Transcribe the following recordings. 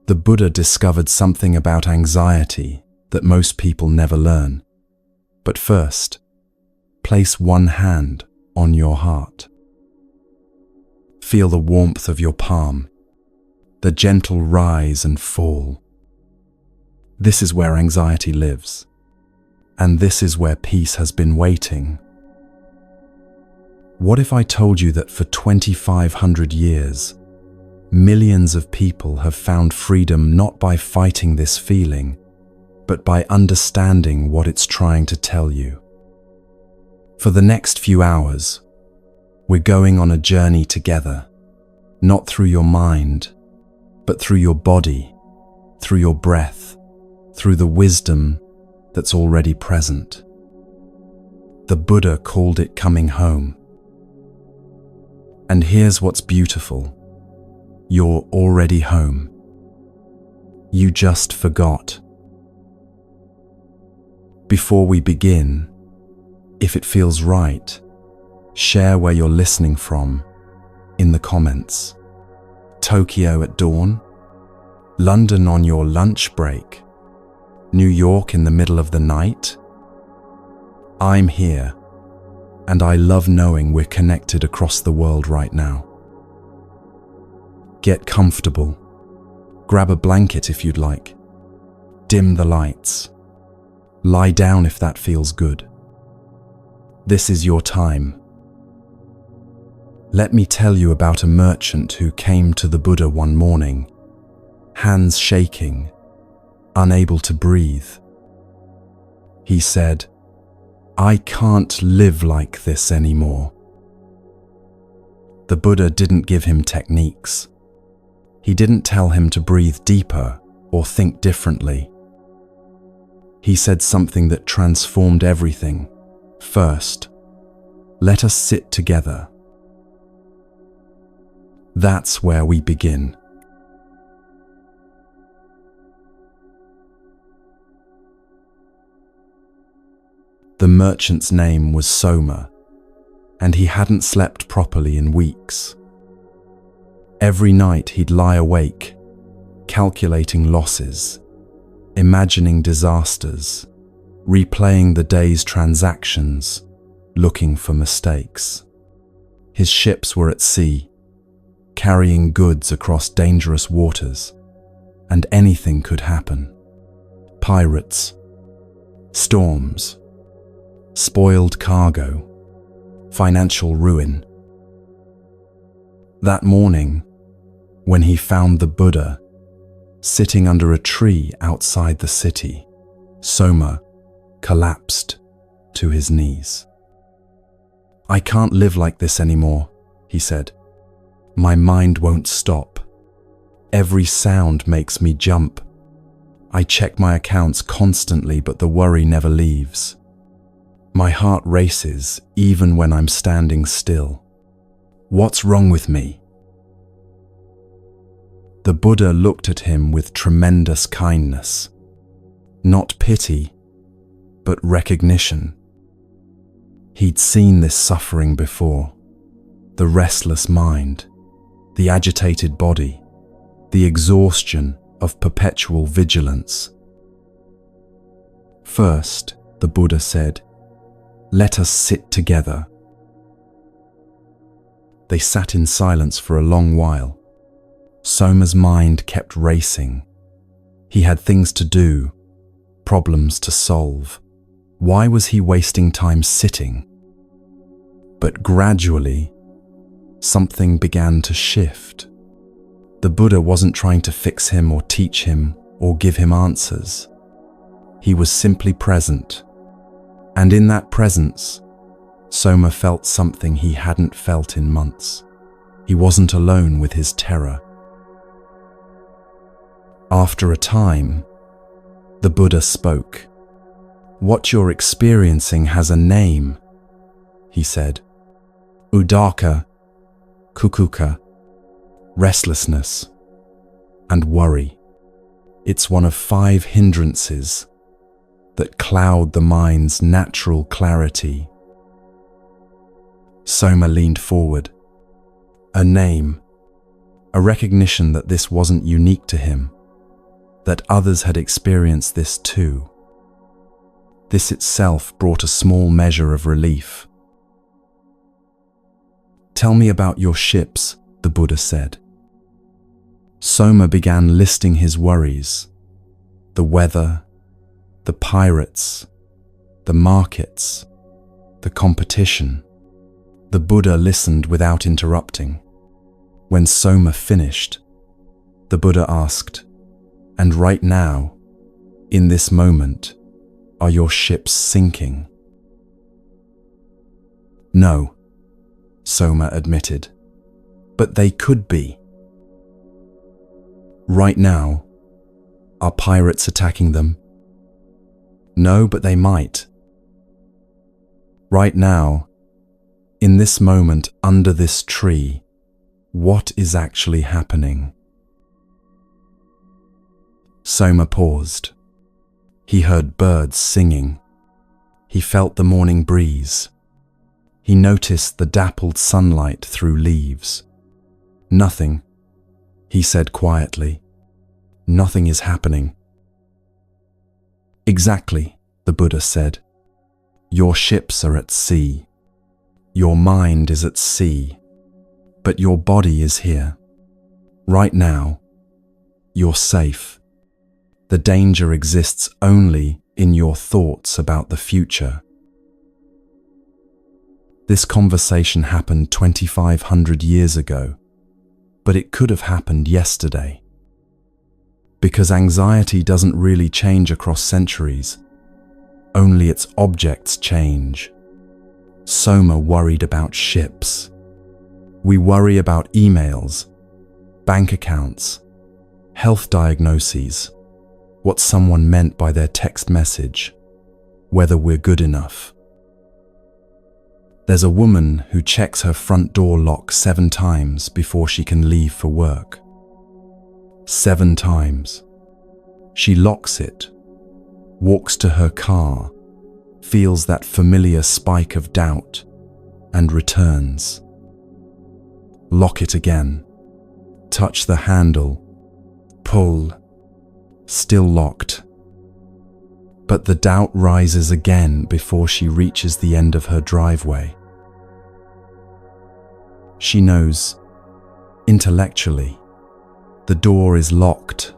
The Buddha discovered something about anxiety that most people never learn. But first, place one hand on your heart. Feel the warmth of your palm, the gentle rise and fall. This is where anxiety lives, and this is where peace has been waiting. What if I told you that for 2,500 years, millions of people have found freedom not by fighting this feeling, but by understanding what it's trying to tell you? For the next few hours, we're going on a journey together, not through your mind, but through your body, through your breath, through the wisdom that's already present. The Buddha called it coming home. And here's what's beautiful. You're already home. You just forgot. Before we begin, if it feels right, share where you're listening from in the comments. Tokyo at dawn, London on your lunch break, New York in the middle of the night. I'm here, and I love knowing we're connected across the world right now. Get comfortable. Grab a blanket if you'd like. Dim the lights. Lie down if that feels good. This is your time. Let me tell you about a merchant who came to the Buddha one morning, hands shaking, unable to breathe. He said, "I can't live like this anymore." The Buddha didn't give him techniques. He didn't tell him to breathe deeper or think differently. He said something that transformed everything. First, let us sit together. That's where we begin. The merchant's name was Soma, and he hadn't slept properly in weeks. Every night he'd lie awake, calculating losses, imagining disasters, replaying the day's transactions, looking for mistakes. His ships were at sea, carrying goods across dangerous waters, and anything could happen. Pirates, storms, spoiled cargo, financial ruin. That morning, when he found the Buddha sitting under a tree outside the city, Soma collapsed to his knees. "I can't live like this anymore," he said. "My mind won't stop. Every sound makes me jump. I check my accounts constantly, but the worry never leaves. My heart races even when I'm standing still. What's wrong with me?" The Buddha looked at him with tremendous kindness. Not pity, but recognition. He'd seen this suffering before. The restless mind, the agitated body, the exhaustion of perpetual vigilance. First, the Buddha said, "Let us sit together." They sat in silence for a long while. Soma's mind kept racing. He had things to do, problems to solve. Why was he wasting time sitting? But gradually, something began to shift. The Buddha wasn't trying to fix him or teach him or give him answers. He was simply present. And in that presence, Soma felt something he hadn't felt in months. He wasn't alone with his terror. After a time, the Buddha spoke. "What you're experiencing has a name," he said. "Udaka, kukuka, restlessness, and worry. It's one of 5 hindrances that cloud the mind's natural clarity." Soma leaned forward. A name, a recognition that this wasn't unique to him, that others had experienced this too. This itself brought a small measure of relief. "Tell me about your ships," the Buddha said. Soma began listing his worries: the weather, the pirates, the markets, the competition. The Buddha listened without interrupting. When Soma finished, the Buddha asked, "And right now, in this moment, are your ships sinking?" "No," Soma admitted, "but they could be." "Right now, are pirates attacking them?" "No, but they might." "Right now, in this moment under this tree, what is actually happening?" Soma paused. He heard birds singing. He felt the morning breeze. He noticed the dappled sunlight through leaves. "Nothing," he said quietly. "Nothing is happening." "Exactly," the Buddha said. "Your ships are at sea. Your mind is at sea. But your body is here. Right now, you're safe. The danger exists only in your thoughts about the future." This conversation happened 2,500 years ago, but it could have happened yesterday. Because anxiety doesn't really change across centuries, only its objects change. Soma worried about ships. We worry about emails, bank accounts, health diagnoses, what someone meant by their text message, whether we're good enough. There's a woman who checks her front door lock 7 times before she can leave for work. 7 times. She locks it, walks to her car, feels that familiar spike of doubt, and returns. Lock it again. Touch the handle. Pull. Still locked. But the doubt rises again before she reaches the end of her driveway. She knows, intellectually, the door is locked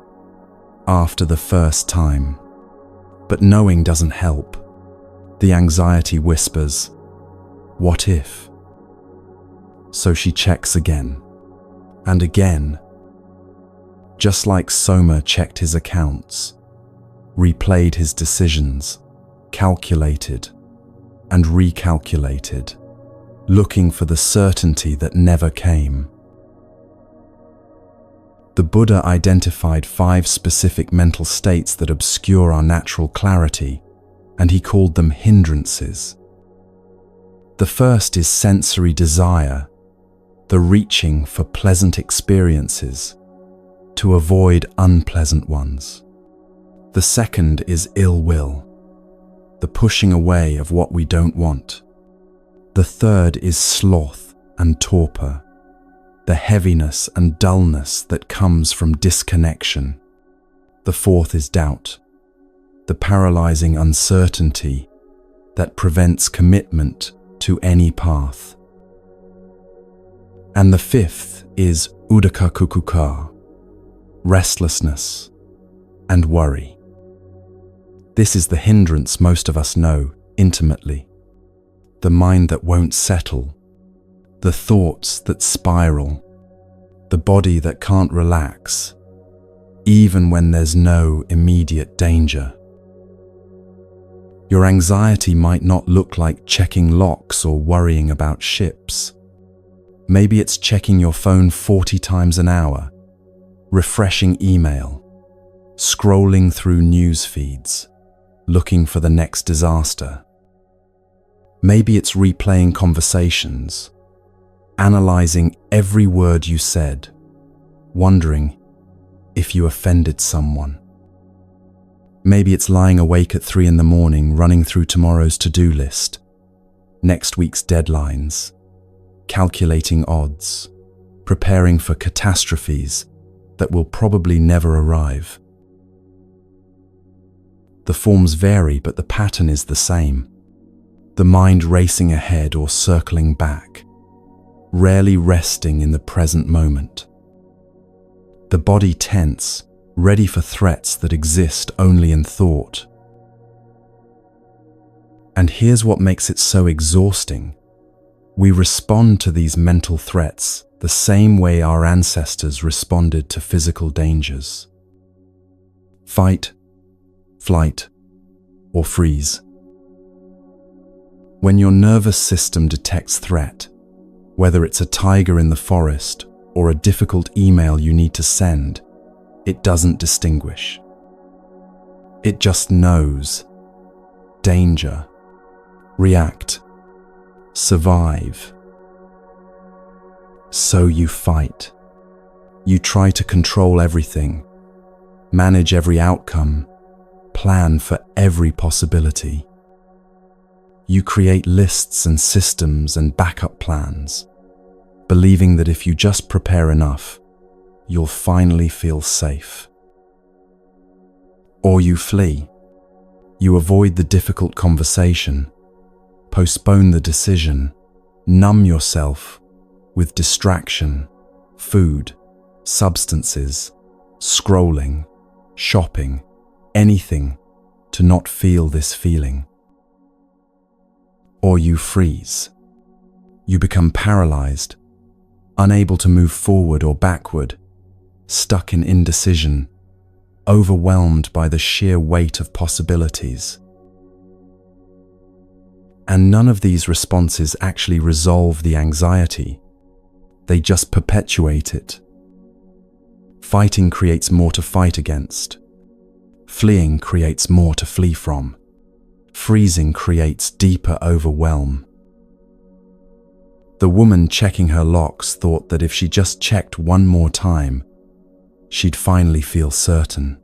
after the first time. But knowing doesn't help. The anxiety whispers, "What if?" So she checks again, and again. Just like Soma checked his accounts, replayed his decisions, calculated and recalculated, looking for the certainty that never came. The Buddha identified 5 specific mental states that obscure our natural clarity, and he called them hindrances. The first is sensory desire, the reaching for pleasant experiences to avoid unpleasant ones. The second is ill will, the pushing away of what we don't want. The third is sloth and torpor, the heaviness and dullness that comes from disconnection. The fourth is doubt, the paralyzing uncertainty that prevents commitment to any path. And the fifth is uddhacca kukuka, restlessness and worry. This is the hindrance most of us know intimately, the mind that won't settle, the thoughts that spiral, the body that can't relax, even when there's no immediate danger. Your anxiety might not look like checking locks or worrying about ships. Maybe it's checking your phone 40 times an hour, refreshing email, scrolling through news feeds, looking for the next disaster. Maybe it's replaying conversations, analyzing every word you said, wondering if you offended someone. Maybe it's lying awake at 3 a.m, running through tomorrow's to-do list, next week's deadlines, calculating odds, preparing for catastrophes that will probably never arrive. The forms vary, but the pattern is the same. The mind racing ahead or circling back, rarely resting in the present moment. The body tense, ready for threats that exist only in thought. And here's what makes it so exhausting. We respond to these mental threats the same way our ancestors responded to physical dangers. Fight, flight, or freeze. When your nervous system detects threat, whether it's a tiger in the forest or a difficult email you need to send, it doesn't distinguish. It just knows. Danger. React. Survive. So you fight. You try to control everything, manage every outcome, plan for every possibility. You create lists and systems and backup plans, believing that if you just prepare enough, you'll finally feel safe. Or you flee. You avoid the difficult conversation, postpone the decision, numb yourself with distraction, food, substances, scrolling, shopping, anything to not feel this feeling. Or you freeze. You become paralyzed, unable to move forward or backward, stuck in indecision, overwhelmed by the sheer weight of possibilities. And none of these responses actually resolve the anxiety. They just perpetuate it. Fighting creates more to fight against. Fleeing creates more to flee from. Freezing creates deeper overwhelm. The woman checking her locks thought that if she just checked one more time, she'd finally feel certain.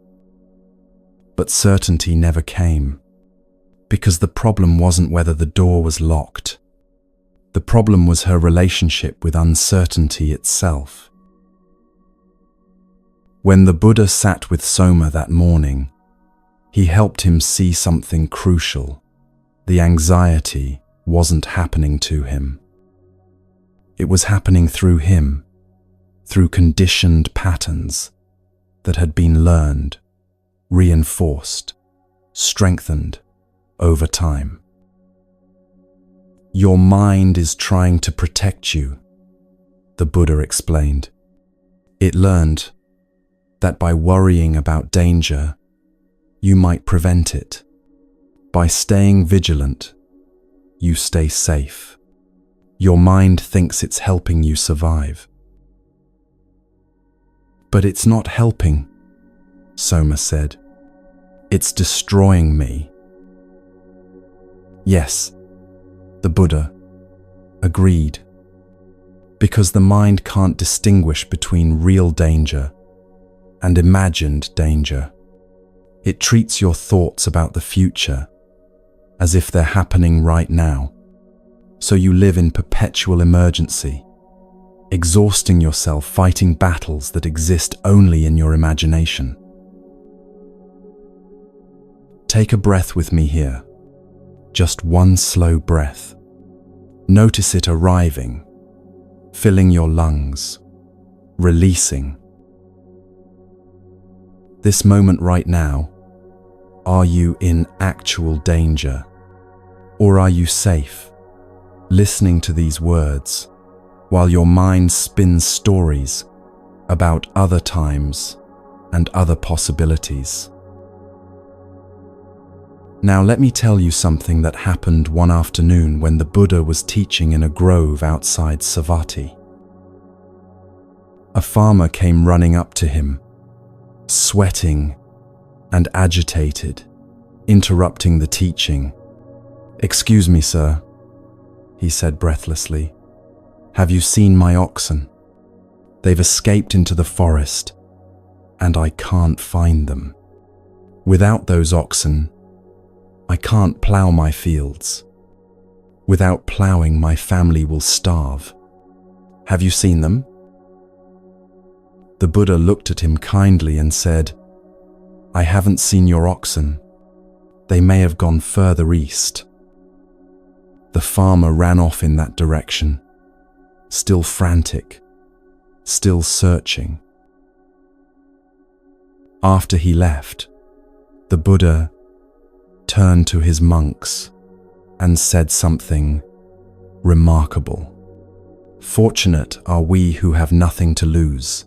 But certainty never came, because the problem wasn't whether the door was locked. The problem was her relationship with uncertainty itself. When the Buddha sat with Soma that morning, he helped him see something crucial. The anxiety wasn't happening to him. It was happening through him, through conditioned patterns that had been learned, reinforced, strengthened over time. Your mind is trying to protect you, the Buddha explained. It learned that by worrying about danger, you might prevent it. By staying vigilant, you stay safe. Your mind thinks it's helping you survive. But it's not helping, Soma said. It's destroying me. Yes, the Buddha agreed, because the mind can't distinguish between real danger and imagined danger. It treats your thoughts about the future as if they're happening right now. So you live in perpetual emergency, exhausting yourself fighting battles that exist only in your imagination. Take a breath with me here. Just one slow breath. Notice it arriving, filling your lungs, releasing. This moment right now, are you in actual danger? Or are you safe, listening to these words, while your mind spins stories about other times and other possibilities? Now let me tell you something that happened one afternoon when the Buddha was teaching in a grove outside Savatthi. A farmer came running up to him, sweating and agitated, interrupting the teaching. "Excuse me, sir," he said breathlessly. "Have you seen my oxen? They've escaped into the forest, and I can't find them. Without those oxen, I can't plow my fields. Without plowing, my family will starve. Have you seen them?" The Buddha looked at him kindly and said, "I haven't seen your oxen, They may have gone further east. The farmer ran off in that direction, still frantic, still searching. After he left, the Buddha turned to his monks and said something remarkable. Fortunate are we who have nothing to lose.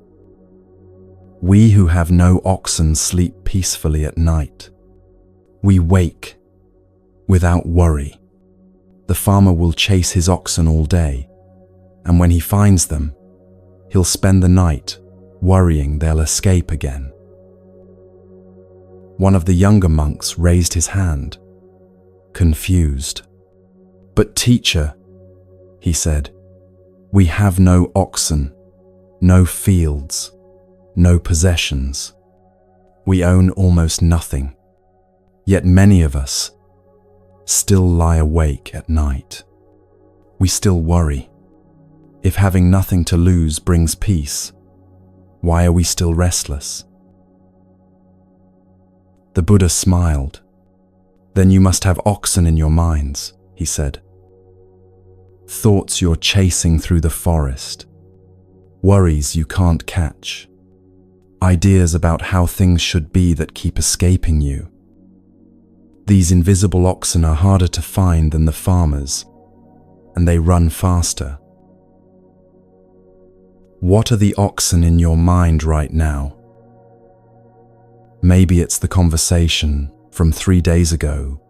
We who have no oxen sleep peacefully at night. We wake without worry. The farmer will chase his oxen all day, and when he finds them, he'll spend the night worrying they'll escape again. One of the younger monks raised his hand, confused. "But teacher," he said, "we have no oxen, no fields, no possessions. We own almost nothing. Yet many of us still lie awake at night. We still worry. If having nothing to lose brings peace, why are we still restless?" The Buddha smiled. "Then you must have oxen in your minds," he said. "Thoughts you're chasing through the forest, worries you can't catch, ideas about how things should be that keep escaping you. These invisible oxen are harder to find than the farmers, and they run faster. What are the oxen in your mind right now? Maybe it's the conversation from 3 days ago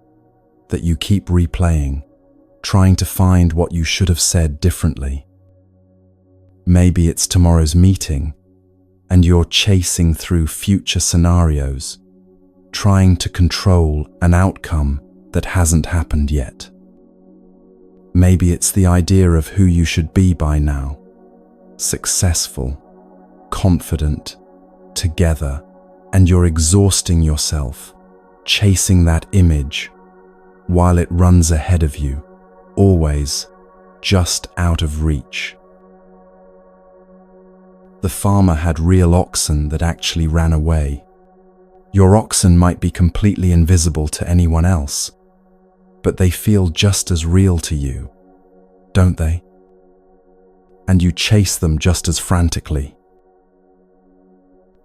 that you keep replaying, trying to find what you should have said differently. Maybe it's tomorrow's meeting, and you're chasing through future scenarios, trying to control an outcome that hasn't happened yet. Maybe it's the idea of who you should be by now, successful, confident, together, and you're exhausting yourself, chasing that image while it runs ahead of you, always just out of reach. The farmer had real oxen that actually ran away. Your oxen might be completely invisible to anyone else, but they feel just as real to you, don't they? And you chase them just as frantically.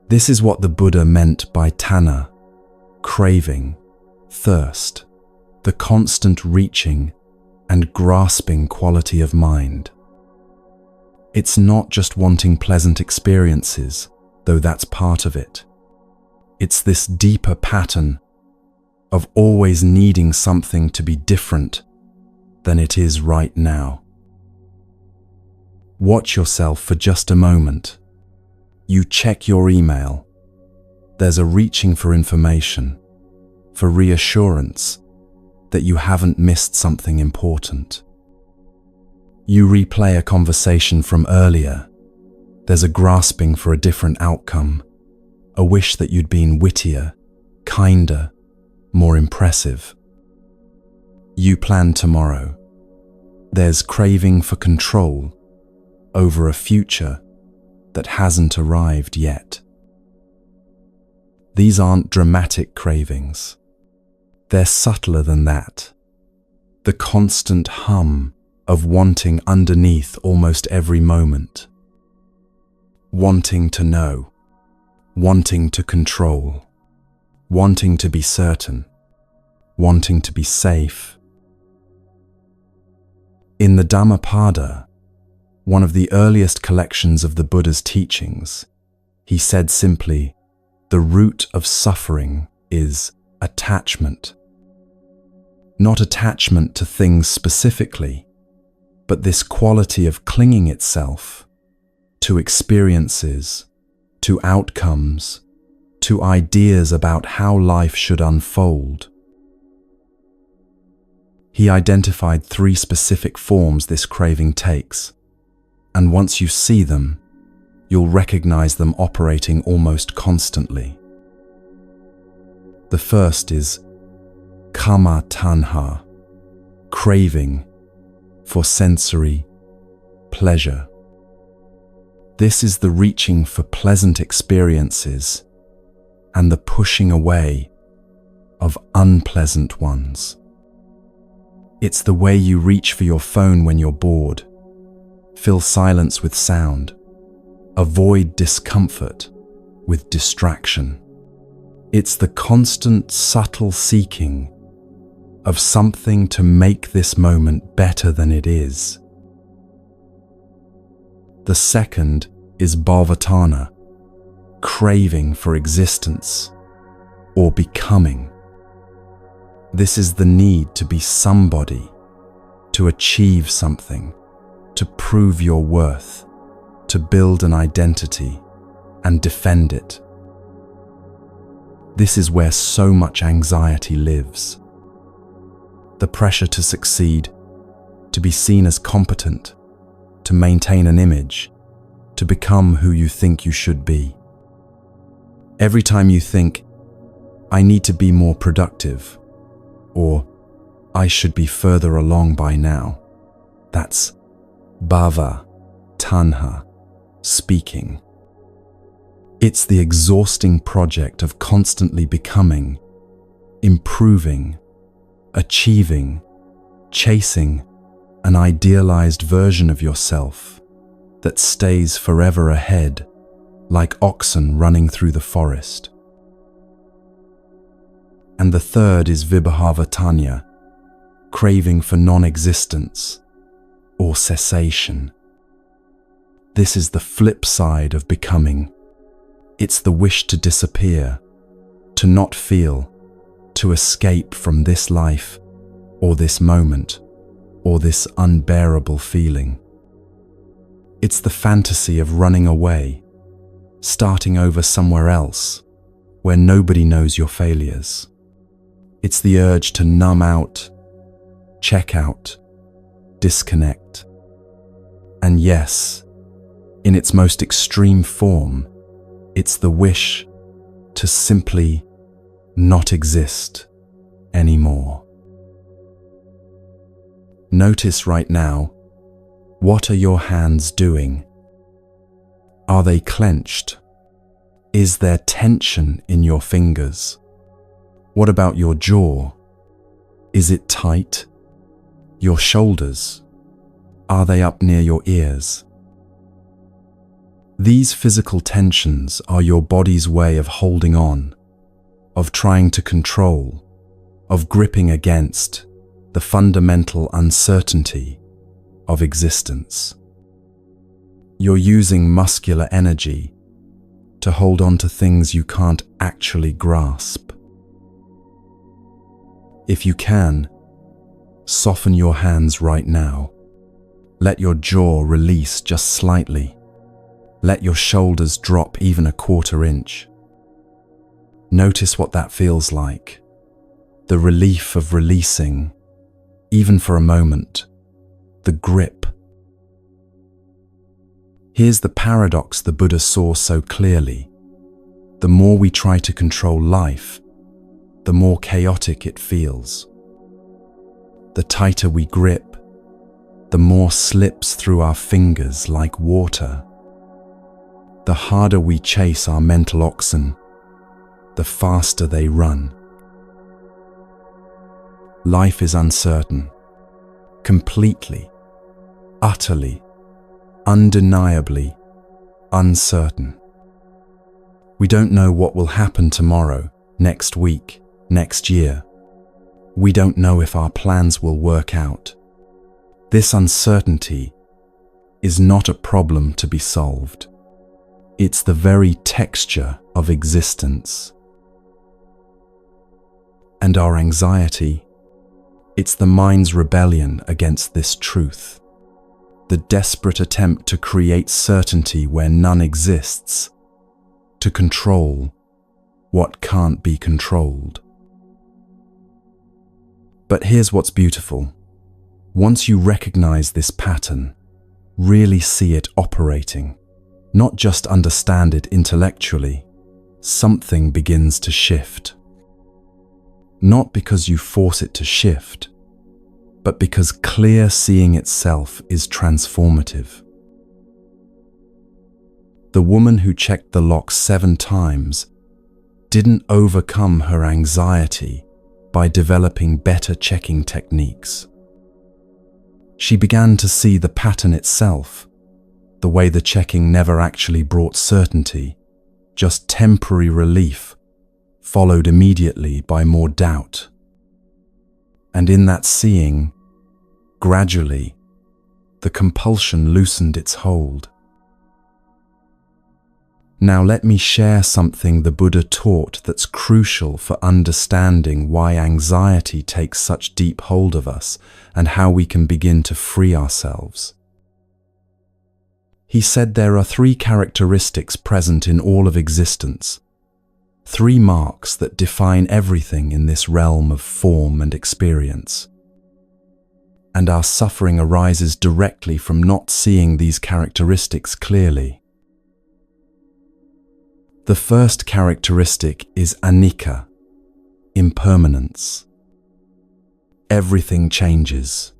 This is what the Buddha meant by tanha, craving, thirst, the constant reaching and grasping quality of mind. It's not just wanting pleasant experiences, though that's part of it. It's this deeper pattern of always needing something to be different than it is right now. Watch yourself for just a moment. You check your email. There's a reaching for information, for reassurance that you haven't missed something important. You replay a conversation from earlier. There's a grasping for a different outcome, a wish that you'd been wittier, kinder, more impressive. You plan tomorrow. There's craving for control over a future that hasn't arrived yet. These aren't dramatic cravings. They're subtler than that. The constant hum of wanting underneath almost every moment. Wanting to know, wanting to control, wanting to be certain, wanting to be safe. In the Dhammapada, one of the earliest collections of the Buddha's teachings, he said simply, the root of suffering is attachment. Not attachment to things specifically, but this quality of clinging itself to experiences, to outcomes, to ideas about how life should unfold. He identified 3 specific forms this craving takes, and once you see them, you'll recognize them operating almost constantly. The first is kama tanha, craving for sensory pleasure. This is the reaching for pleasant experiences and the pushing away of unpleasant ones. It's the way you reach for your phone when you're bored, fill silence with sound, avoid discomfort with distraction. It's the constant, subtle seeking of something to make this moment better than it is. The second is bhavatana, craving for existence or becoming. This is the need to be somebody, to achieve something, to prove your worth, to build an identity and defend it. This is where so much anxiety lives. The pressure to succeed, to be seen as competent, to maintain an image, to become who you think you should be. Every time you think, I need to be more productive, or I should be further along by now, that's bhava, tanha, speaking. It's the exhausting project of constantly becoming, improving, achieving, chasing an idealized version of yourself that stays forever ahead, like oxen running through the forest. And the third is vibhavatanya, craving for non-existence or cessation. This is the flip side of becoming. It's the wish to disappear, to not feel, to escape from this life, or this moment, or this unbearable feeling. It's the fantasy of running away, starting over somewhere else, where nobody knows your failures. It's the urge to numb out, check out, disconnect. And yes, in its most extreme form, it's the wish to simply not exist anymore. Notice right now, what are your hands doing? Are they clenched? Is there tension in your fingers? What about your jaw? Is it tight? Your shoulders? Are they up near your ears? These physical tensions are your body's way of holding on, of trying to control, of gripping against the fundamental uncertainty of existence. You're using muscular energy to hold on to things you can't actually grasp. If you can, soften your hands right now. Let your jaw release just slightly. Let your shoulders drop even a 1/4 inch. Notice what that feels like. The relief of releasing, even for a moment. The grip. Here's the paradox the Buddha saw so clearly. The more we try to control life, the more chaotic it feels. The tighter we grip, the more slips through our fingers like water. The harder we chase our mental oxen, the faster they run. Life is uncertain, completely, utterly, undeniably uncertain. We don't know what will happen tomorrow, next week, next year. We don't know if our plans will work out. This uncertainty is not a problem to be solved. It's the very texture of existence. And our anxiety, it's the mind's rebellion against this truth. The desperate attempt to create certainty where none exists, to control what can't be controlled. But here's what's beautiful. Once you recognize this pattern, really see it operating, not just understand it intellectually, something begins to shift. Not because you force it to shift, but because clear seeing itself is transformative. The woman who checked the lock 7 times didn't overcome her anxiety by developing better checking techniques. She began to see the pattern itself, the way the checking never actually brought certainty, just temporary relief, followed immediately by more doubt. And in that seeing, gradually, the compulsion loosened its hold. Now let me share something the Buddha taught that's crucial for understanding why anxiety takes such deep hold of us and how we can begin to free ourselves. He said there are 3 characteristics present in all of existence, 3 marks that define everything in this realm of form and experience. And our suffering arises directly from not seeing these characteristics clearly. The first characteristic is anicca, impermanence. Everything changes.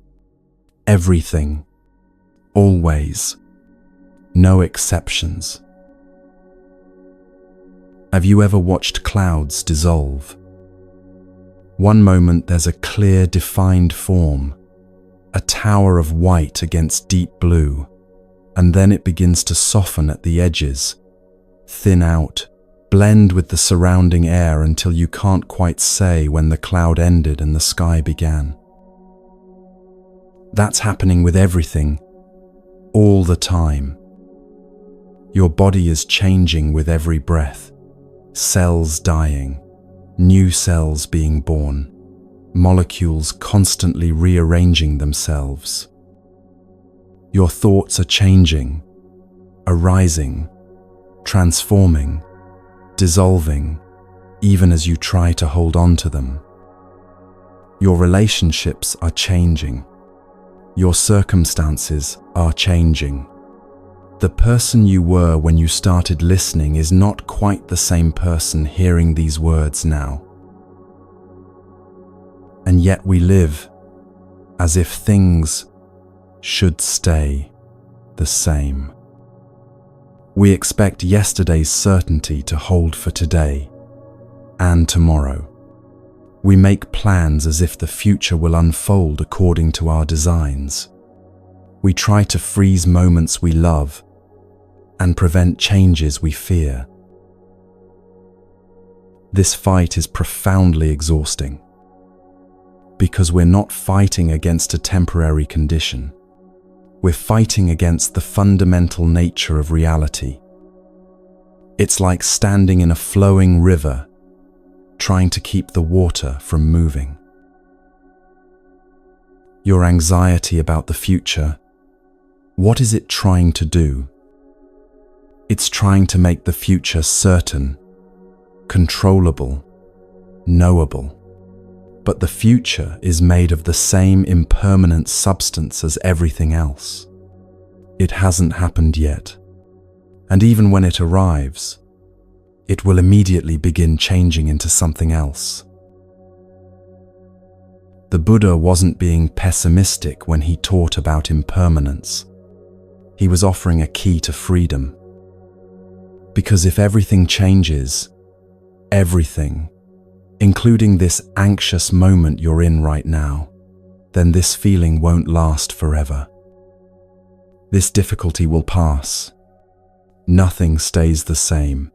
Everything. Always. No exceptions. Have you ever watched clouds dissolve? One moment there's a clear, defined form, a tower of white against deep blue, and then it begins to soften at the edges, thin out, blend with the surrounding air until you can't quite say when the cloud ended and the sky began. That's happening with everything, all the time. Your body is changing with every breath, cells dying, new cells being born, molecules constantly rearranging themselves. Your thoughts are changing, arising, transforming, dissolving, even as you try to hold on to them. Your relationships are changing. Your circumstances are changing. The person you were when you started listening is not quite the same person hearing these words now. And yet we live as if things should stay the same. We expect yesterday's certainty to hold for today and tomorrow. We make plans as if the future will unfold according to our designs. We try to freeze moments we love and prevent changes we fear. This fight is profoundly exhausting because we're not fighting against a temporary condition. We're fighting against the fundamental nature of reality. It's like standing in a flowing river, trying to keep the water from moving. Your anxiety about the future, what is it trying to do? It's trying to make the future certain, controllable, knowable. But the future is made of the same impermanent substance as everything else. It hasn't happened yet. And even when it arrives, it will immediately begin changing into something else. The Buddha wasn't being pessimistic when he taught about impermanence. He was offering a key to freedom. Because if everything changes, everything, including this anxious moment you're in right now, then this feeling won't last forever. This difficulty will pass. Nothing stays the same,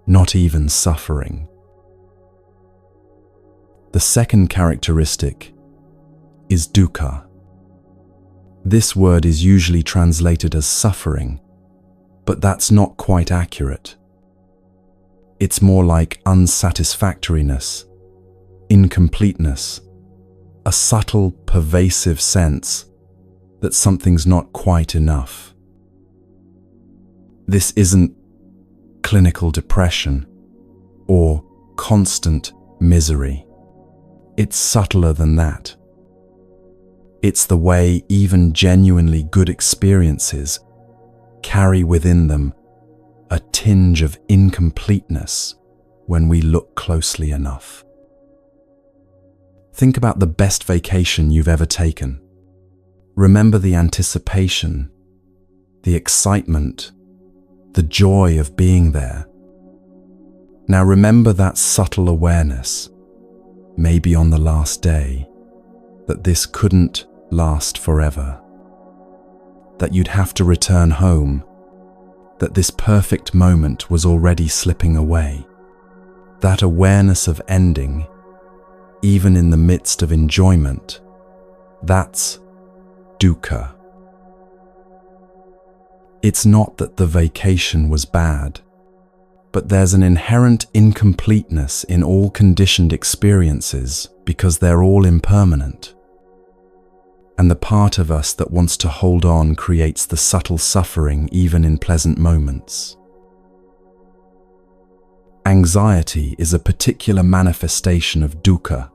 not even suffering. The second characteristic is dukkha. This word is usually translated as suffering, but that's not quite accurate. It's more like unsatisfactoriness, incompleteness, a subtle, pervasive sense that something's not quite enough. This isn't clinical depression or constant misery. It's subtler than that. It's the way even genuinely good experiences carry within them a tinge of incompleteness when we look closely enough. Think about the best vacation you've ever taken. Remember the anticipation, the excitement, the joy of being there. Now remember that subtle awareness, maybe on the last day, that this couldn't last forever, that you'd have to return home, that this perfect moment was already slipping away. That awareness of ending, even in the midst of enjoyment, that's dukkha. It's not that the vacation was bad, but there's an inherent incompleteness in all conditioned experiences because they're all impermanent. And the part of us that wants to hold on creates the subtle suffering even in pleasant moments. Anxiety is a particular manifestation of dukkha.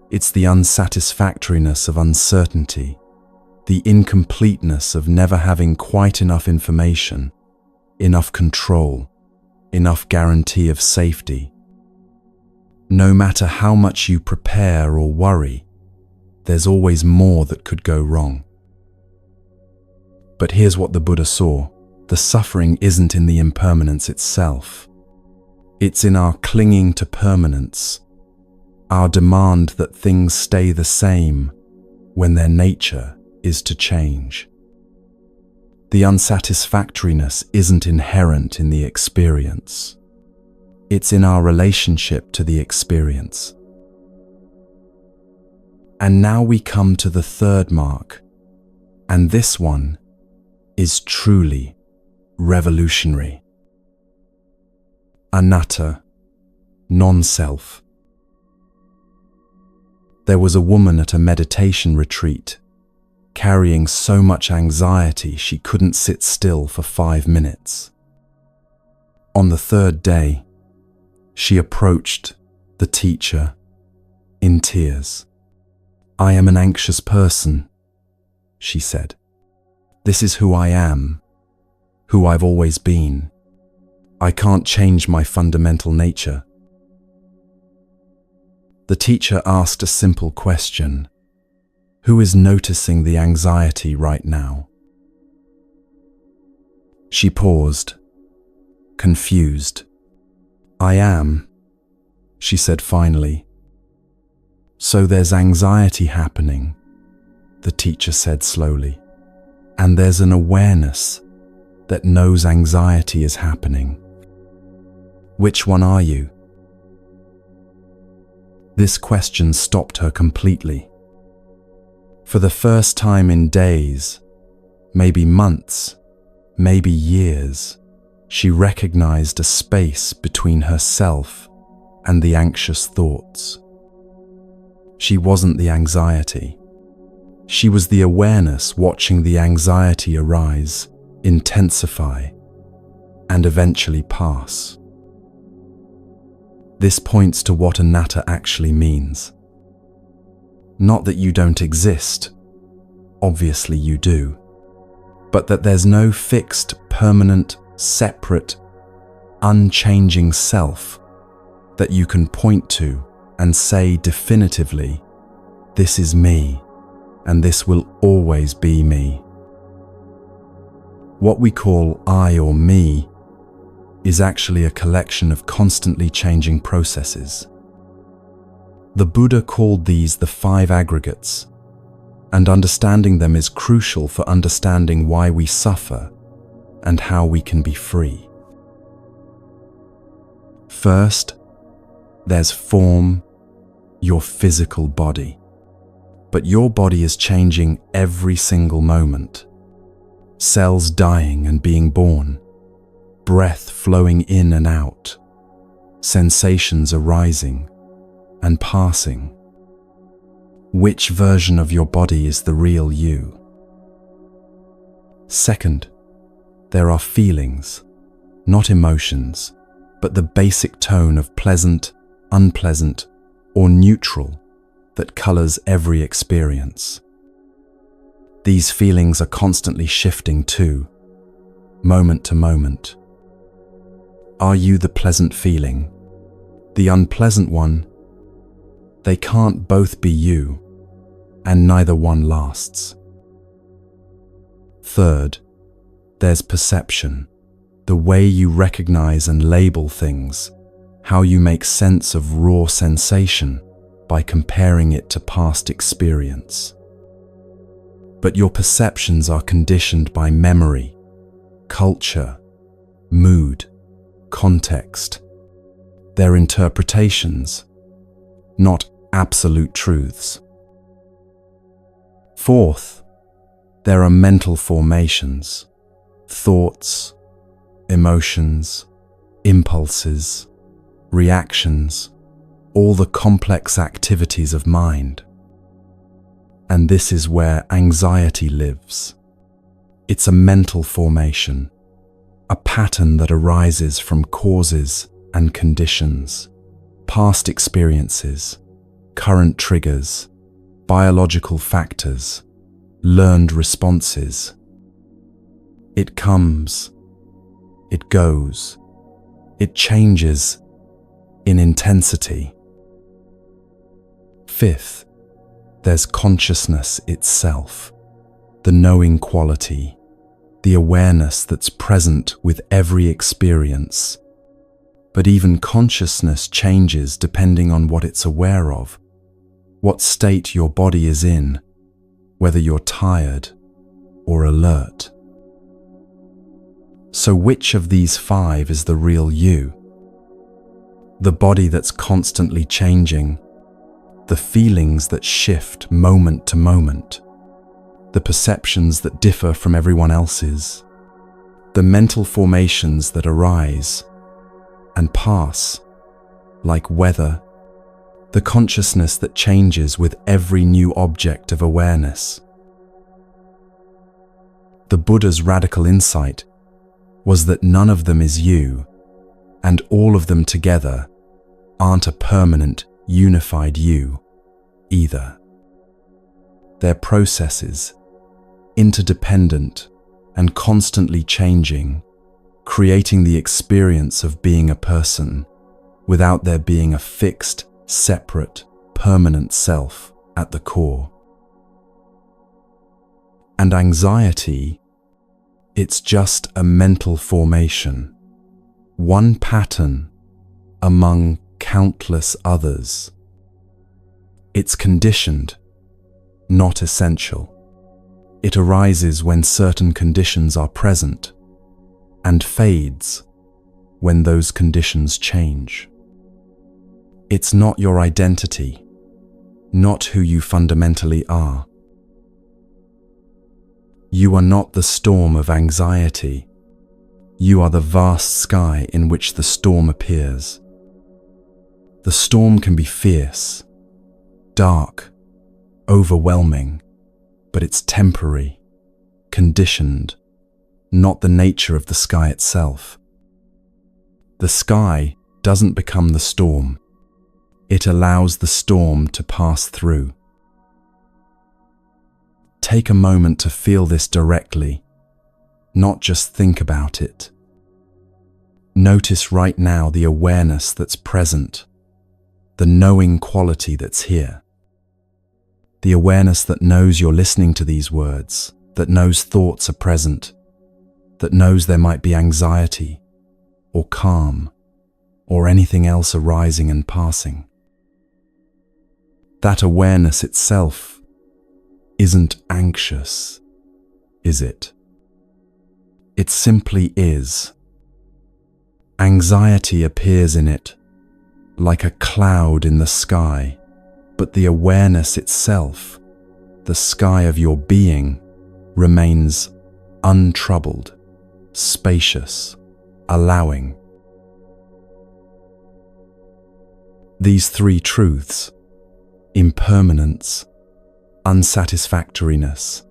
It's the unsatisfactoriness of uncertainty, the incompleteness of never having quite enough information, enough control, enough guarantee of safety. No matter how much you prepare or worry, there's always more that could go wrong. But here's what the Buddha saw. The suffering isn't in the impermanence itself. It's in our clinging to permanence, our demand that things stay the same when their nature is to change. The unsatisfactoriness isn't inherent in the experience. It's in our relationship to the experience. And now we come to the third mark, and this one is truly revolutionary. Anatta, non-self. There was a woman at a meditation retreat, carrying so much anxiety she couldn't sit still for 5 minutes. On the third day, she approached the teacher in tears. "I am an anxious person," she said. "This is who I am, who I've always been. I can't change my fundamental nature." The teacher asked a simple question. Who is noticing the anxiety right now? She paused, confused. "I am," she said finally. "So there's anxiety happening," the teacher said slowly, "and there's an awareness that knows anxiety is happening. Which one are you?" This question stopped her completely. For the first time in days, maybe months, maybe years, she recognized a space between herself and the anxious thoughts. She wasn't the anxiety. She was the awareness watching the anxiety arise, intensify, and eventually pass. This points to what anatta actually means. Not that you don't exist, obviously you do, but that there's no fixed, permanent, separate, unchanging self that you can point to and say definitively, "This is me, and this will always be me." What we call I or me is actually a collection of constantly changing processes. The Buddha called these the 5 aggregates, and understanding them is crucial for understanding why we suffer and how we can be free. First, there's form, your physical body. But your body is changing every single moment. Cells dying and being born, breath flowing in and out, sensations arising and passing. Which version of your body is the real you? Second, there are feelings, not emotions, but the basic tone of pleasant, unpleasant, or neutral that colors every experience. These feelings are constantly shifting too, moment to moment. Are you the pleasant feeling? The unpleasant one? They can't both be you, and neither one lasts. Third, there's perception, the way you recognize and label things, how you make sense of raw sensation by comparing it to past experience. But your perceptions are conditioned by memory, culture, mood, context. They're interpretations, not absolute truths. Fourth, there are mental formations, thoughts, emotions, impulses, reactions, all the complex activities of mind. And this is where anxiety lives. It's a mental formation, a pattern that arises from causes and conditions, past experiences, current triggers, biological factors, learned responses. It comes, it goes, it changes in intensity. Fifth, there's consciousness itself, the knowing quality, the awareness that's present with every experience. But even consciousness changes depending on what it's aware of, what state your body is in, whether you're tired or alert. So which of these five is the real you? The body that's constantly changing, the feelings that shift moment to moment, the perceptions that differ from everyone else's, the mental formations that arise and pass like weather, the consciousness that changes with every new object of awareness. The Buddha's radical insight was that none of them is you, and all of them together aren't a permanent, unified you either. They're processes, interdependent and constantly changing, creating the experience of being a person without there being a fixed, separate, permanent self at the core. And anxiety, it's just a mental formation, one pattern among countless others. It's conditioned, not essential. It arises when certain conditions are present and fades when those conditions change. It's not your identity, not who you fundamentally are. You are not the storm of anxiety. You are the vast sky in which the storm appears. The storm can be fierce, dark, overwhelming, but it's temporary, conditioned, not the nature of the sky itself. The sky doesn't become the storm. It allows the storm to pass through. Take a moment to feel this directly, not just think about it. Notice right now the awareness that's present, the knowing quality that's here. The awareness that knows you're listening to these words, that knows thoughts are present, that knows there might be anxiety or calm or anything else arising and passing. That awareness itself isn't anxious, is it? It simply is. Anxiety appears in it like a cloud in the sky, but the awareness itself, the sky of your being, remains untroubled, spacious, allowing. These three truths, impermanence, unsatisfactoriness,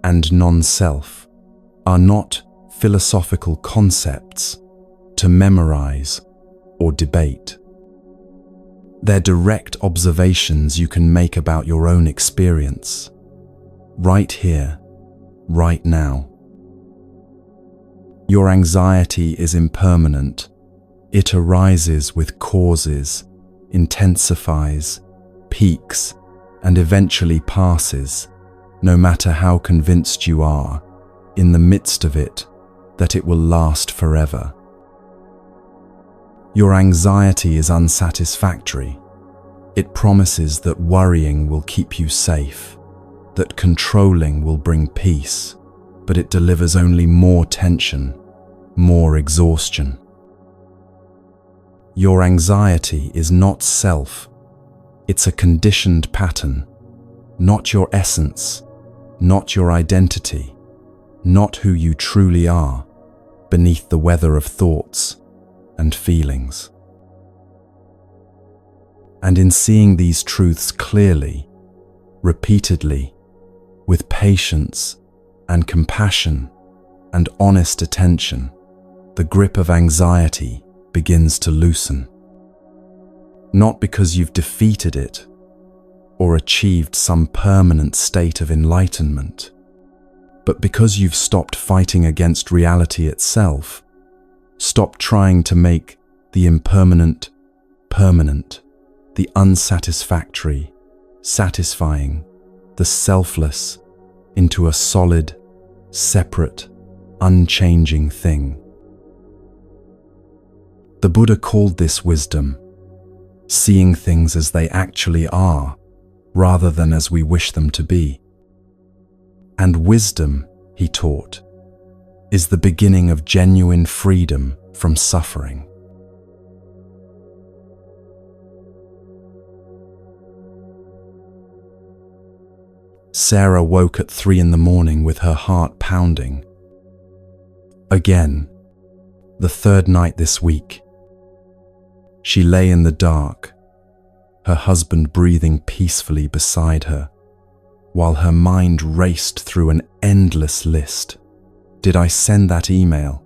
and non-self, are not philosophical concepts to memorize or debate. They're direct observations you can make about your own experience, right here, right now. Your anxiety is impermanent. It arises with causes, intensifies, peaks, and eventually passes, no matter how convinced you are, in the midst of it, that it will last forever. Your anxiety is unsatisfactory. It promises that worrying will keep you safe, that controlling will bring peace, but it delivers only more tension, more exhaustion. Your anxiety is not self. It's a conditioned pattern, not your essence, not your identity, not who you truly are, beneath the weather of thoughts and feelings. And in seeing these truths clearly, repeatedly, with patience and compassion and honest attention, the grip of anxiety begins to loosen. Not because you've defeated it or achieved some permanent state of enlightenment, but because you've stopped fighting against reality itself, stopped trying to make the impermanent permanent, the unsatisfactory satisfying, the selfless into a solid, separate, unchanging thing. The Buddha called this wisdom, seeing things as they actually are, rather than as we wish them to be. And wisdom, he taught, is the beginning of genuine freedom from suffering. Sarah woke at 3 a.m. with her heart pounding. Again, the 3rd night this week. She lay in the dark, her husband breathing peacefully beside her, while her mind raced through an endless list. Did I send that email?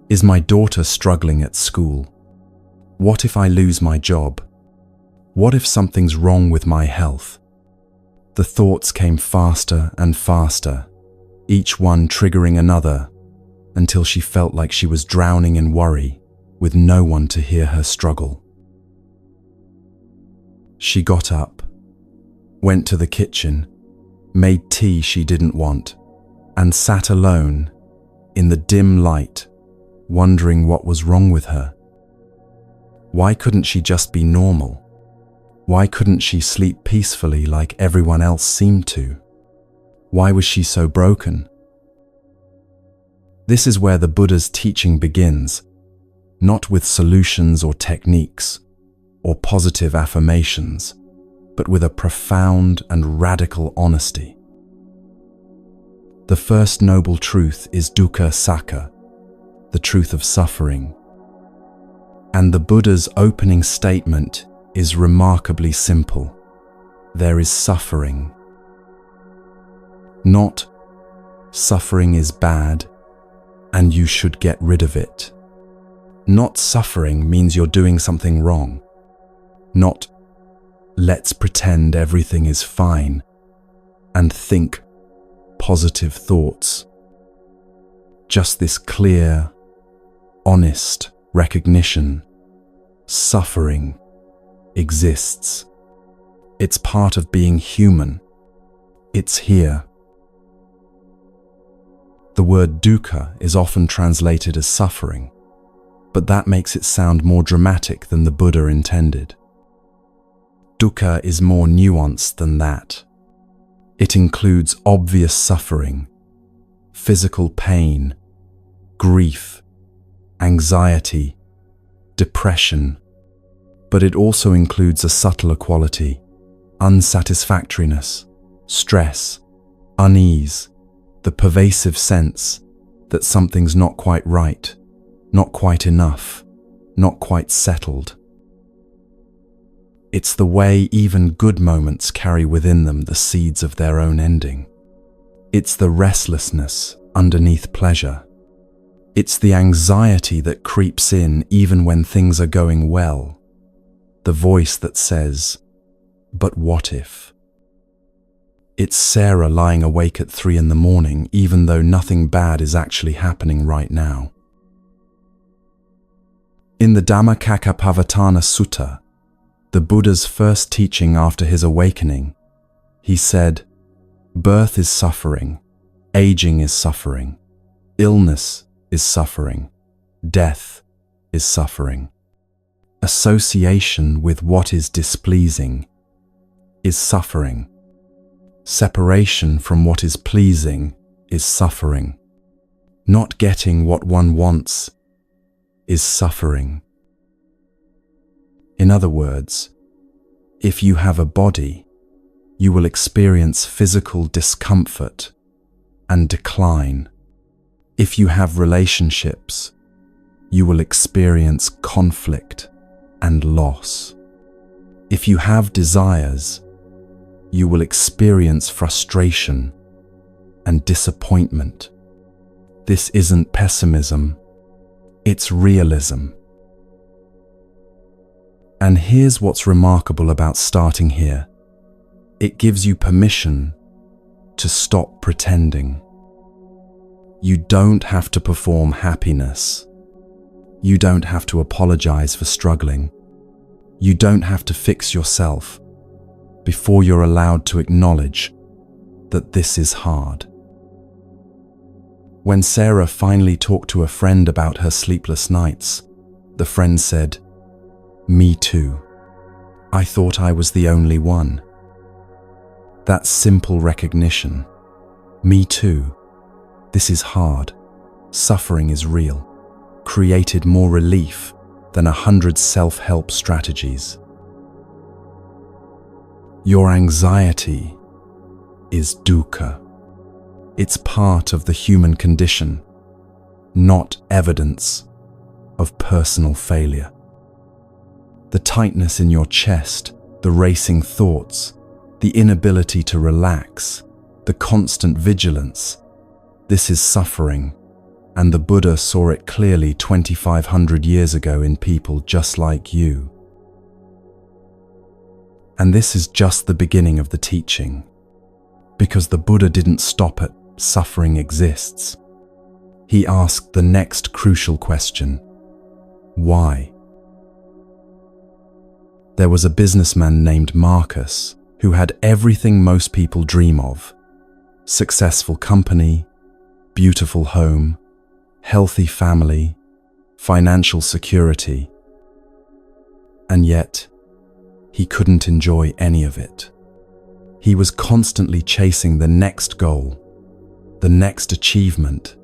Is my daughter struggling at school? What if I lose my job? What if something's wrong with my health? The thoughts came faster and faster, each one triggering another, until she felt like she was drowning in worry, with no one to hear her struggle. She got up, went to the kitchen, made tea she didn't want, and sat alone, in the dim light, wondering what was wrong with her. Why couldn't she just be normal? Why couldn't she sleep peacefully like everyone else seemed to? Why was she so broken? This is where the Buddha's teaching begins, not with solutions or techniques or positive affirmations, but with a profound and radical honesty. The first noble truth is dukkha sakka, the truth of suffering. And the Buddha's opening statement is remarkably simple. There is suffering. Not suffering is bad and you should get rid of it. Not suffering means you're doing something wrong. Not let's pretend everything is fine and think positive thoughts. Just this clear, honest recognition. Suffering exists. It's part of being human. It's here. The word dukkha is often translated as suffering, but that makes it sound more dramatic than the Buddha intended. Dukkha is more nuanced than that. It includes obvious suffering, physical pain, grief, anxiety, depression, but it also includes a subtler quality, unsatisfactoriness, stress, unease, the pervasive sense that something's not quite right, not quite enough, not quite settled. It's the way even good moments carry within them the seeds of their own ending. It's the restlessness underneath pleasure. It's the anxiety that creeps in even when things are going well. The voice that says, "But what if?" It's Sarah lying awake at 3 a.m, even though nothing bad is actually happening right now. In the Dhammacakkappavattana Sutta, the Buddha's first teaching after his awakening, he said, "Birth is suffering, aging is suffering, illness is suffering, death is suffering. Association with what is displeasing is suffering. Separation from what is pleasing is suffering. Not getting what one wants is suffering. In other words, if you have a body, you will experience physical discomfort and decline. If you have relationships, you will experience conflict and loss. If you have desires, you will experience frustration and disappointment. This isn't pessimism, it's realism. And here's what's remarkable about starting here. It gives you permission to stop pretending. You don't have to perform happiness. You don't have to apologize for struggling. You don't have to fix yourself before you're allowed to acknowledge that this is hard. When Sarah finally talked to a friend about her sleepless nights, the friend said, "Me too. I thought I was the only one." That simple recognition, "Me too. This is hard. Suffering is real," created more relief than 100 self-help strategies. Your anxiety is dukkha. It's part of the human condition, not evidence of personal failure. The tightness in your chest, the racing thoughts, the inability to relax, the constant vigilance, this is suffering, and the Buddha saw it clearly 2,500 years ago in people just like you. And this is just the beginning of the teaching, because the Buddha didn't stop at suffering exists. He asked the next crucial question: why? There was a businessman named Marcus who had everything most people dream of: successful company, beautiful home, healthy family, financial security. And yet, he couldn't enjoy any of it. He was constantly chasing the next goal, the next achievement,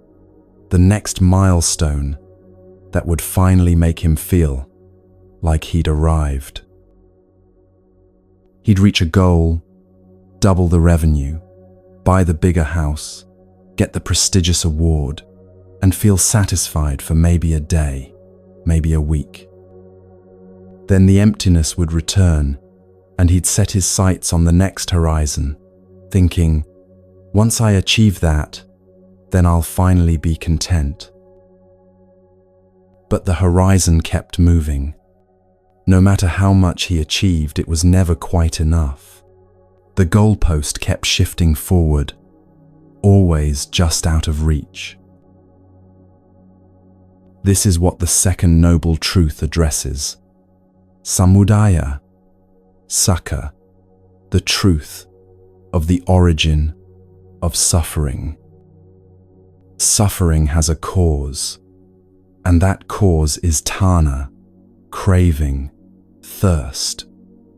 the next milestone that would finally make him feel like he'd arrived. He'd reach a goal, double the revenue, buy the bigger house, get the prestigious award, and feel satisfied for maybe a day, maybe a week. Then the emptiness would return, and he'd set his sights on the next horizon, thinking, once I achieve that, then I'll finally be content. But the horizon kept moving. No matter how much he achieved, it was never quite enough. The goalpost kept shifting forward, always just out of reach. This is what the second noble truth addresses: samudaya, sakka, the truth of the origin of suffering. Suffering has a cause, and that cause is tana, craving, thirst,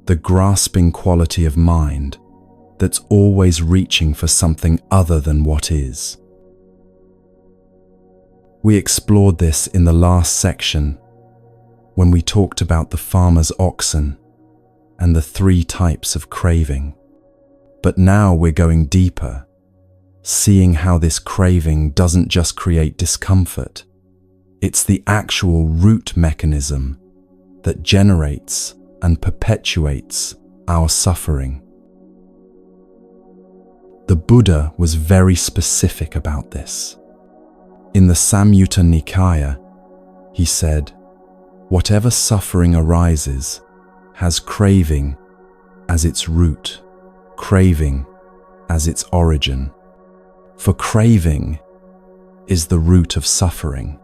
the grasping quality of mind that's always reaching for something other than what is. We explored this in the last section when we talked about the farmer's oxen and the 3 types of craving. But now we're going deeper, seeing how this craving doesn't just create discomfort. It's the actual root mechanism that generates and perpetuates our suffering. The Buddha was very specific about this. In the Samyutta Nikaya, he said, whatever suffering arises has craving as its root, craving as its origin. For craving is the root of suffering.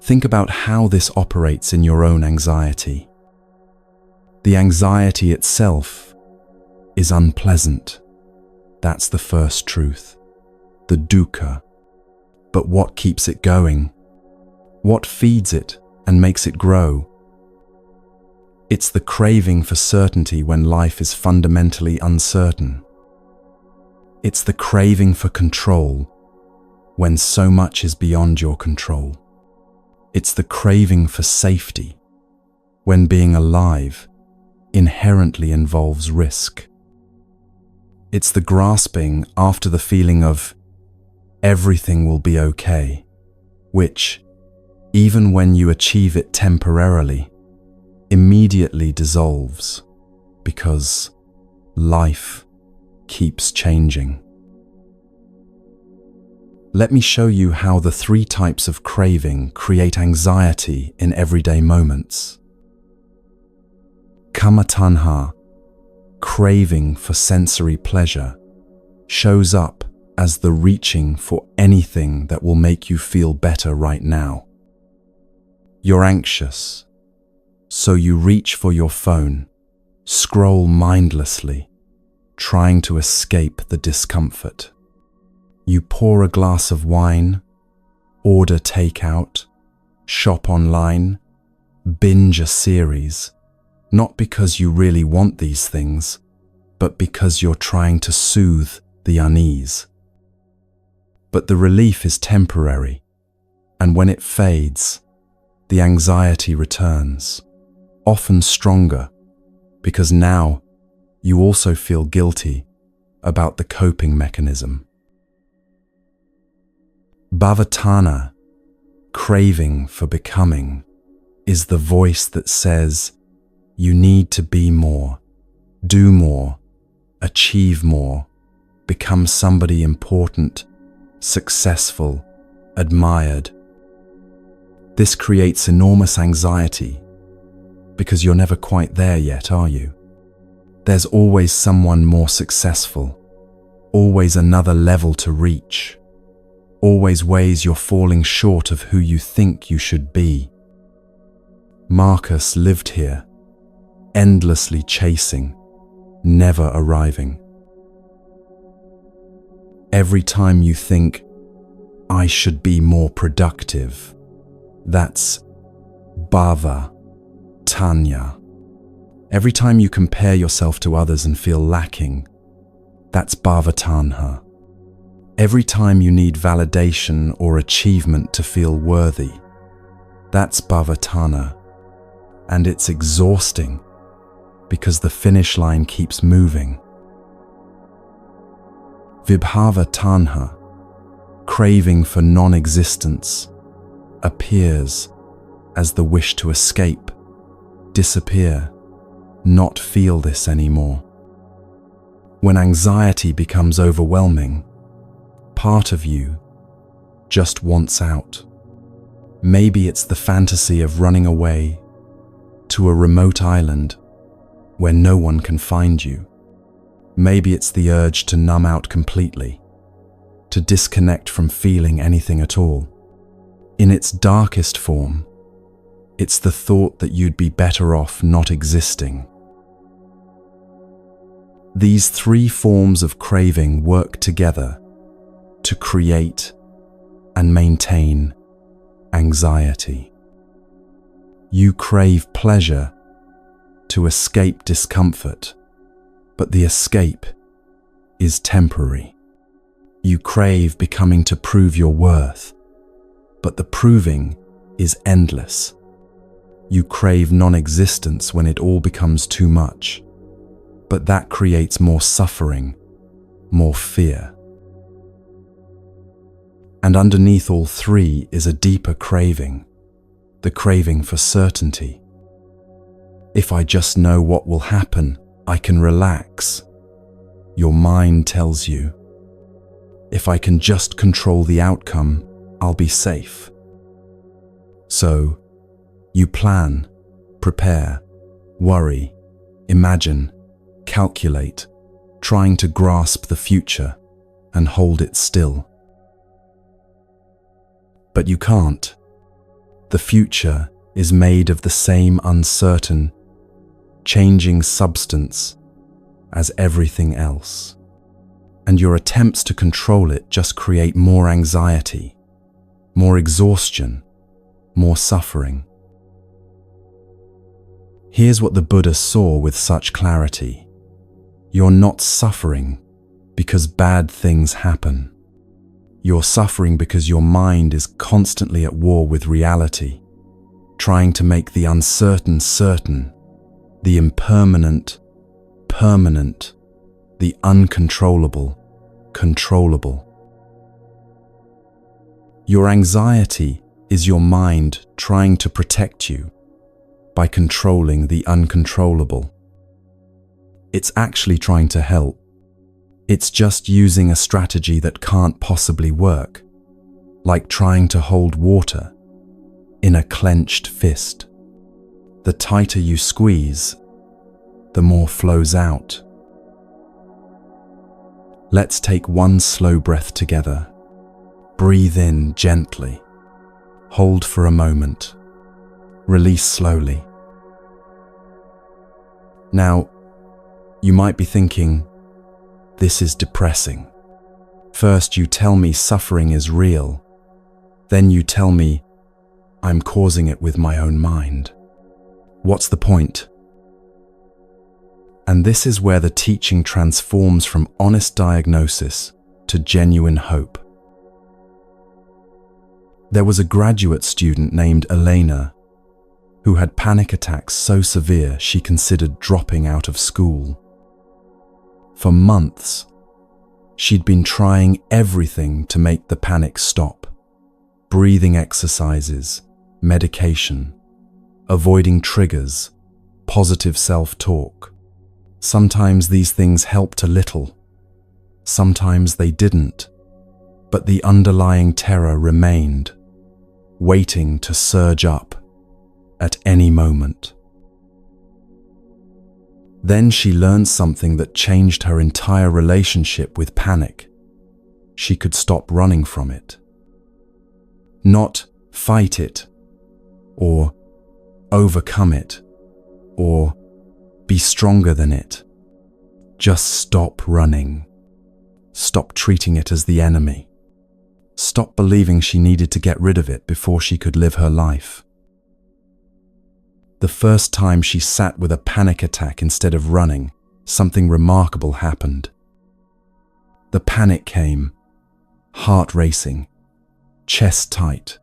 Think about how this operates in your own anxiety. The anxiety itself is unpleasant. That's the first truth, the dukkha. But what keeps it going? What feeds it and makes it grow. It's the craving for certainty when life is fundamentally uncertain. It's the craving for control when so much is beyond your control. It's the craving for safety when being alive inherently involves risk. It's the grasping after the feeling of everything will be okay, which, even when you achieve it temporarily, immediately dissolves because life keeps changing. Let me show you how the 3 types of craving create anxiety in everyday moments. Kama tanha, craving for sensory pleasure, shows up as the reaching for anything that will make you feel better right now. You're anxious, so you reach for your phone, scroll mindlessly, trying to escape the discomfort. You pour a glass of wine, order takeout, shop online, binge a series, not because you really want these things, but because you're trying to soothe the unease. But the relief is temporary, and when it fades, the anxiety returns, often stronger, because now you also feel guilty about the coping mechanism. Bhavatana, craving for becoming, is the voice that says you need to be more, do more, achieve more, become somebody important, successful, admired. This creates enormous anxiety because you're never quite there yet, are you? There's always someone more successful, always another level to reach, always ways you're falling short of who you think you should be. Marcus lived here, endlessly chasing, never arriving. Every time you think, I should be more productive, that's bhava, tanya. Every time you compare yourself to others and feel lacking, that's bhavatanha. Every time you need validation or achievement to feel worthy, that's bhavatana. And it's exhausting because the finish line keeps moving. Vibhava tanha, craving for non-existence, appears as the wish to escape, disappear, not feel this anymore. When anxiety becomes overwhelming, part of you just wants out. Maybe it's the fantasy of running away to a remote island where no one can find you. Maybe it's the urge to numb out completely, to disconnect from feeling anything at all. In its darkest form, it's the thought that you'd be better off not existing. These 3 forms of craving work together to create and maintain anxiety. You crave pleasure to escape discomfort, but the escape is temporary. You crave becoming to prove your worth, but the proving is endless. You crave non-existence when it all becomes too much, but that creates more suffering, more fear. And underneath all 3 is a deeper craving, the craving for certainty. If I just know what will happen, I can relax. Your mind tells you. If I can just control the outcome, I'll be safe. So, you plan, prepare, worry, imagine, calculate, trying to grasp the future and hold it still. But you can't. The future is made of the same uncertain, changing substance as everything else. And your attempts to control it just create more anxiety, more exhaustion, more suffering. Here's what the Buddha saw with such clarity. You're not suffering because bad things happen. You're suffering because your mind is constantly at war with reality, trying to make the uncertain certain, the impermanent permanent, the uncontrollable controllable. Your anxiety is your mind trying to protect you by controlling the uncontrollable. It's actually trying to help. It's just using a strategy that can't possibly work, like trying to hold water in a clenched fist. The tighter you squeeze, the more flows out. Let's take one slow breath together. Breathe in gently. Hold for a moment. Release slowly. Now, you might be thinking, this is depressing. First you tell me suffering is real. Then you tell me I'm causing it with my own mind. What's the point? And this is where the teaching transforms from honest diagnosis to genuine hope. There was a graduate student named Elena who had panic attacks so severe she considered dropping out of school. For months, she'd been trying everything to make the panic stop. Breathing exercises, medication, avoiding triggers, positive self-talk. Sometimes these things helped a little. Sometimes they didn't. But the underlying terror remained, waiting to surge up at any moment. Then she learned something that changed her entire relationship with panic. She could stop running from it. Not fight it, or overcome it, or be stronger than it. Just stop running. Stop treating it as the enemy. Stop believing she needed to get rid of it before she could live her life. The first time she sat with a panic attack instead of running, something remarkable happened. The panic came, heart racing, chest tight,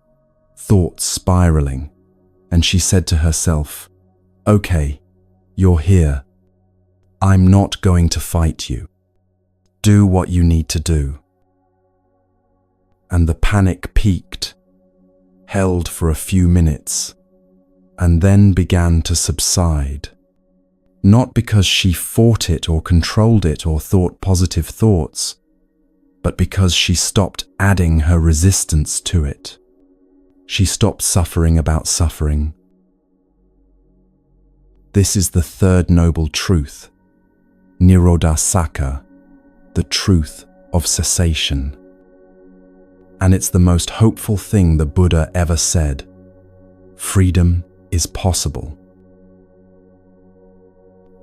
thoughts spiraling, and she said to herself, "Okay, you're here. I'm not going to fight you. Do what you need to do." And the panic peaked, held for a few minutes, and then began to subside. Not because she fought it or controlled it or thought positive thoughts, but because she stopped adding her resistance to it. She stopped suffering about suffering. This is the third noble truth, Nirodhasaka, the truth of cessation. And it's the most hopeful thing the Buddha ever said. Freedom is possible.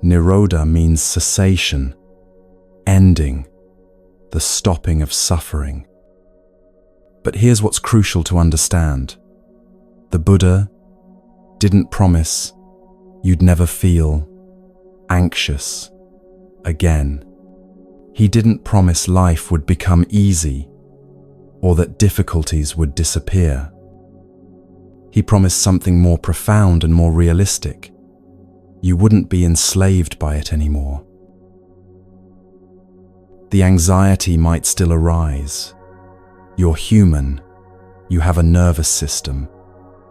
Nirodha means cessation, ending, the stopping of suffering. But here's what's crucial to understand. The Buddha didn't promise you'd never feel anxious again. He didn't promise life would become easy or that difficulties would disappear. He promised something more profound and more realistic. You wouldn't be enslaved by it anymore. The anxiety might still arise. You're human. You have a nervous system.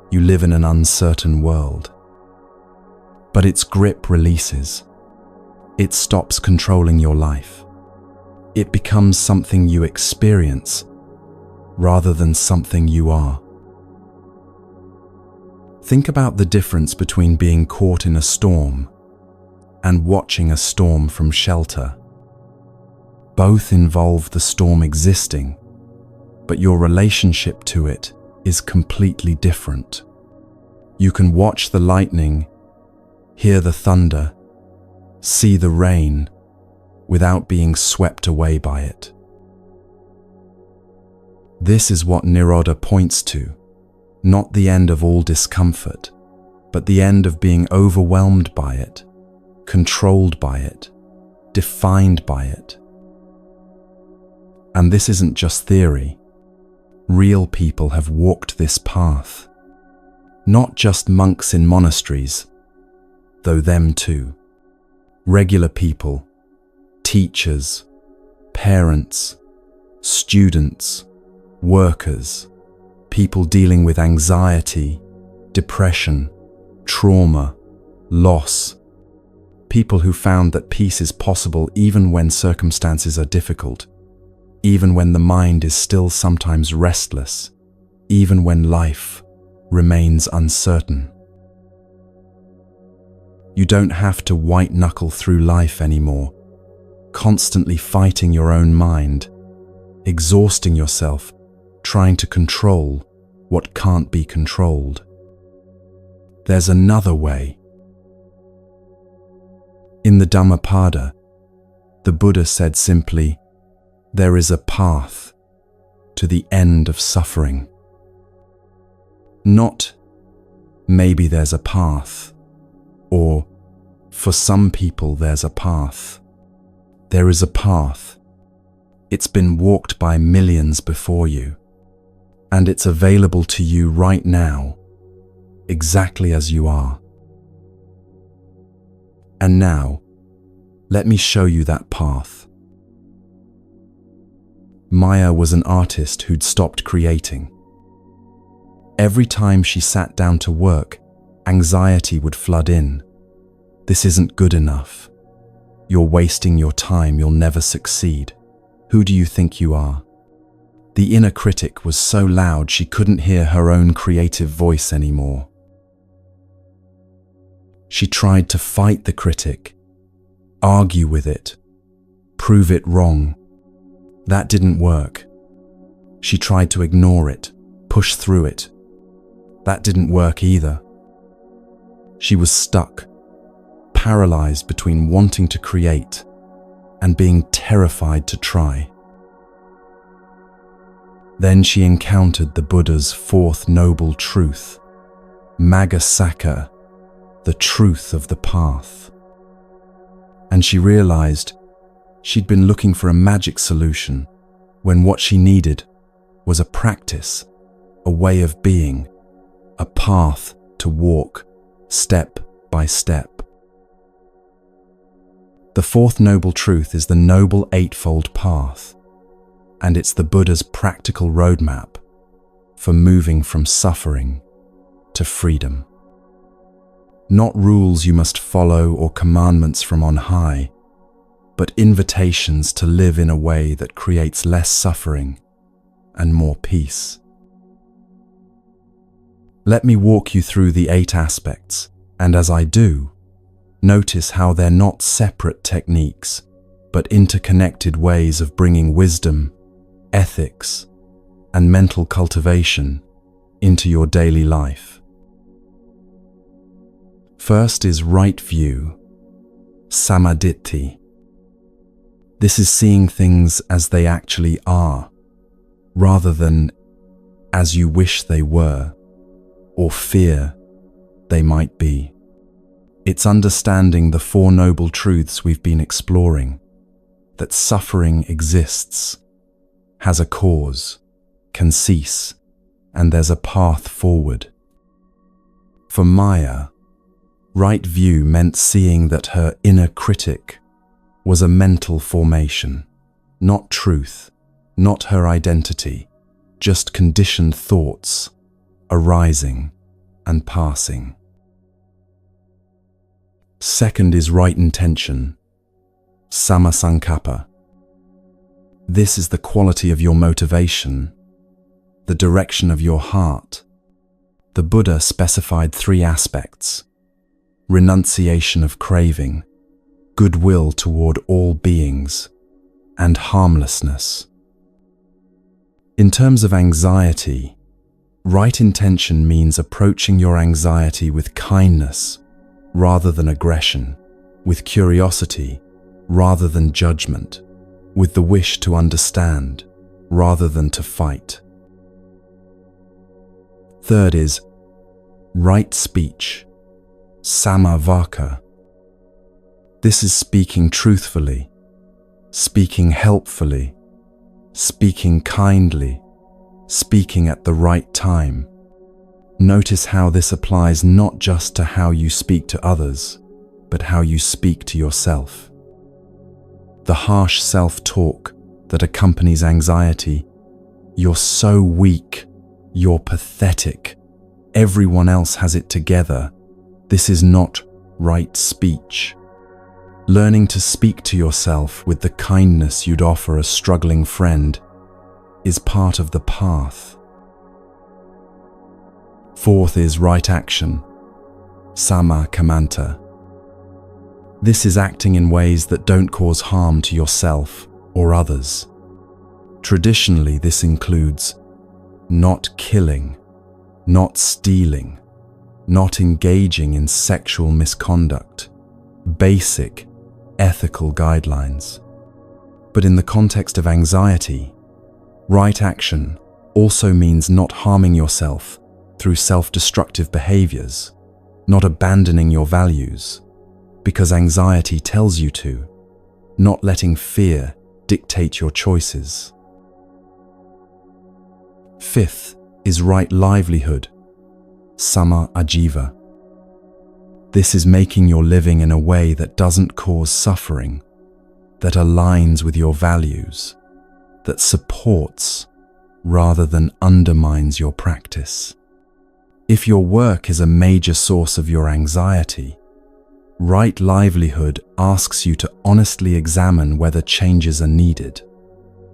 You live in an uncertain world. But its grip releases. It stops controlling your life. It becomes something you experience rather than something you are. Think about the difference between being caught in a storm and watching a storm from shelter. Both involve the storm existing, but your relationship to it is completely different. You can watch the lightning, hear the thunder, see the rain without being swept away by it. This is what Nirodha points to, not the end of all discomfort, but the end of being overwhelmed by it, controlled by it, defined by it. And this isn't just theory. Real people have walked this path. Not just monks in monasteries, though them too. Regular people, teachers, parents, students, workers, people dealing with anxiety, depression, trauma, loss. People who found that peace is possible even when circumstances are difficult, even when the mind is still sometimes restless, even when life remains uncertain. You don't have to white-knuckle through life anymore, constantly fighting your own mind, exhausting yourself, trying to control what can't be controlled. There's another way. In the Dhammapada, the Buddha said simply, there is a path to the end of suffering. Not, maybe there's a path, or for some people there's a path. There is a path. It's been walked by millions before you, and it's available to you right now, exactly as you are. And now, let me show you that path. Maya was an artist who'd stopped creating. Every time she sat down to work, anxiety would flood in. This isn't good enough. You're wasting your time, you'll never succeed. Who do you think you are? The inner critic was so loud she couldn't hear her own creative voice anymore. She tried to fight the critic, argue with it, prove it wrong. That didn't work. She tried to ignore it, push through it. That didn't work either. She was stuck, paralyzed between wanting to create and being terrified to try. Then she encountered the Buddha's fourth noble truth, Magga, the truth of the path. And she realized she'd been looking for a magic solution when what she needed was a practice, a way of being, a path to walk step by step. The fourth noble truth is the Noble Eightfold Path, and it's the Buddha's practical roadmap for moving from suffering to freedom. Not rules you must follow or commandments from on high, but invitations to live in a way that creates less suffering and more peace. Let me walk you through the 8 aspects, and as I do, notice how they're not separate techniques, but interconnected ways of bringing wisdom, ethics, and mental cultivation into your daily life. First is right view, samaditthi. This is seeing things as they actually are, rather than as you wish they were, or fear they might be. It's understanding the 4 noble truths we've been exploring, that suffering exists, has a cause, can cease, and there's a path forward. For Maya, right view meant seeing that her inner critic was a mental formation, not truth, not her identity, just conditioned thoughts, arising and passing. Second is right intention, sammasankappa. This is the quality of your motivation, the direction of your heart. The Buddha specified 3 aspects: renunciation of craving, goodwill toward all beings, and harmlessness. In terms of anxiety, right intention means approaching your anxiety with kindness rather than aggression, with curiosity rather than judgment, with the wish to understand rather than to fight. Third is right speech, samavaka. This is speaking truthfully, speaking helpfully, speaking kindly, speaking at the right time. Notice how this applies not just to how you speak to others, but how you speak to yourself. The harsh self-talk that accompanies anxiety, "You're so weak, you're pathetic, everyone else has it together," this is not right speech. Learning to speak to yourself with the kindness you'd offer a struggling friend is part of the path. Fourth is right action, sama kamanta. This is acting in ways that don't cause harm to yourself or others. Traditionally, this includes not killing, not stealing, not engaging in sexual misconduct, basic ethical guidelines. But in the context of anxiety, right action also means not harming yourself through self-destructive behaviors, not abandoning your values because anxiety tells you to, not letting fear dictate your choices. Fifth is right livelihood, sama ajiva. This is making your living in a way that doesn't cause suffering, that aligns with your values, that supports rather than undermines your practice. If your work is a major source of your anxiety, right livelihood asks you to honestly examine whether changes are needed,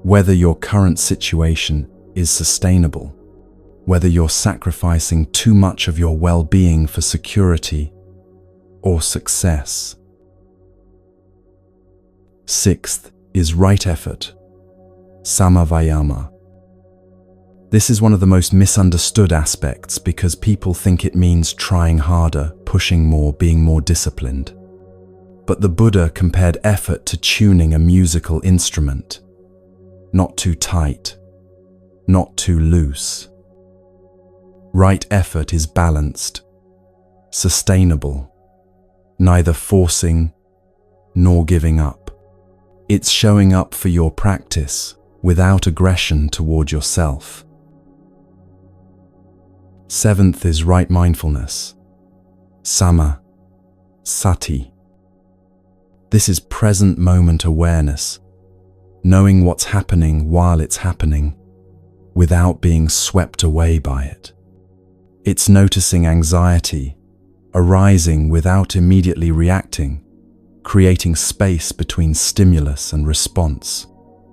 whether your current situation is sustainable, whether you're sacrificing too much of your well-being for security or success. Sixth is right effort, samavayama. This is one of the most misunderstood aspects because people think it means trying harder, pushing more, being more disciplined. But the Buddha compared effort to tuning a musical instrument. Not too tight, not too loose. Right effort is balanced, sustainable, neither forcing nor giving up. It's showing up for your practice without aggression toward yourself. Seventh is right mindfulness, sama sati. This is present moment awareness, knowing what's happening while it's happening, without being swept away by it. It's noticing anxiety arising without immediately reacting, creating space between stimulus and response,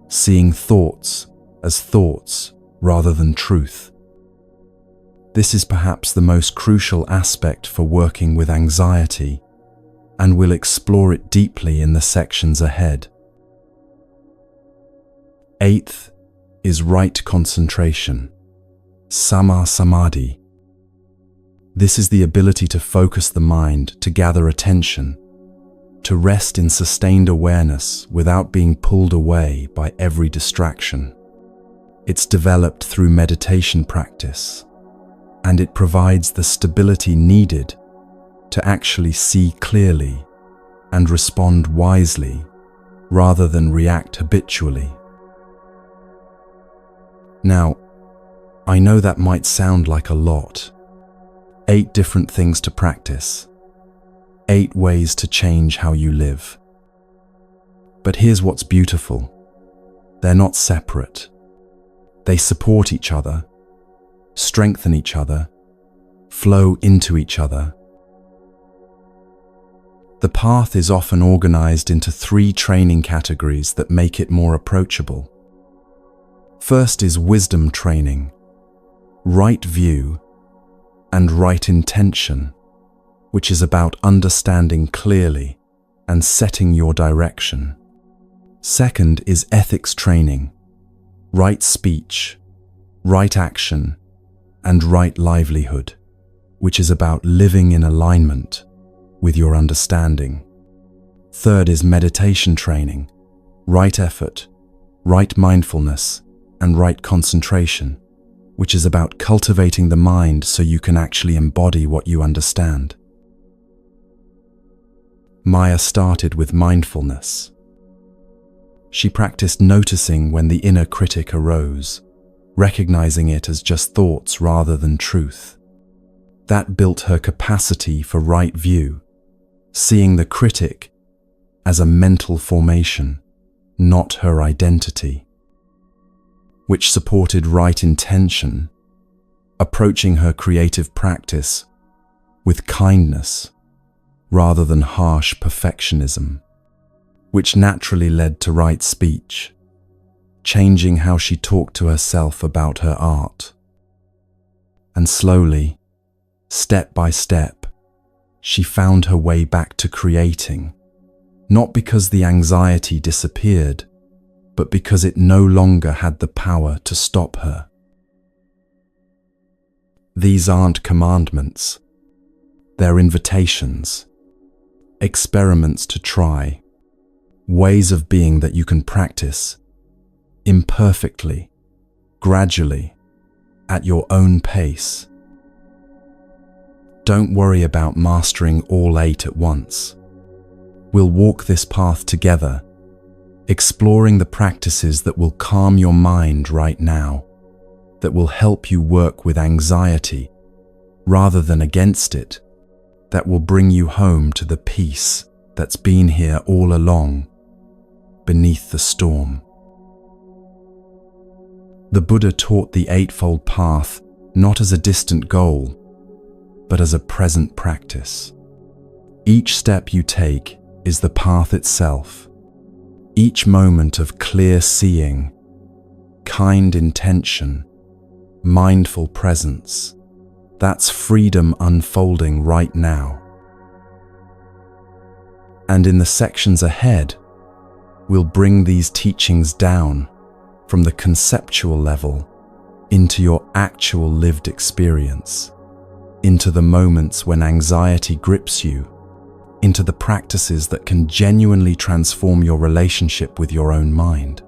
seeing thoughts as thoughts rather than truth. This is perhaps the most crucial aspect for working with anxiety, and we'll explore it deeply in the sections ahead. Eighth is right concentration, sama samadhi. This is the ability to focus the mind, to gather attention, to rest in sustained awareness without being pulled away by every distraction. It's developed through meditation practice, and it provides the stability needed to actually see clearly and respond wisely rather than react habitually. Now, I know that might sound like a lot. 8 different things to practice, 8 ways to change how you live. But here's what's beautiful. They're not separate. They support each other, strengthen each other, flow into each other. The path is often organized into 3 training categories that make it more approachable. First is wisdom training, right view, and right intention, which is about understanding clearly and setting your direction. Second is ethics training, right speech, right action, and right livelihood, which is about living in alignment with your understanding. Third is meditation training, right effort, right mindfulness, and right concentration, which is about cultivating the mind so you can actually embody what you understand. Maya started with mindfulness. She practiced noticing when the inner critic arose, recognizing it as just thoughts rather than truth. That built her capacity for right view, seeing the critic as a mental formation, not her identity, which supported right intention, approaching her creative practice with kindness rather than harsh perfectionism, which naturally led to right speech, changing how she talked to herself about her art. And slowly, step by step, she found her way back to creating, not because the anxiety disappeared, but because it no longer had the power to stop her. These aren't commandments, they're invitations, experiments to try, ways of being that you can practice imperfectly, gradually, at your own pace. Don't worry about mastering all 8 at once. We'll walk this path together, exploring the practices that will calm your mind right now, that will help you work with anxiety rather than against it, that will bring you home to the peace that's been here all along, beneath the storm. The Buddha taught the Eightfold Path not as a distant goal, but as a present practice. Each step you take is the path itself. Each moment of clear seeing, kind intention, mindful presence, that's freedom unfolding right now. And in the sections ahead, we'll bring these teachings down from the conceptual level into your actual lived experience, into the moments when anxiety grips you, into the practices that can genuinely transform your relationship with your own mind.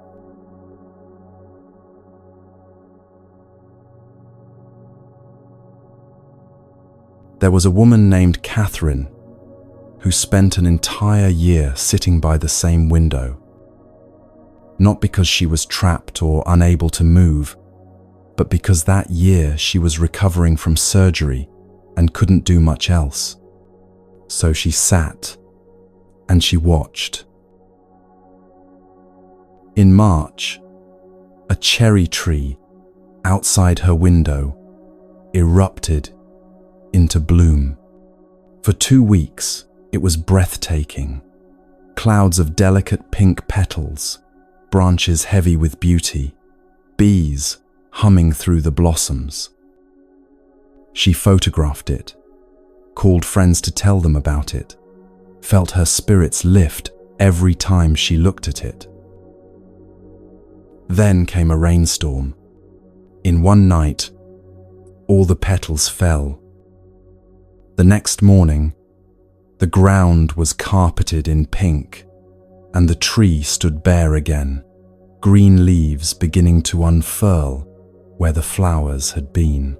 There was a woman named Catherine who spent an entire year sitting by the same window, not because she was trapped or unable to move, but because that year she was recovering from surgery and couldn't do much else. So she sat and she watched. In March, a cherry tree outside her window erupted into bloom. For 2 weeks, it was breathtaking. Clouds of delicate pink petals, branches heavy with beauty, bees humming through the blossoms. She photographed it, called friends to tell them about it, felt her spirits lift every time she looked at it. Then came a rainstorm. In one night, all the petals fell. The next morning, the ground was carpeted in pink, and the tree stood bare again, green leaves beginning to unfurl where the flowers had been.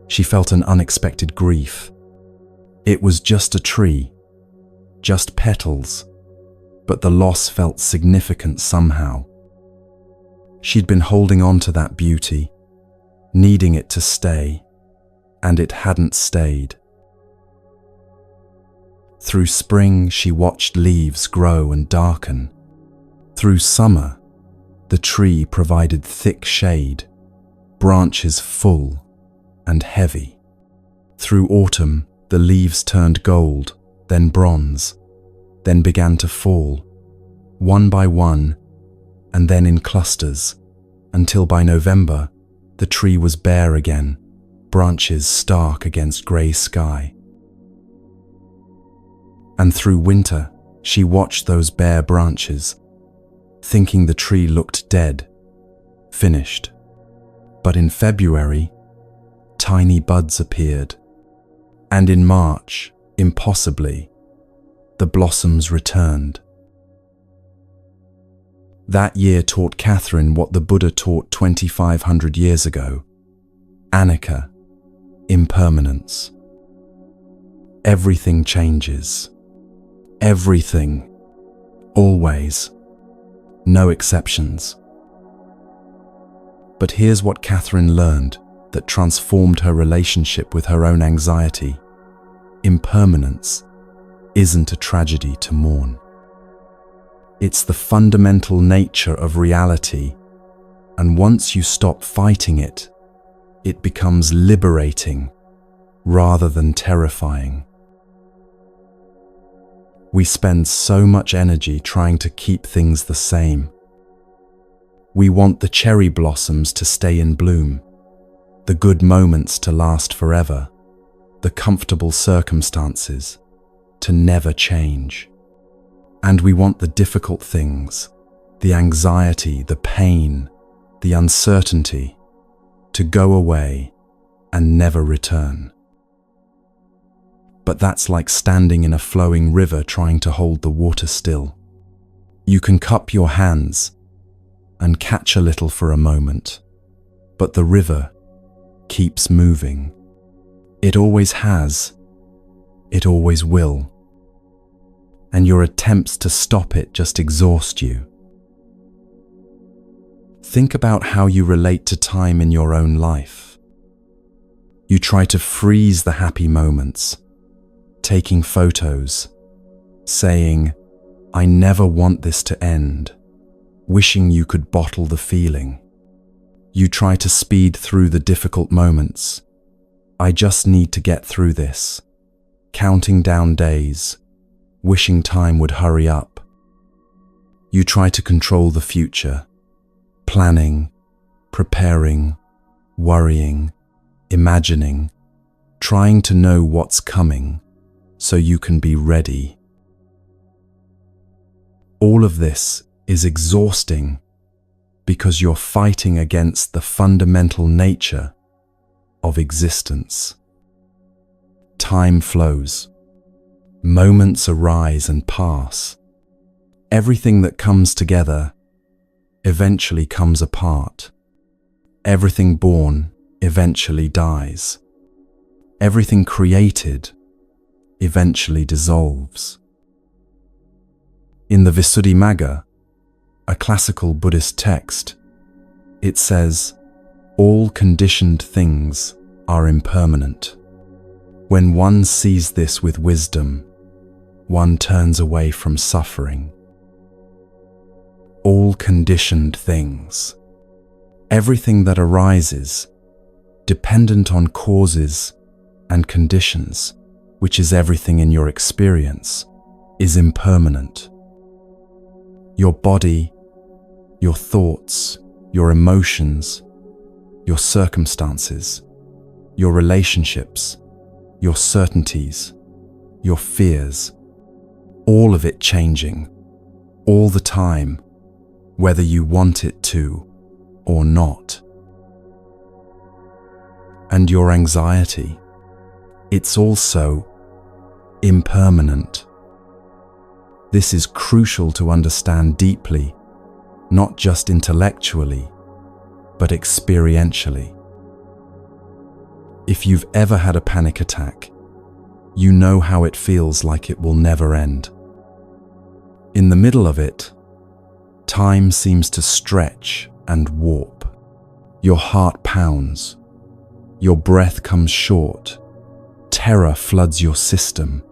She felt an unexpected grief. It was just a tree, just petals, but the loss felt significant somehow. She'd been holding on to that beauty, needing it to stay, and it hadn't stayed. Through spring, she watched leaves grow and darken. Through summer, the tree provided thick shade, branches full and heavy. Through autumn, the leaves turned gold, then bronze, then began to fall, one by one, and then in clusters, until by November, the tree was bare again, branches stark against grey sky. And through winter, she watched those bare branches, thinking the tree looked dead, finished. But in February, tiny buds appeared, and in March, impossibly, the blossoms returned. That year taught Catherine what the Buddha taught 2,500 years ago: anicca, impermanence. everything changes. Everything. Always. No exceptions. But here's what Catherine learned that transformed her relationship with her own anxiety. Impermanence isn't a tragedy to mourn. It's the fundamental nature of reality, and once you stop fighting it, it becomes liberating rather than terrifying. We spend so much energy trying to keep things the same. We want the cherry blossoms to stay in bloom, the good moments to last forever, the comfortable circumstances to never change. And we want the difficult things, the anxiety, the pain, the uncertainty, to go away and never return. But that's like standing in a flowing river trying to hold the water still. You can cup your hands and catch a little for a moment, but the river keeps moving. It always has. It always will. And your attempts to stop it just exhaust you. Think about how you relate to time in your own life. You try to freeze the happy moments, taking photos, saying, "I never want this to end," wishing you could bottle the feeling. You try to speed through the difficult moments. "I just need to get through this," counting down days, wishing time would hurry up. You try to control the future, planning, preparing, worrying, imagining, trying to know what's coming so you can be ready. All of this is exhausting because you're fighting against the fundamental nature of existence. Time flows. Moments arise and pass. Everything that comes together eventually comes apart. Everything born eventually dies. Everything created eventually dissolves. In the Visuddhimagga, a classical Buddhist text, it says, "All conditioned things are impermanent." When one sees this with wisdom, one turns away from suffering. All conditioned things. Everything that arises, dependent on causes and conditions, which is everything in your experience, is impermanent. Your body, your thoughts, your emotions, your circumstances, your relationships, your certainties, your fears, all of it changing, all the time, whether you want it to or not. And your anxiety, it's also impermanent. This is crucial to understand deeply, not just intellectually, but experientially. If you've ever had a panic attack, you know how it feels like it will never end. In the middle of it, time seems to stretch and warp. Your heart pounds. Your breath comes short. Terror floods your system,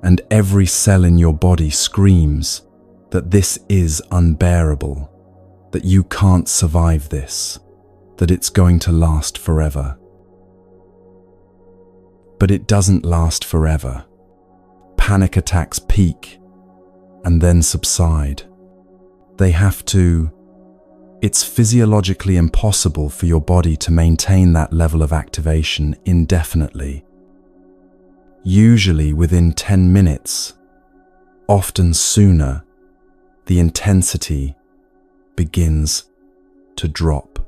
and every cell in your body screams that this is unbearable, that you can't survive this, that it's going to last forever. But it doesn't last forever. Panic attacks peak and then subside. They have to. It's physiologically impossible for your body to maintain that level of activation indefinitely. Usually within 10 minutes, often sooner, the intensity begins to drop.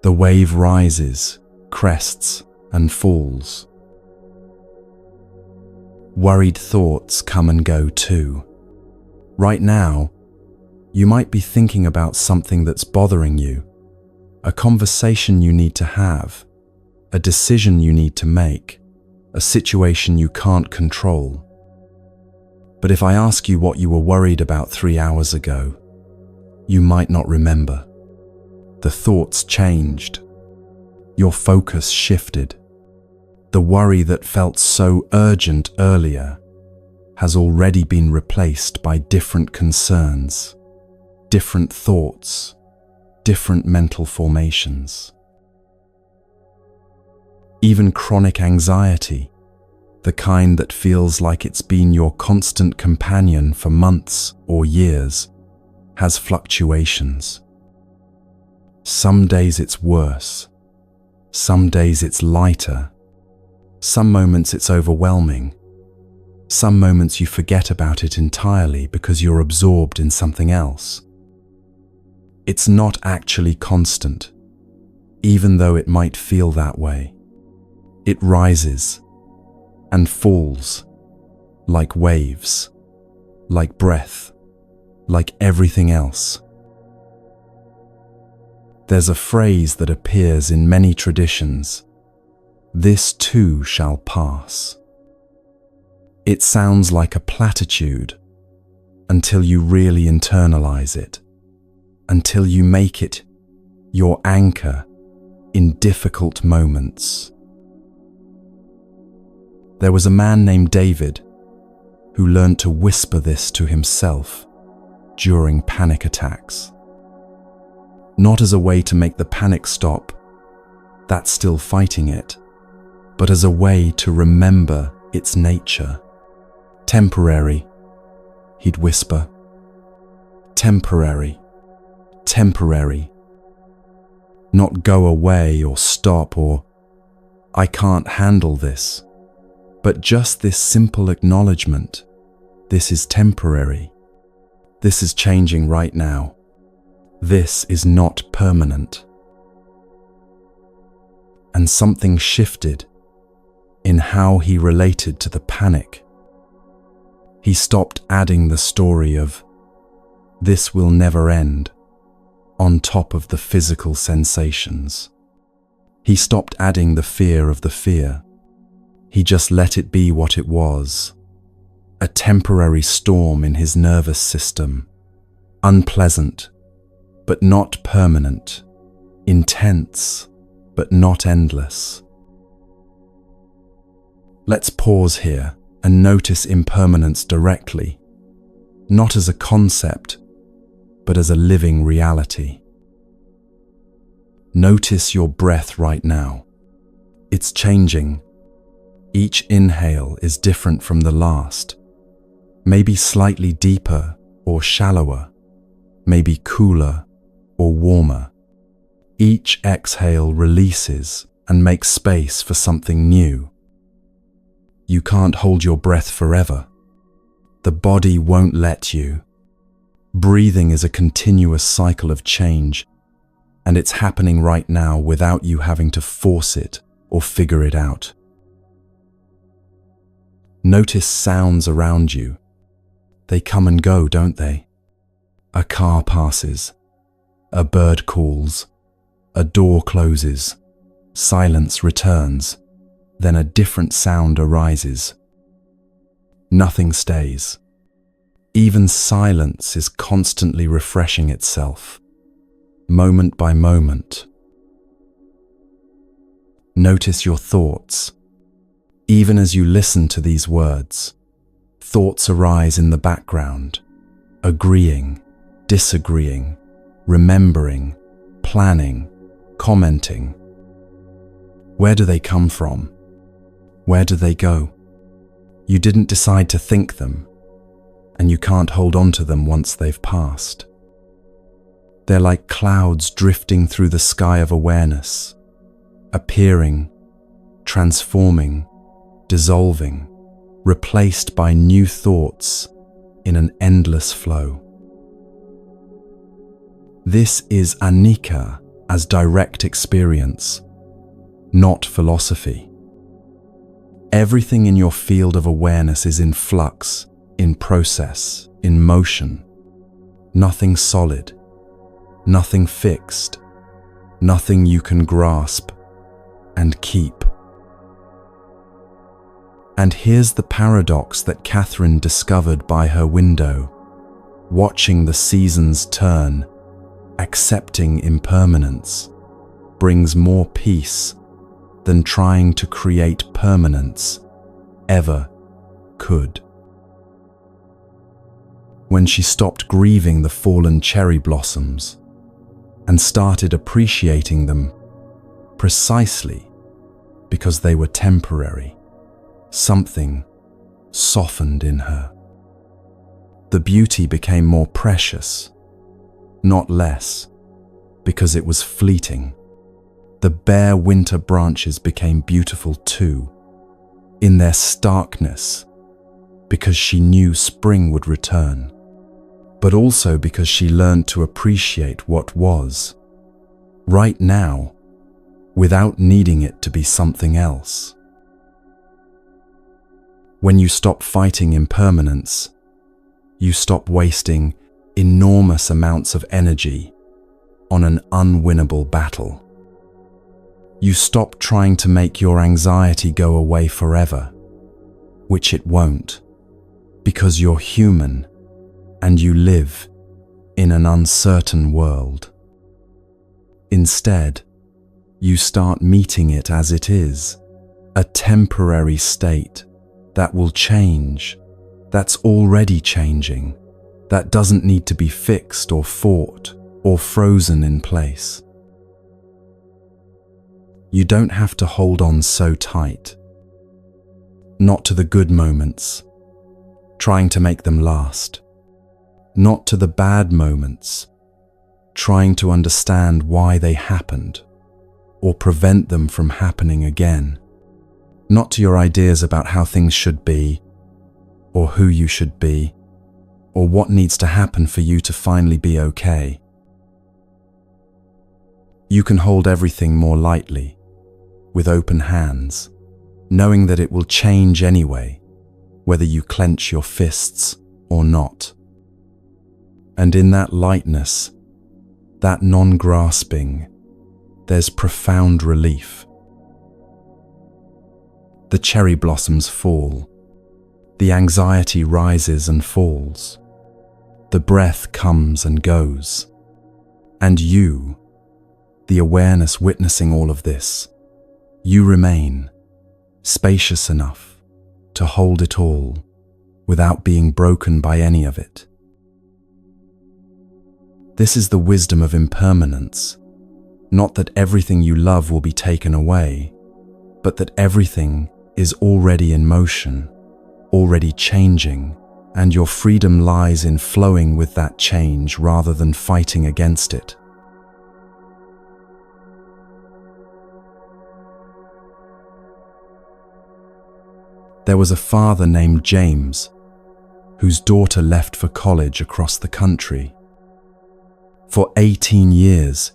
The wave rises, crests, and falls. Worried thoughts come and go too. Right now, you might be thinking about something that's bothering you, a conversation you need to have, a decision you need to make, a situation you can't control. But if I ask you what you were worried about 3 hours ago, you might not remember. The thoughts changed. Your focus shifted. The worry that felt so urgent earlier has already been replaced by different concerns, different thoughts, different mental formations. Even chronic anxiety, the kind that feels like it's been your constant companion for months or years, has fluctuations. Some days it's worse. Some days it's lighter. Some moments it's overwhelming. Some moments you forget about it entirely because you're absorbed in something else. It's not actually constant, even though it might feel that way. It rises and falls like waves, like breath, like everything else. There's a phrase that appears in many traditions: "This too shall pass." It sounds like a platitude until you really internalize it, until you make it your anchor in difficult moments. There was a man named David who learned to whisper this to himself during panic attacks. Not as a way to make the panic stop, that's still fighting it, but as a way to remember its nature. Temporary, he'd whisper. Temporary, temporary. Not go away or stop or "I can't handle this," but just this simple acknowledgement: this is temporary. This is changing right now. This is not permanent. And something shifted in how he related to the panic. He stopped adding the story of "this will never end" on top of the physical sensations. He stopped adding the fear of the fear. He just let it be what it was: a temporary storm in his nervous system, unpleasant, but not permanent, intense, but not endless. Let's pause here and notice impermanence directly, not as a concept, but as a living reality. Notice your breath right now. It's changing. Each inhale is different from the last, maybe slightly deeper or shallower, maybe cooler or warmer. Each exhale releases and makes space for something new. You can't hold your breath forever. The body won't let you. Breathing is a continuous cycle of change, and it's happening right now without you having to force it or figure it out. Notice sounds around you. They come and go, don't they? A car passes. A bird calls. A door closes. Silence returns. Then a different sound arises. Nothing stays. Even silence is constantly refreshing itself, moment by moment. Notice your thoughts. Even as you listen to these words, thoughts arise in the background, agreeing, disagreeing, remembering, planning, commenting. Where do they come from? Where do they go? You didn't decide to think them, and you can't hold on to them once they've passed. They're like clouds drifting through the sky of awareness, appearing, transforming, dissolving, replaced by new thoughts in an endless flow. This is anicca as direct experience, not philosophy. Everything in your field of awareness is in flux, in process, in motion. Nothing solid, nothing fixed, nothing you can grasp and keep. And here's the paradox that Catherine discovered by her window. Watching the seasons turn, accepting impermanence, brings more peace than trying to create permanence ever could. When she stopped grieving the fallen cherry blossoms and started appreciating them precisely because they were temporary, something softened in her. The beauty became more precious, not less, because it was fleeting. The bare winter branches became beautiful too, in their starkness, because she knew spring would return, but also because she learned to appreciate what was, right now, without needing it to be something else. When you stop fighting impermanence, you stop wasting enormous amounts of energy on an unwinnable battle. You stop trying to make your anxiety go away forever, which it won't, because you're human and you live in an uncertain world. Instead, you start meeting it as it is, a temporary state that will change, that's already changing, that doesn't need to be fixed or fought or frozen in place. You don't have to hold on so tight. Not to the good moments, trying to make them last. Not to the bad moments, trying to understand why they happened or prevent them from happening again. Not to your ideas about how things should be, or who you should be, or what needs to happen for you to finally be okay. You can hold everything more lightly, with open hands, knowing that it will change anyway, whether you clench your fists or not. And in that lightness, that non-grasping, there's profound relief. The cherry blossoms fall. The anxiety rises and falls. The breath comes and goes. And you, the awareness witnessing all of this, you remain spacious enough to hold it all without being broken by any of it. This is the wisdom of impermanence, not that everything you love will be taken away, but that everything is already in motion, already changing, and your freedom lies in flowing with that change rather than fighting against it. There was a father named James, whose daughter left for college across the country. For 18 years,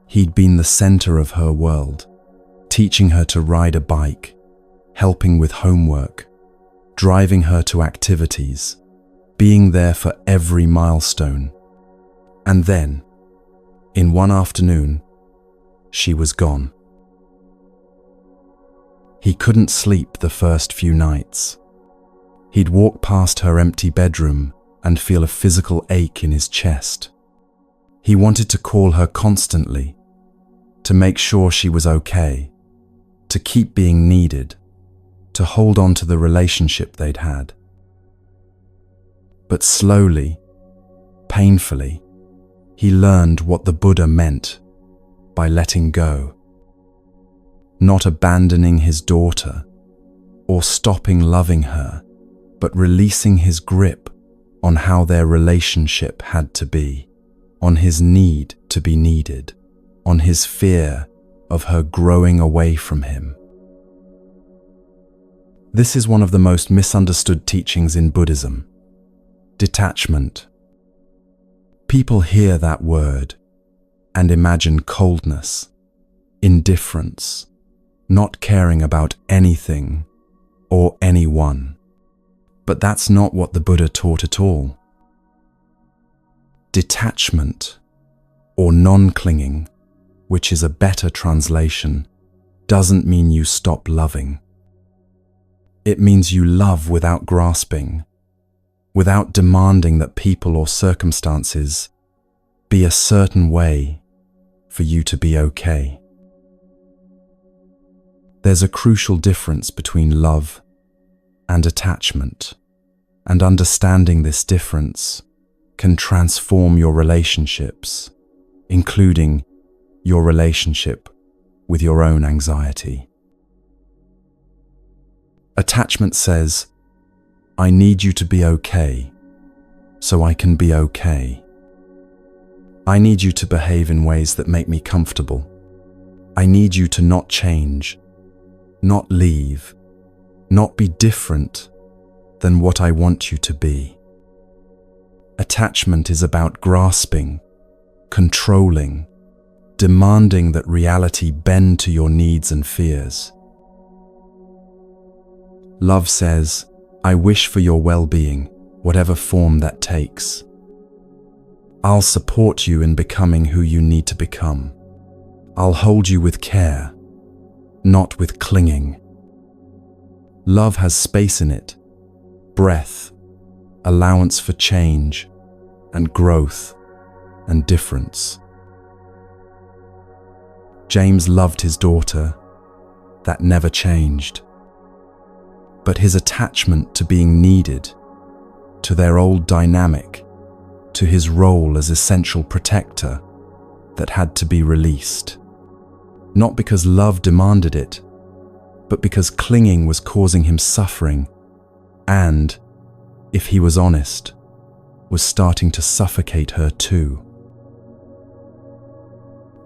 he'd been the center of her world, teaching her to ride a bike, helping with homework, driving her to activities, being there for every milestone. And then, in one afternoon, she was gone. He couldn't sleep the first few nights. He'd walk past her empty bedroom and feel a physical ache in his chest. He wanted to call her constantly, to make sure she was okay, to keep being needed, to hold on to the relationship they'd had. But slowly, painfully, he learned what the Buddha meant by letting go. Not abandoning his daughter or stopping loving her, but releasing his grip on how their relationship had to be, on his need to be needed, on his fear of her growing away from him. This is one of the most misunderstood teachings in Buddhism: detachment. People hear that word and imagine coldness, indifference, not caring about anything or anyone. But that's not what the Buddha taught at all. Detachment, or non-clinging, which is a better translation, doesn't mean you stop loving. It means you love without grasping, without demanding that people or circumstances be a certain way for you to be okay. There's a crucial difference between love and attachment, and understanding this difference can transform your relationships, including your relationship with your own anxiety. Attachment says, I need you to be okay, so I can be okay. I need you to behave in ways that make me comfortable. I need you to not change, not leave, not be different than what I want you to be. Attachment is about grasping, controlling, demanding that reality bend to your needs and fears. Love says, I wish for your well-being, whatever form that takes. I'll support you in becoming who you need to become. I'll hold you with care, not with clinging. Love has space in it, breath, allowance for change, and growth, and difference. James loved his daughter. That never changed. But his attachment to being needed, to their old dynamic, to his role as essential protector, that had to be released. Not because love demanded it, but because clinging was causing him suffering and, if he was honest, was starting to suffocate her too.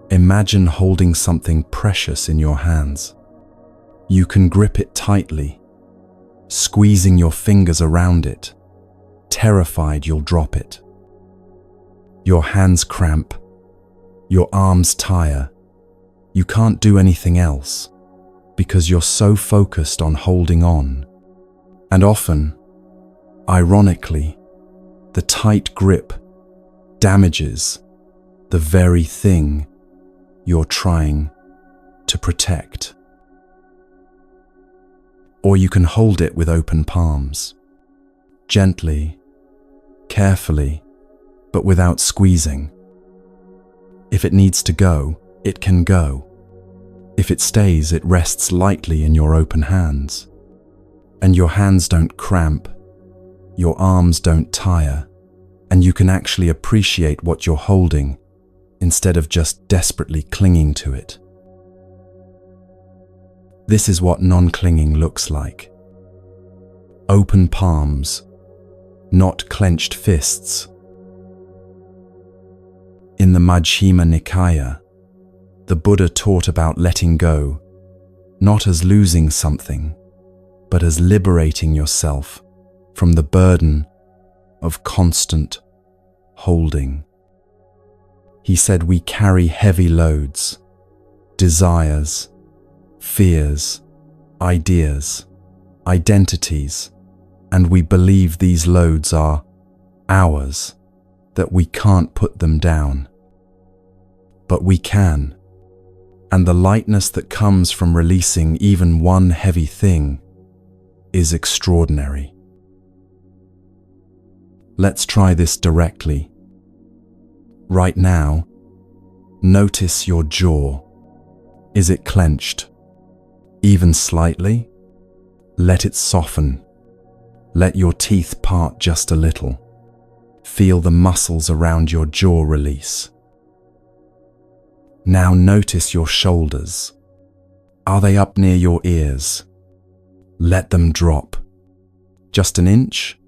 Imagine holding something precious in your hands. You can grip it tightly, squeezing your fingers around it, terrified you'll drop it. Your hands cramp, your arms tire. You can't do anything else because you're so focused on holding on. And often, ironically, the tight grip damages the very thing you're trying to protect. Or you can hold it with open palms, gently, carefully, but without squeezing. If it needs to go, it can go. If it stays, it rests lightly in your open hands. And your hands don't cramp, your arms don't tire, and you can actually appreciate what you're holding instead of just desperately clinging to it. This is what non-clinging looks like. Open palms, not clenched fists. In the Majjhima Nikaya, the Buddha taught about letting go, not as losing something, but as liberating yourself from the burden of constant holding. He said we carry heavy loads, desires, fears, ideas, identities, and we believe these loads are ours, that we can't put them down. But we can, and the lightness that comes from releasing even one heavy thing is extraordinary. Let's try this directly. Right now, notice your jaw. Is it clenched? Even slightly? Let it soften. Let your teeth part just a little. Feel the muscles around your jaw release. Now notice your shoulders. Are they up near your ears? Let them drop. Just an inch?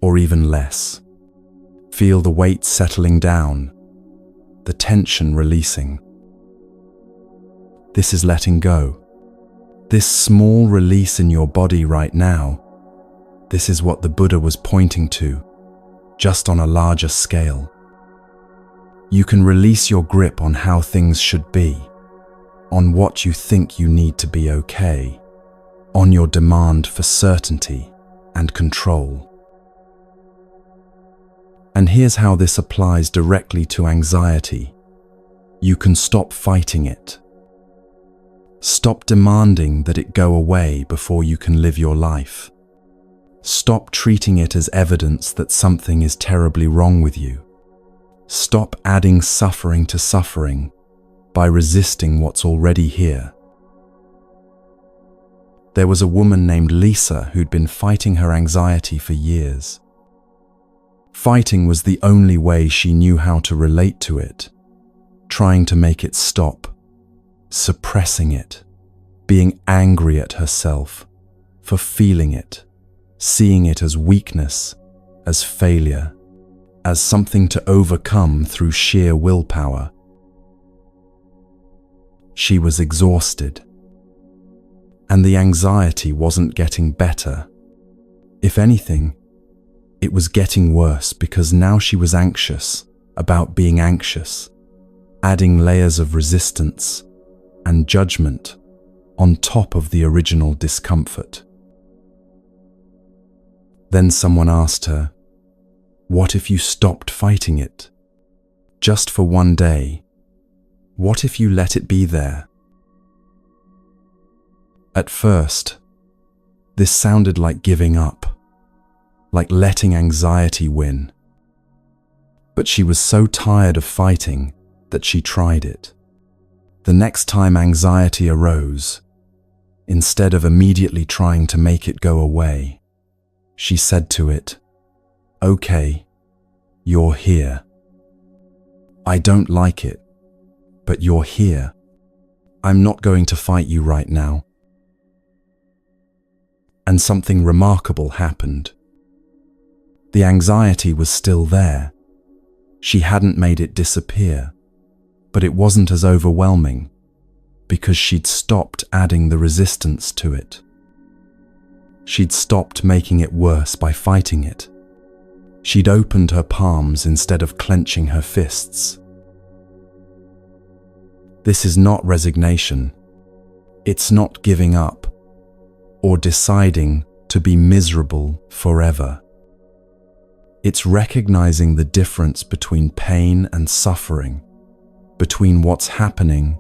Or even less. Feel the weight settling down, the tension releasing. This is letting go. This small release in your body right now, this is what the Buddha was pointing to, just on a larger scale. You can release your grip on how things should be, on what you think you need to be okay, on your demand for certainty and control. And here's how this applies directly to anxiety. You can stop fighting it. Stop demanding that it go away before you can live your life. Stop treating it as evidence that something is terribly wrong with you. Stop adding suffering to suffering by resisting what's already here. There was a woman named Lisa who'd been fighting her anxiety for years. Fighting was the only way she knew how to relate to it, trying to make it stop, suppressing it, being angry at herself for feeling it, seeing it as weakness, as failure, as something to overcome through sheer willpower. She was exhausted, and the anxiety wasn't getting better. If anything, it was getting worse because now she was anxious about being anxious, adding layers of resistance and judgment on top of the original discomfort. Then someone asked her, "What if you stopped fighting it? Just for one day? What if you let it be there?" At first, this sounded like giving up, like letting anxiety win. But she was so tired of fighting that she tried it. The next time anxiety arose, instead of immediately trying to make it go away, she said to it, "Okay, you're here. I don't like it, but you're here. I'm not going to fight you right now." And something remarkable happened. The anxiety was still there. She hadn't made it disappear, but it wasn't as overwhelming because she'd stopped adding the resistance to it. She'd stopped making it worse by fighting it. She'd opened her palms instead of clenching her fists. This is not resignation. It's not giving up or deciding to be miserable forever. It's recognizing the difference between pain and suffering, between what's happening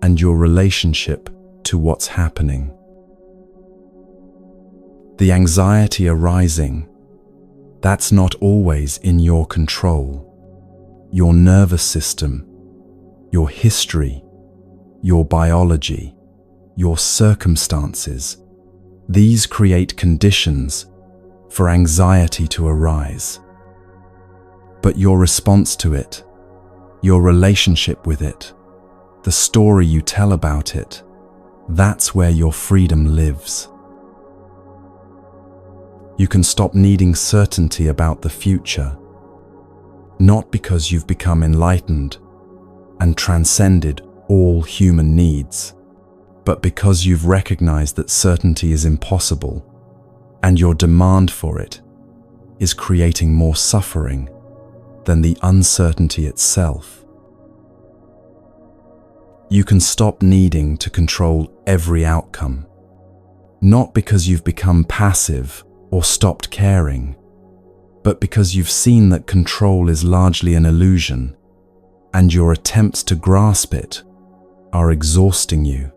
and your relationship to what's happening. The anxiety arising, that's not always in your control. Your nervous system, your history, your biology, your circumstances, these create conditions for anxiety to arise. But your response to it, your relationship with it, the story you tell about it, that's where your freedom lives. You can stop needing certainty about the future, not because you've become enlightened and transcended all human needs, but because you've recognized that certainty is impossible, and your demand for it is creating more suffering than the uncertainty itself. You can stop needing to control every outcome, not because you've become passive or stopped caring, but because you've seen that control is largely an illusion, and your attempts to grasp it are exhausting you.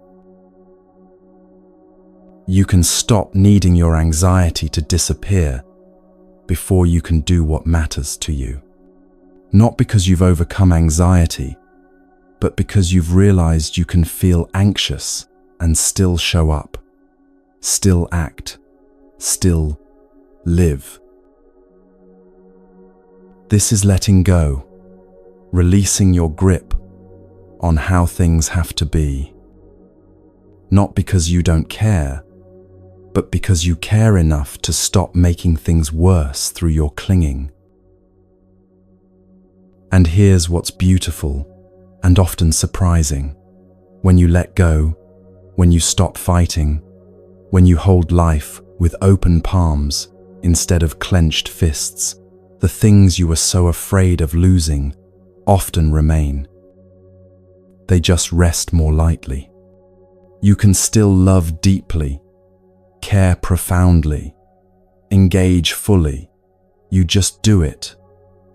You can stop needing your anxiety to disappear before you can do what matters to you. Not because you've overcome anxiety, but because you've realized you can feel anxious and still show up, still act, still live. This is letting go, releasing your grip on how things have to be. Not because you don't care, but because you care enough to stop making things worse through your clinging. And here's what's beautiful and often surprising. When you let go, when you stop fighting, when you hold life with open palms instead of clenched fists, the things you were so afraid of losing often remain. They just rest more lightly. You can still love deeply, care profoundly, engage fully. You just do it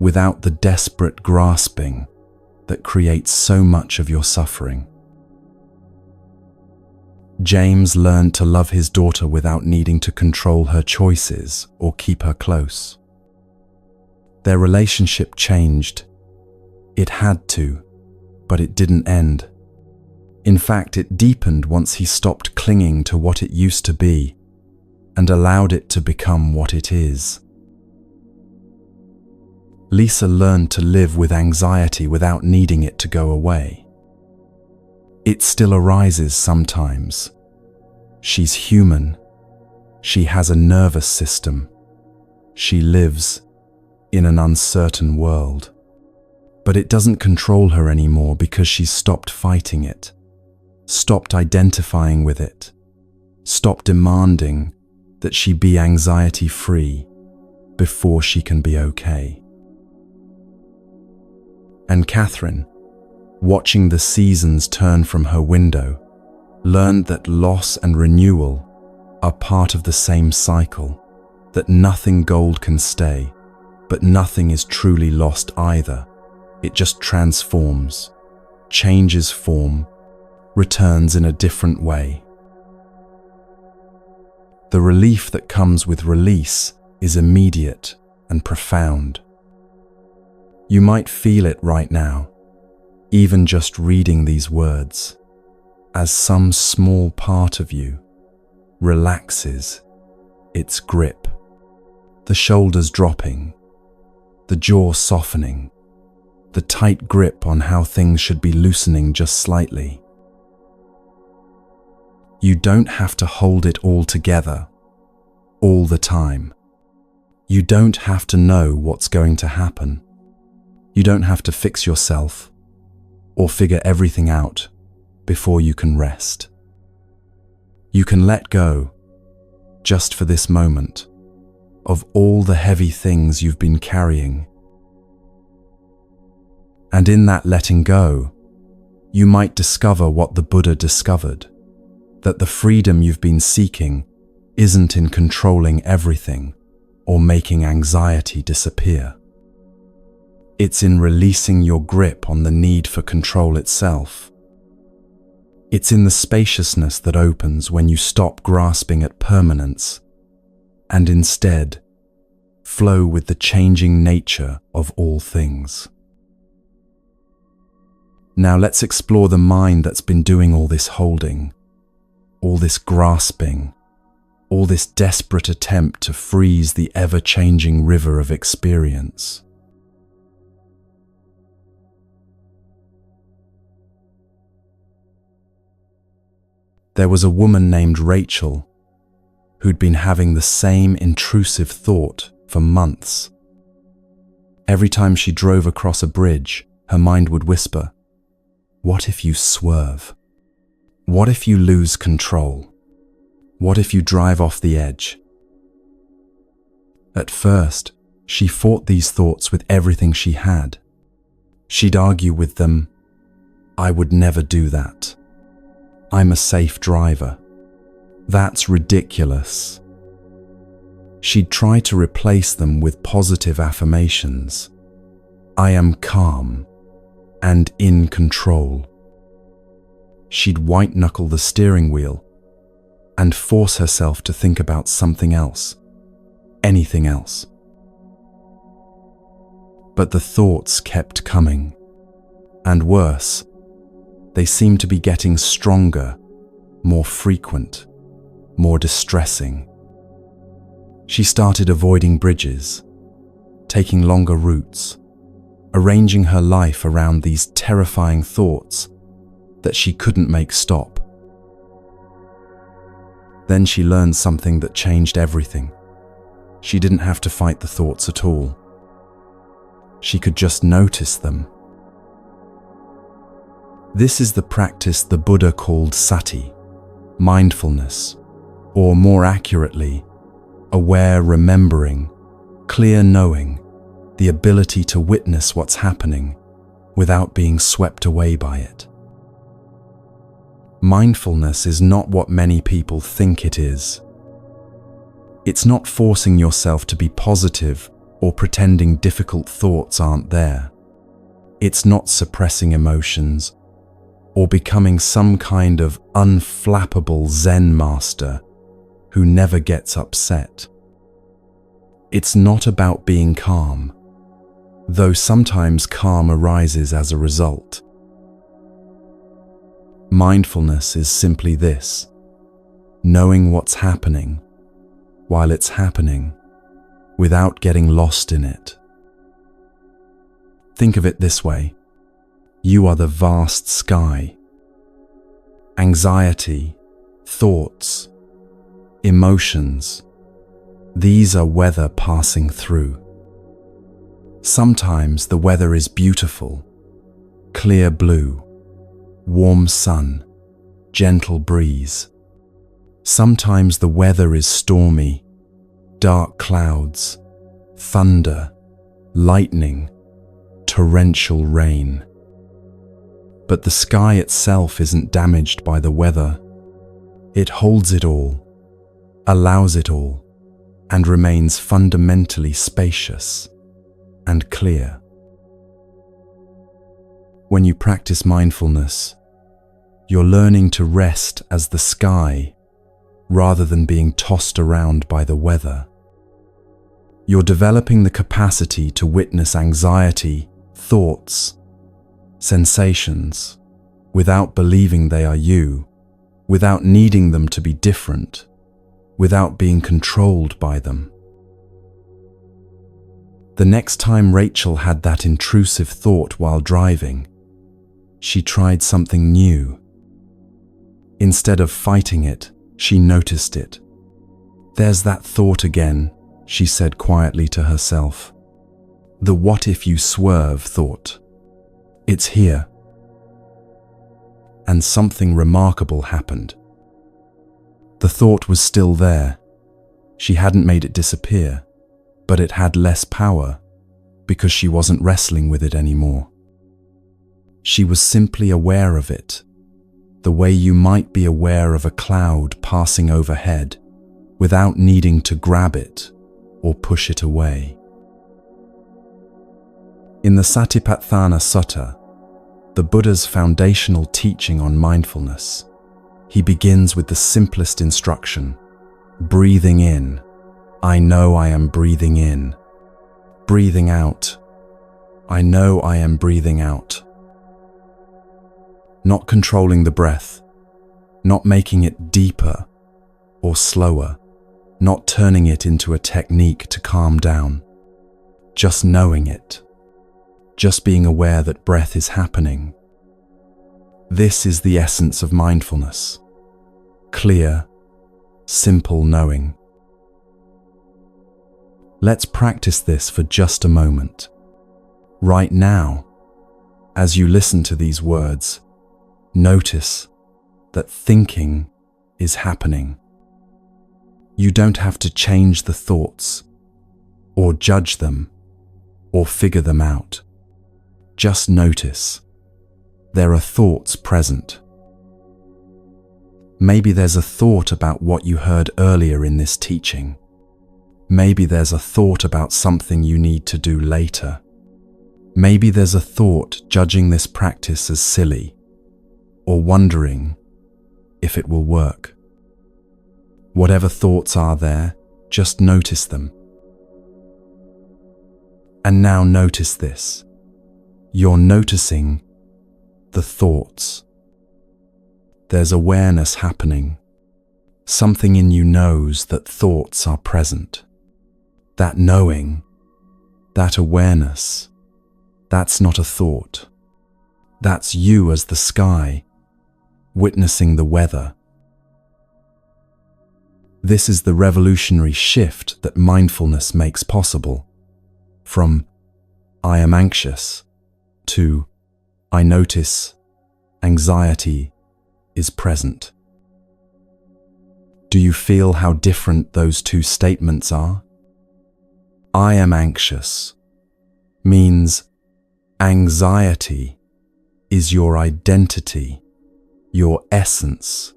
without the desperate grasping that creates so much of your suffering. James learned to love his daughter without needing to control her choices or keep her close. Their relationship changed. It had to, but it didn't end. In fact, it deepened once he stopped clinging to what it used to be and allowed it to become what it is. Lisa learned to live with anxiety without needing it to go away. It still arises sometimes. She's human. She has a nervous system. She lives in an uncertain world. But it doesn't control her anymore because she's stopped fighting it, stopped identifying with it, stopped demanding that she be anxiety-free before she can be okay. And Catherine, watching the seasons turn from her window, learned that loss and renewal are part of the same cycle, that nothing gold can stay, but nothing is truly lost either. It just transforms, changes form, returns in a different way. The relief that comes with release is immediate and profound. You might feel it right now, even just reading these words, as some small part of you relaxes its grip, the shoulders dropping, the jaw softening, the tight grip on how things should be loosening just slightly. You don't have to hold it all together, all the time. You don't have to know what's going to happen. You don't have to fix yourself or figure everything out before you can rest. You can let go, just for this moment, of all the heavy things you've been carrying. And in that letting go, you might discover what the Buddha discovered, that the freedom you've been seeking isn't in controlling everything or making anxiety disappear. It's in releasing your grip on the need for control itself. It's in the spaciousness that opens when you stop grasping at permanence and instead flow with the changing nature of all things. Now let's explore the mind that's been doing all this holding, all this grasping, all this desperate attempt to freeze the ever-changing river of experience. There was a woman named Rachel who'd been having the same intrusive thought for months. Every time she drove across a bridge, her mind would whisper, "What if you swerve? What if you lose control? What if you drive off the edge?" At first, she fought these thoughts with everything she had. She'd argue with them, "I would never do that. I'm a safe driver. That's ridiculous." She'd try to replace them with positive affirmations. "I am calm and in control." She'd white-knuckle the steering wheel and force herself to think about something else, anything else. But the thoughts kept coming, and worse, they seemed to be getting stronger, more frequent, more distressing. She started avoiding bridges, taking longer routes, arranging her life around these terrifying thoughts that she couldn't make stop. Then she learned something that changed everything. She didn't have to fight the thoughts at all. She could just notice them. This is the practice the Buddha called sati, mindfulness, or more accurately, aware remembering, clear knowing, the ability to witness what's happening without being swept away by it. Mindfulness is not what many people think it is. It's not forcing yourself to be positive or pretending difficult thoughts aren't there. It's not suppressing emotions or becoming some kind of unflappable Zen master who never gets upset. It's not about being calm, though sometimes calm arises as a result. Mindfulness is simply this: knowing what's happening while it's happening without getting lost in it. Think of it this way: you are the vast sky. Anxiety, thoughts, emotions, these are weather passing through. Sometimes the weather is beautiful, clear blue, warm sun, gentle breeze. Sometimes the weather is stormy, dark clouds, thunder, lightning, torrential rain. But the sky itself isn't damaged by the weather. It holds it all, allows it all, and remains fundamentally spacious and clear. When you practice mindfulness, you're learning to rest as the sky rather than being tossed around by the weather. You're developing the capacity to witness anxiety, thoughts, sensations, without believing they are you, without needing them to be different, without being controlled by them. The next time Rachel had that intrusive thought while driving, she tried something new. Instead of fighting it, she noticed it. "There's that thought again," she said quietly to herself. "The what if you swerve thought. It's here." And something remarkable happened. The thought was still there. She hadn't made it disappear, but it had less power because she wasn't wrestling with it anymore. She was simply aware of it, the way you might be aware of a cloud passing overhead without needing to grab it or push it away. In the Satipatthana Sutta, the Buddha's foundational teaching on mindfulness, he begins with the simplest instruction: breathing in, I know I am breathing in. Breathing out, I know I am breathing out. Not controlling the breath, not making it deeper or slower, not turning it into a technique to calm down, just knowing it, just being aware that breath is happening. This is the essence of mindfulness: clear, simple knowing. Let's practice this for just a moment. Right now, as you listen to these words, notice that thinking is happening. You don't have to change the thoughts, or judge them, or figure them out. Just notice. There are thoughts present. Maybe there's a thought about what you heard earlier in this teaching. Maybe there's a thought about something you need to do later. Maybe there's a thought judging this practice as silly, or wondering if it will work. Whatever thoughts are there, just notice them. And now notice this. You're noticing the thoughts. There's awareness happening. Something in you knows that thoughts are present. That knowing, that awareness, that's not a thought. That's you as the sky, witnessing the weather. This is the revolutionary shift that mindfulness makes possible. From I am anxious to I notice anxiety is present. Do you feel how different those two statements are? I am anxious means anxiety is your identity, your essence,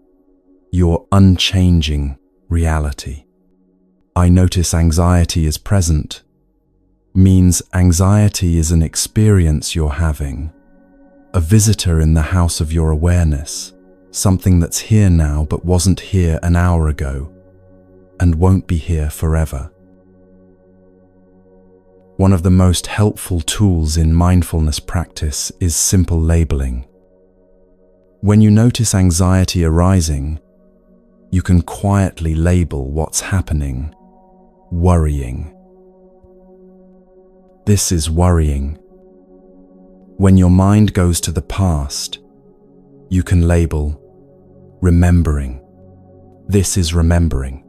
your unchanging reality. I notice anxiety is present means anxiety is an experience you're having, a visitor in the house of your awareness, something that's here now but wasn't here an hour ago and won't be here forever. One of the most helpful tools in mindfulness practice is simple labeling. When you notice anxiety arising, you can quietly label what's happening. Worrying. This is worrying. When your mind goes to the past, you can label remembering. This is remembering.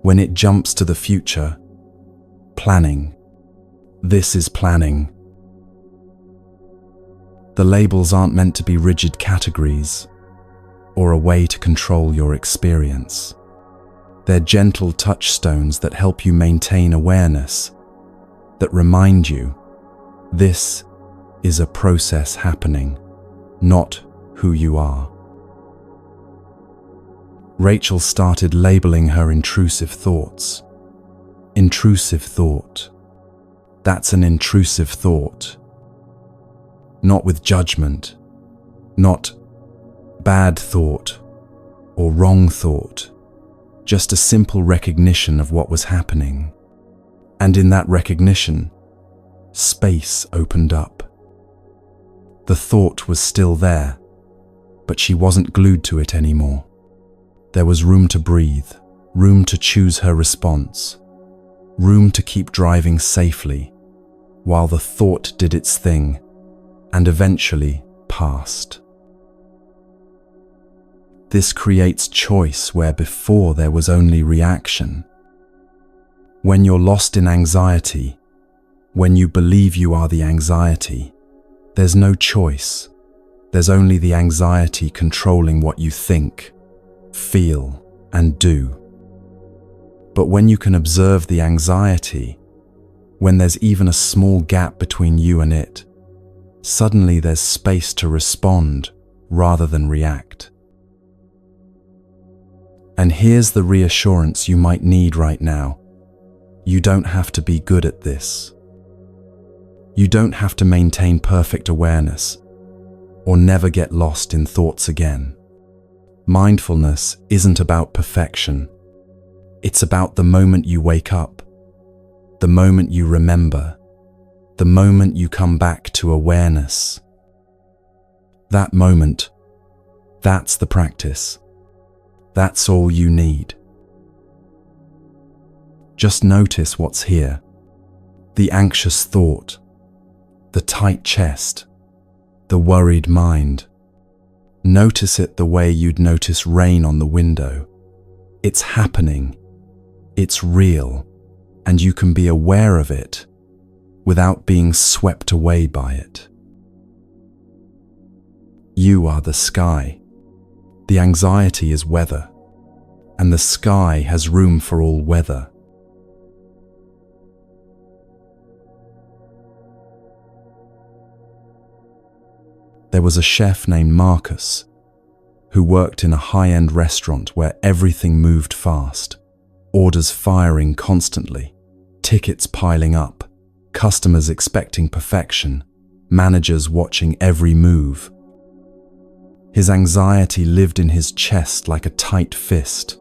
When it jumps to the future, planning. This is planning. The labels aren't meant to be rigid categories or a way to control your experience. They're gentle touchstones that help you maintain awareness, that remind you this is a process happening, not who you are. Rachel started labeling her intrusive thoughts. Intrusive thought. That's an intrusive thought. Not with judgment, not bad thought or wrong thought, just a simple recognition of what was happening. And in that recognition, space opened up. The thought was still there, but she wasn't glued to it anymore. There was room to breathe, room to choose her response, room to keep driving safely while the thought did its thing and eventually passed. This creates choice where before there was only reaction. When you're lost in anxiety, when you believe you are the anxiety, there's no choice. There's only the anxiety controlling what you think, feel, and do. But when you can observe the anxiety, when there's even a small gap between you and it, suddenly there's space to respond rather than react. And here's the reassurance you might need right now. You don't have to be good at this. You don't have to maintain perfect awareness or never get lost in thoughts again. Mindfulness isn't about perfection. It's about the moment you wake up, the moment you remember, the moment you come back to awareness. That moment, that's the practice. That's all you need. Just notice what's here. The anxious thought, the tight chest, the worried mind. Notice it the way you'd notice rain on the window. It's happening, it's real, and you can be aware of it without being swept away by it. You are the sky. The anxiety is weather, and the sky has room for all weather. There was a chef named Marcus who worked in a high-end restaurant where everything moved fast, orders firing constantly, tickets piling up, customers expecting perfection, managers watching every move. His anxiety lived in his chest like a tight fist,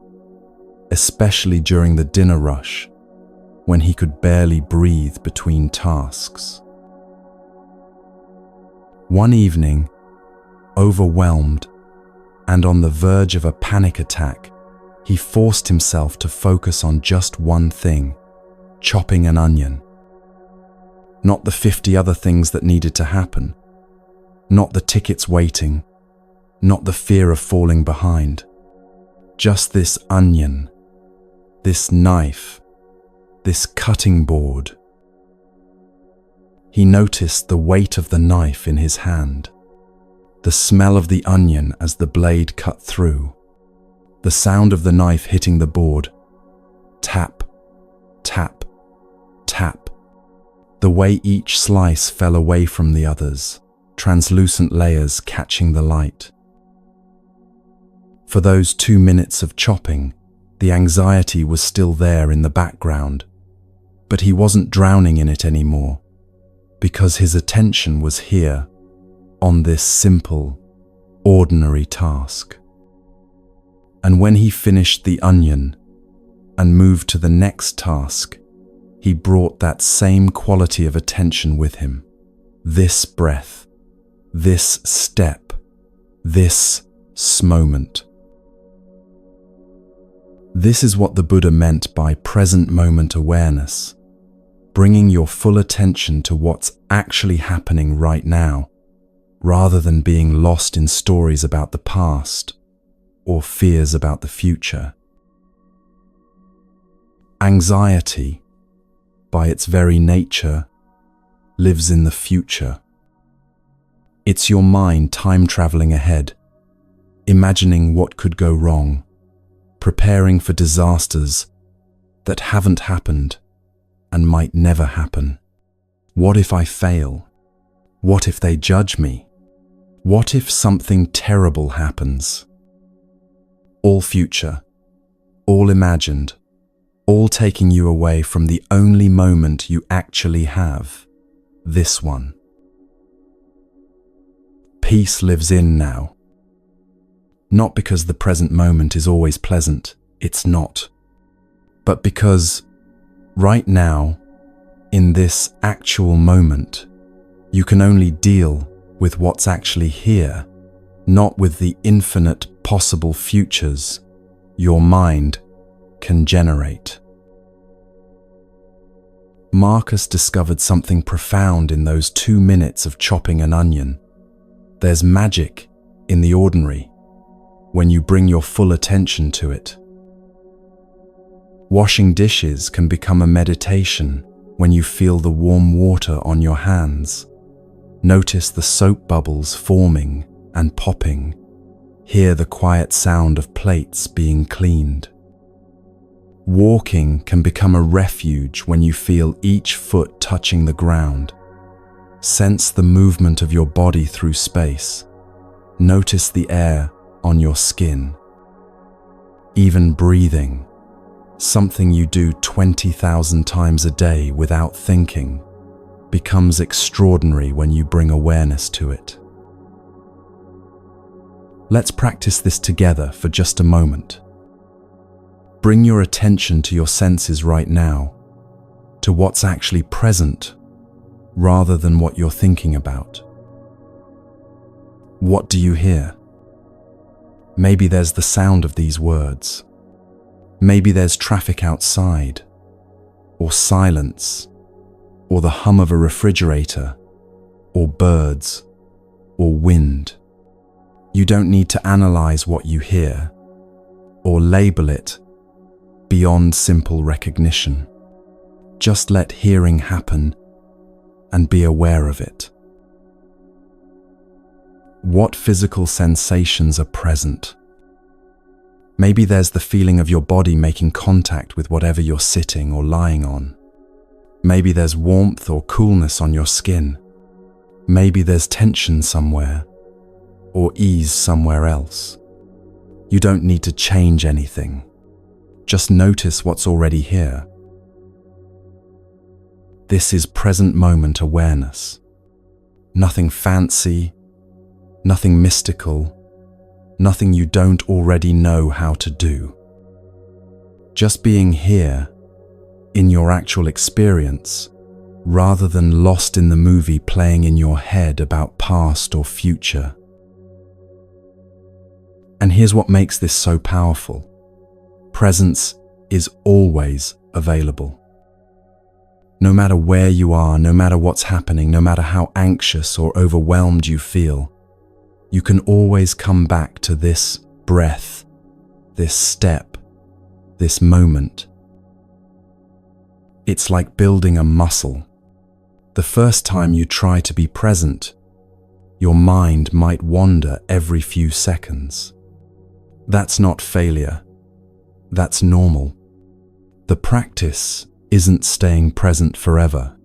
especially during the dinner rush, when he could barely breathe between tasks. One evening, overwhelmed and on the verge of a panic attack, he forced himself to focus on just one thing: chopping an onion. Not the 50 other things that needed to happen, not the tickets waiting, not the fear of falling behind. Just this onion, this knife, this cutting board. He noticed the weight of the knife in his hand, the smell of the onion as the blade cut through, the sound of the knife hitting the board. Tap, tap, tap. The way each slice fell away from the others, translucent layers catching the light. For those 2 minutes of chopping, the anxiety was still there in the background, but he wasn't drowning in it anymore, because his attention was here, on this simple, ordinary task. And when he finished the onion and moved to the next task, he brought that same quality of attention with him. This breath, this step, this moment. This is what the Buddha meant by present moment awareness, bringing your full attention to what's actually happening right now, rather than being lost in stories about the past or fears about the future. Anxiety, by its very nature, lives in the future. It's your mind time-traveling ahead, imagining what could go wrong, preparing for disasters that haven't happened and might never happen. What if I fail? What if they judge me? What if something terrible happens? All future, all imagined, all taking you away from the only moment you actually have, this one. Peace lives in now. Not because the present moment is always pleasant, it's not. But because right now, in this actual moment, you can only deal with what's actually here, not with the infinite possible futures your mind can generate. Marcus discovered something profound in those 2 minutes of chopping an onion. There's magic in the ordinary when you bring your full attention to it. Washing dishes can become a meditation when you feel the warm water on your hands. Notice the soap bubbles forming and popping. Hear the quiet sound of plates being cleaned. Walking can become a refuge when you feel each foot touching the ground. Sense the movement of your body through space. Notice the air on your skin. Even breathing, something you do 20,000 times a day without thinking, becomes extraordinary when you bring awareness to it. Let's practice this together for just a moment. Bring your attention to your senses right now, to what's actually present, rather than what you're thinking about. What do you hear? Maybe there's the sound of these words. Maybe there's traffic outside, or silence, or the hum of a refrigerator, or birds, or wind. You don't need to analyze what you hear, or label it beyond simple recognition. Just let hearing happen and be aware of it. What physical sensations are present? Maybe there's the feeling of your body making contact with whatever you're sitting or lying on. Maybe there's warmth or coolness on your skin. Maybe there's tension somewhere, or ease somewhere else. You don't need to change anything. Just notice what's already here. This is present moment awareness. Nothing fancy, nothing mystical, nothing you don't already know how to do. Just being here, in your actual experience, rather than lost in the movie playing in your head about past or future. And here's what makes this so powerful. Presence is always available. No matter where you are, no matter what's happening, no matter how anxious or overwhelmed you feel, you can always come back to this breath, this step, this moment. It's like building a muscle. The first time you try to be present, your mind might wander every few seconds. That's not failure. That's normal. The practice isn't staying present forever.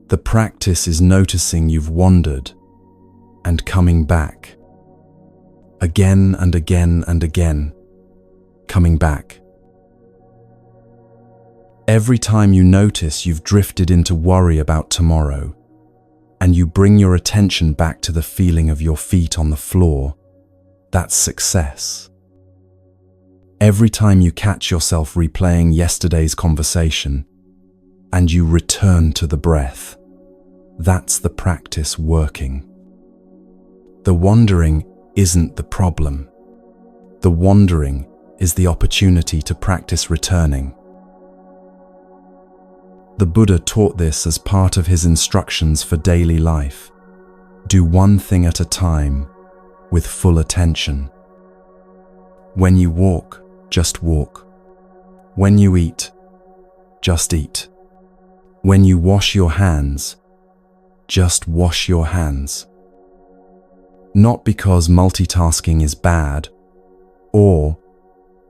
The practice is noticing you've wandered and coming back. Again and again and again, coming back. Every time you notice you've drifted into worry about tomorrow, and you bring your attention back to the feeling of your feet on the floor, that's success. Every time you catch yourself replaying yesterday's conversation and you return to the breath, that's the practice working. The wandering isn't the problem. The wandering is the opportunity to practice returning. The Buddha taught this as part of his instructions for daily life. Do one thing at a time with full attention. When you walk, just walk. When you eat, just eat. When you wash your hands, just wash your hands. Not because multitasking is bad, or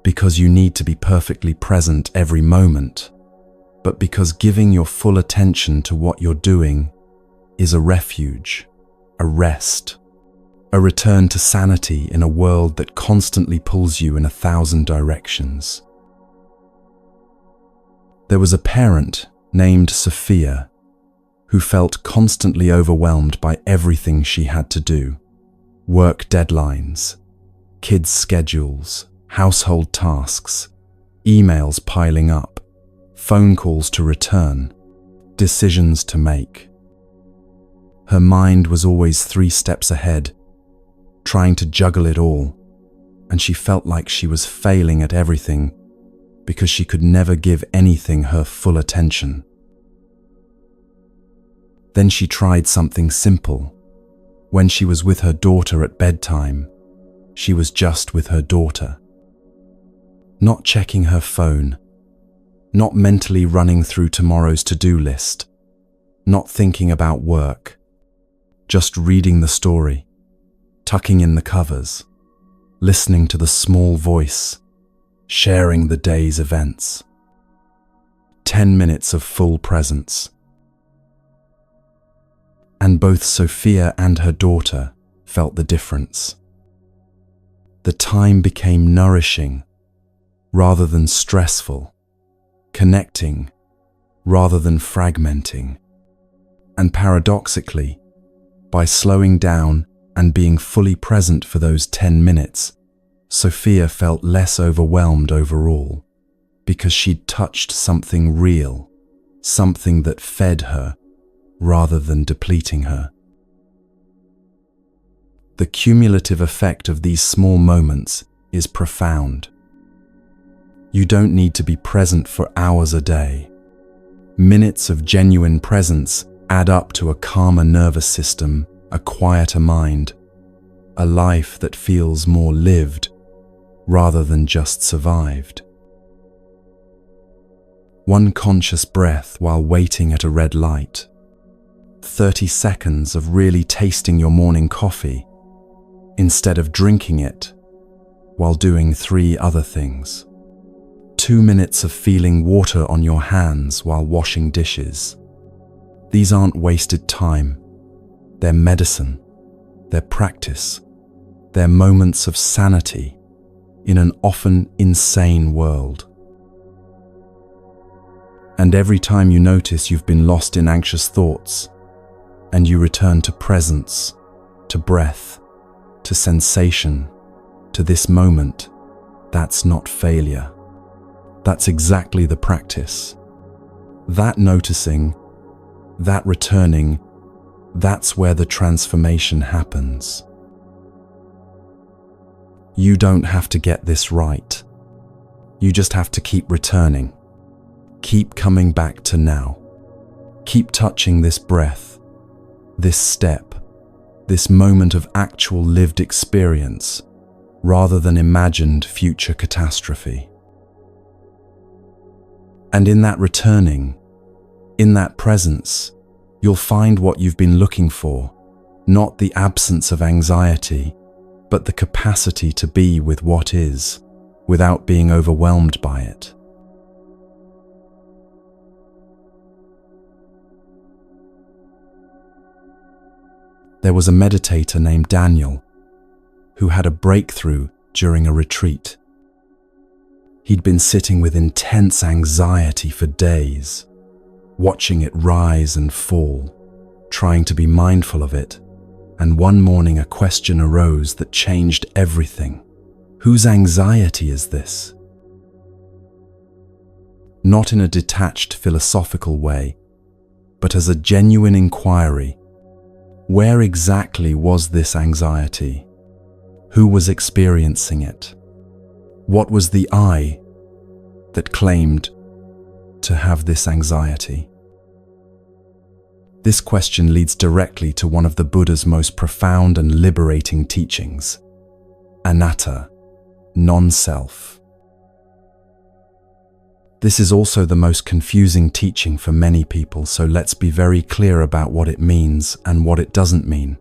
because you need to be perfectly present every moment, but because giving your full attention to what you're doing is a refuge, a rest, a return to sanity in a world that constantly pulls you in 1,000 directions. There was a parent named Sophia who felt constantly overwhelmed by everything she had to do. Work deadlines, kids' schedules, household tasks, emails piling up, phone calls to return, decisions to make. Her mind was always 3 steps ahead, trying to juggle it all, and she felt like she was failing at everything because she could never give anything her full attention. Then she tried something simple. When she was with her daughter at bedtime, she was just with her daughter. Not checking her phone, not mentally running through tomorrow's to-do list, not thinking about work, just reading the story, tucking in the covers, listening to the small voice, sharing the day's events. 10 minutes of full presence. And both Sophia and her daughter felt the difference. The time became nourishing rather than stressful, connecting rather than fragmenting. And paradoxically, by slowing down and being fully present for those 10 minutes, Sophia felt less overwhelmed overall, because she'd touched something real, something that fed her rather than depleting her. The cumulative effect of these small moments is profound. You don't need to be present for hours a day. Minutes of genuine presence add up to a calmer nervous system, a quieter mind, a life that feels more lived rather than just survived. One conscious breath while waiting at a red light. 30 seconds of really tasting your morning coffee instead of drinking it while doing 3 other things. 2 minutes of feeling water on your hands while washing dishes. These aren't wasted time. They're medicine. They're practice. They're moments of sanity in an often insane world. And every time you notice you've been lost in anxious thoughts, and you return to presence, to breath, to sensation, to this moment, that's not failure. That's exactly the practice. That noticing, that returning, that's where the transformation happens. You don't have to get this right. You just have to keep returning. Keep coming back to now. Keep touching this breath, this step, this moment of actual lived experience, rather than imagined future catastrophe. And in that returning, in that presence, you'll find what you've been looking for, not the absence of anxiety, but the capacity to be with what is, without being overwhelmed by it. There was a meditator named Daniel who had a breakthrough during a retreat. He'd been sitting with intense anxiety for days, watching it rise and fall, trying to be mindful of it, and one morning a question arose that changed everything. Whose anxiety is this? Not in a detached philosophical way, but as a genuine inquiry. Where exactly was this anxiety? Who was experiencing it? What was the I that claimed to have this anxiety? This question leads directly to one of the Buddha's most profound and liberating teachings, anatta, non-self. This is also the most confusing teaching for many people, so let's be very clear about what it means and what it doesn't mean.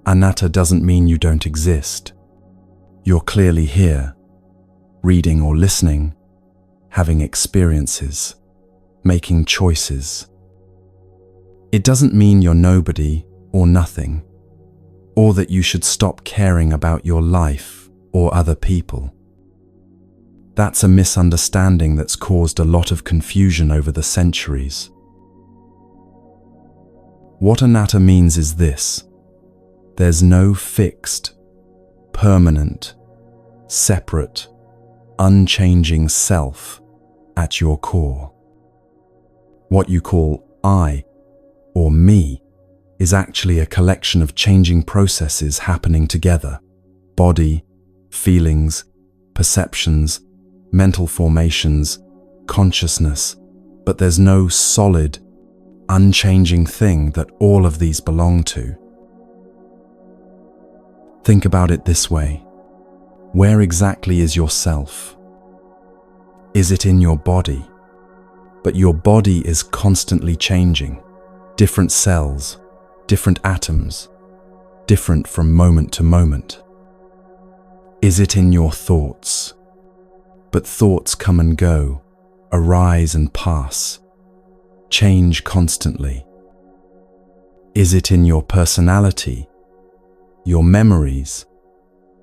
Anatta doesn't mean you don't exist. You're clearly here, reading or listening, having experiences, making choices. It doesn't mean you're nobody or nothing, or that you should stop caring about your life or other people. That's a misunderstanding that's caused a lot of confusion over the centuries. What anatta means is this: there's no fixed, permanent, separate, unchanging self at your core. What you call I or me is actually a collection of changing processes happening together: body, feelings, perceptions, mental formations, consciousness, but there's no solid, unchanging thing that all of these belong to. Think about it this way: where exactly is yourself? Is it in your body? But your body is constantly changing. Different cells, different atoms, different from moment to moment. Is it in your thoughts? But thoughts come and go, arise and pass, change constantly. Is it in your personality, your memories,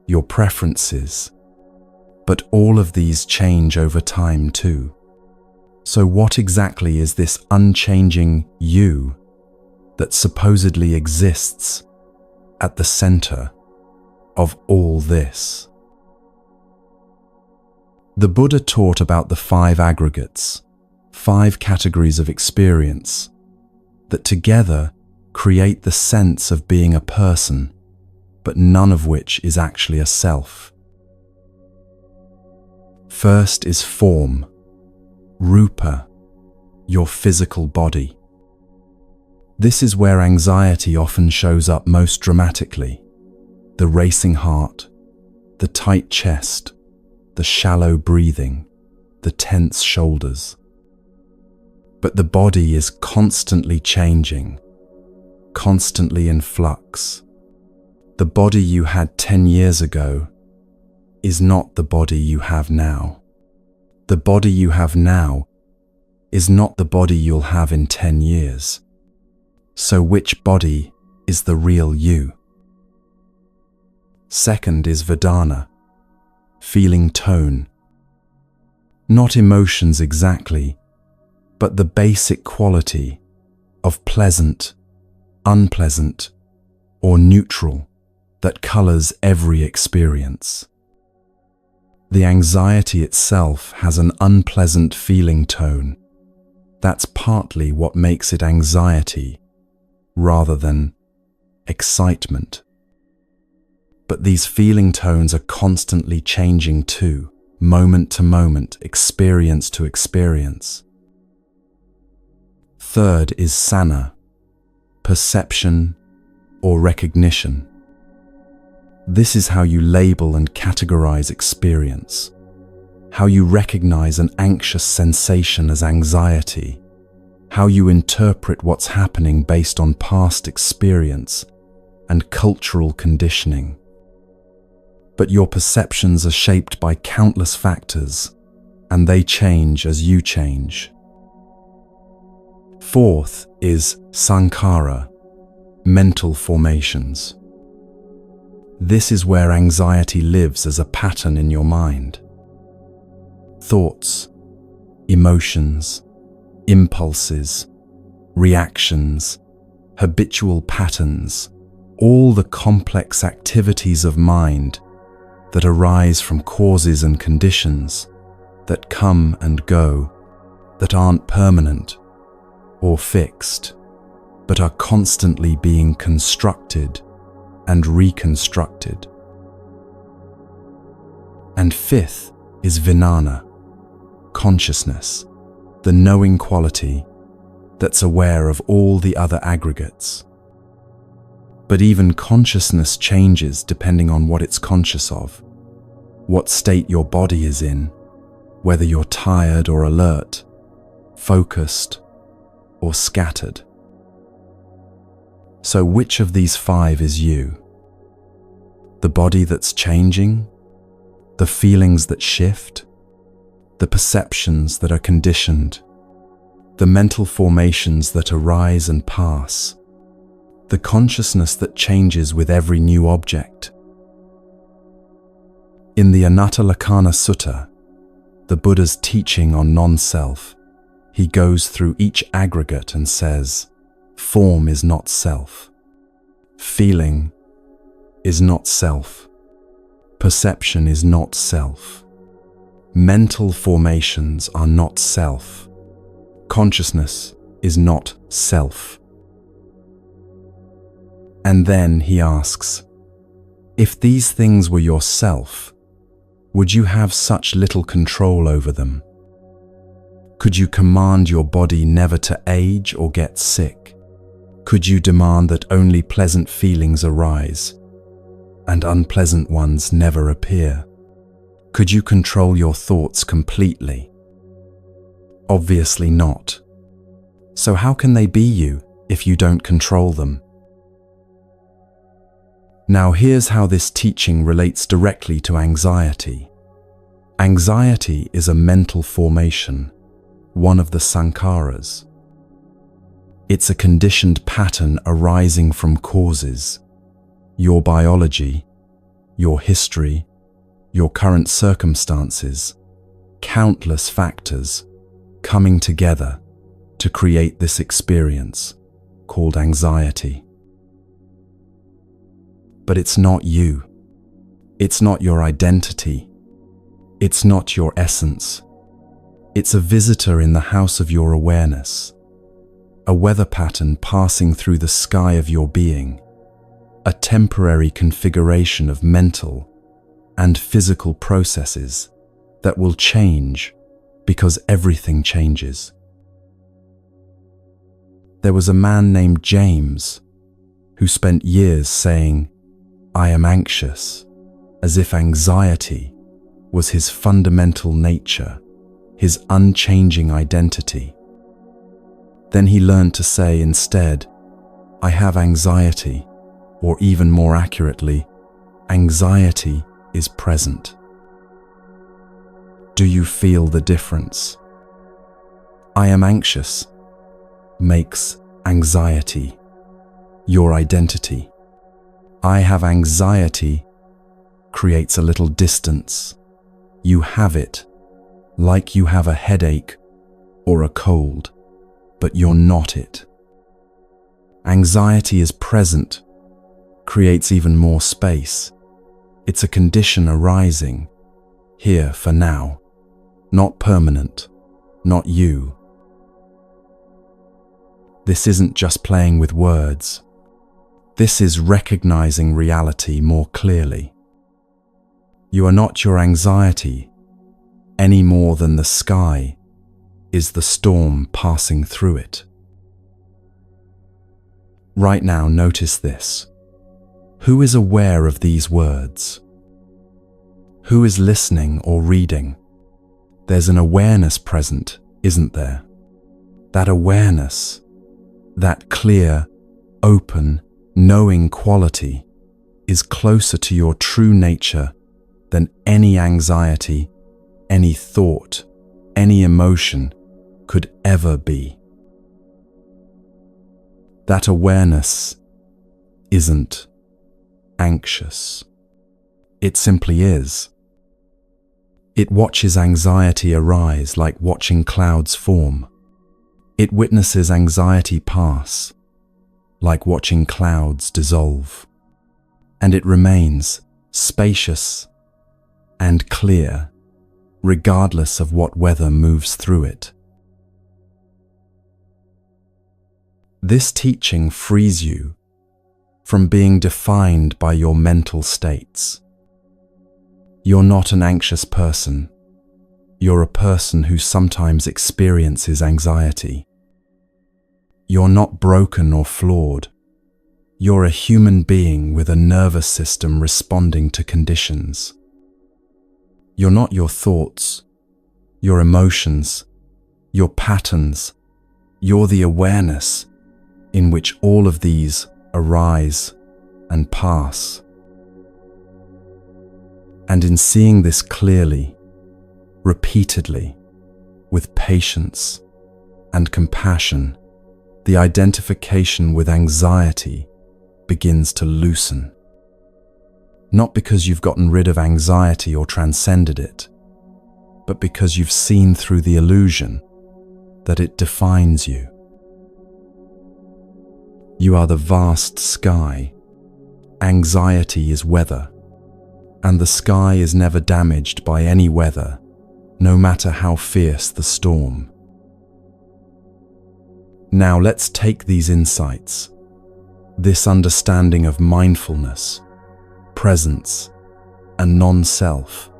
your preferences? But all of these change over time too. So what exactly is this unchanging you that supposedly exists at the center of all this? The Buddha taught about the 5 aggregates, 5 categories of experience, that together create the sense of being a person, but none of which is actually a self. First is form, rupa, your physical body. This is where anxiety often shows up most dramatically: the racing heart, the tight chest, the shallow breathing, the tense shoulders. But the body is constantly changing, constantly in flux. The body you had 10 years ago is not the body you have now. The body you have now is not the body you'll have in 10 years. So which body is the real you? Second is Vedana, feeling tone. Not emotions exactly, but the basic quality of pleasant, unpleasant, or neutral that colors every experience. The anxiety itself has an unpleasant feeling tone. That's partly what makes it anxiety rather than excitement. But these feeling tones are constantly changing too, moment to moment, experience to experience. Third is sana, perception or recognition. This is how you label and categorize experience, how you recognize an anxious sensation as anxiety, how you interpret what's happening based on past experience and cultural conditioning. But your perceptions are shaped by countless factors, and they change as you change. Fourth is sankhara, mental formations. This is where anxiety lives as a pattern in your mind. Thoughts, emotions, impulses, reactions, habitual patterns, all the complex activities of mind that arise from causes and conditions that come and go, that aren't permanent or fixed, but are constantly being constructed and reconstructed. And fifth is vijnana, consciousness, the knowing quality that's aware of all the other aggregates. But even consciousness changes depending on what it's conscious of, what state your body is in, whether you're tired or alert, focused or scattered. So which of these five is you? The body that's changing, the feelings that shift, the perceptions that are conditioned, the mental formations that arise and pass, the consciousness that changes with every new object. In the Anattalakkhana Sutta, the Buddha's teaching on non-self, he goes through each aggregate and says, form is not self, feeling is not self, perception is not self, mental formations are not self, consciousness is not self. And then he asks, if these things were yourself, would you have such little control over them? Could you command your body never to age or get sick? Could you demand that only pleasant feelings arise and unpleasant ones never appear? Could you control your thoughts completely? Obviously not. So how can they be you if you don't control them? Now here's how this teaching relates directly to anxiety. Anxiety is a mental formation, one of the sankharas. It's a conditioned pattern arising from causes, your biology, your history, your current circumstances, countless factors coming together to create this experience called anxiety. But it's not you. It's not your identity. It's not your essence. It's a visitor in the house of your awareness, a weather pattern passing through the sky of your being, a temporary configuration of mental and physical processes that will change because everything changes. There was a man named James who spent years saying, I am anxious, as if anxiety was his fundamental nature, his unchanging identity. Then he learned to say instead, I have anxiety, or even more accurately, anxiety is present. Do you feel the difference? I am anxious makes anxiety your identity. I have anxiety creates a little distance. You have it, like you have a headache or a cold, but you're not it. Anxiety is present, creates even more space. It's a condition arising, here for now, not permanent, not you. This isn't just playing with words. This is recognizing reality more clearly. You are not your anxiety any more than the sky is the storm passing through it. Right now, notice this. Who is aware of these words? Who is listening or reading? There's an awareness present, isn't there? That awareness, that clear, open, knowing quality is closer to your true nature than any anxiety, any thought, any emotion could ever be. That awareness isn't anxious. It simply is. It watches anxiety arise like watching clouds form. It witnesses anxiety pass, like watching clouds dissolve, and it remains spacious and clear, regardless of what weather moves through it. This teaching frees you from being defined by your mental states. You're not an anxious person. You're a person who sometimes experiences anxiety. You're not broken or flawed. You're a human being with a nervous system responding to conditions. You're not your thoughts, your emotions, your patterns. You're the awareness in which all of these arise and pass. And in seeing this clearly, repeatedly, with patience and compassion, the identification with anxiety begins to loosen. Not because you've gotten rid of anxiety or transcended it, but because you've seen through the illusion that it defines you. You are the vast sky. Anxiety is weather, and the sky is never damaged by any weather, no matter how fierce the storm. Now let's take these insights, this understanding of mindfulness, presence, and non-self,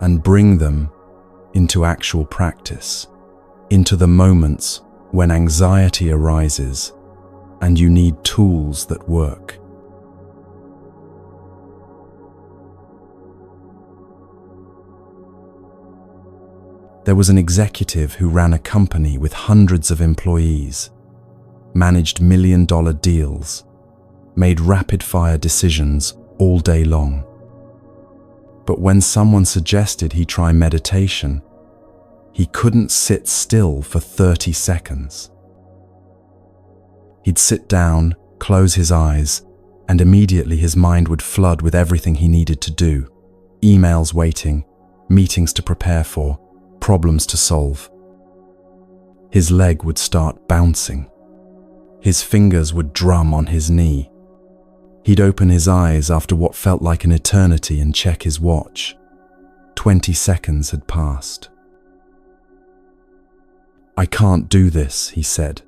and bring them into actual practice, into the moments when anxiety arises and you need tools that work. There was an executive who ran a company with hundreds of employees, managed million-dollar deals, made rapid-fire decisions all day long. But when someone suggested he try meditation, he couldn't sit still for 30 seconds. He'd sit down, close his eyes, and immediately his mind would flood with everything he needed to do: emails waiting, meetings to prepare for, problems to solve. His leg would start bouncing. His fingers would drum on his knee. He'd open his eyes after what felt like an eternity and check his watch. 20 seconds had passed. "I can't do this," he said.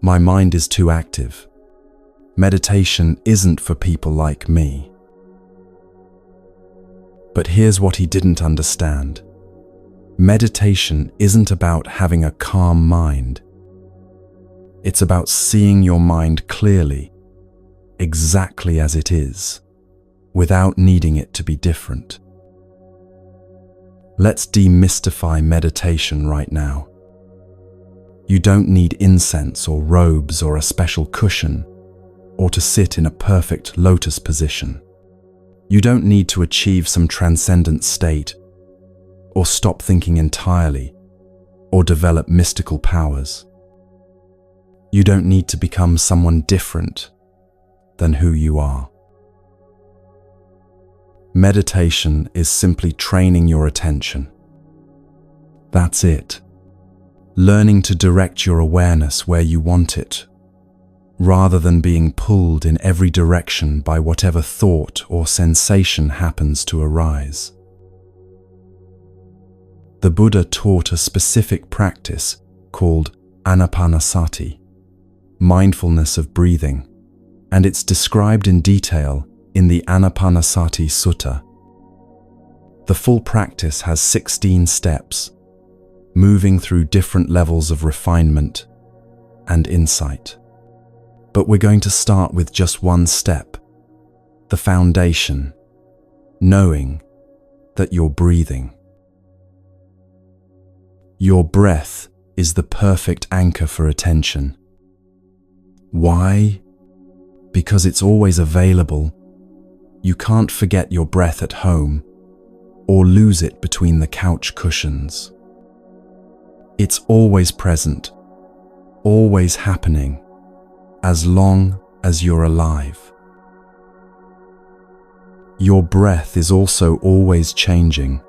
"My mind is too active. Meditation isn't for people like me." But here's what he didn't understand. Meditation isn't about having a calm mind. It's about seeing your mind clearly, exactly as it is, without needing it to be different. Let's demystify meditation right now. You don't need incense or robes or a special cushion, or to sit in a perfect lotus position. You don't need to achieve some transcendent state, or stop thinking entirely, or develop mystical powers. You don't need to become someone different than who you are. Meditation is simply training your attention. That's it. Learning to direct your awareness where you want it, rather than being pulled in every direction by whatever thought or sensation happens to arise. The Buddha taught a specific practice called anapanasati, mindfulness of breathing, and it's described in detail in the Anapanasati Sutta. The full practice has 16 steps, moving through different levels of refinement and insight. But we're going to start with just one step, the foundation, knowing that you're breathing. Your breath is the perfect anchor for attention. Why? Because it's always available. You can't forget your breath at home or lose it between the couch cushions. It's always present, always happening, as long as you're alive. Your breath is also always changing.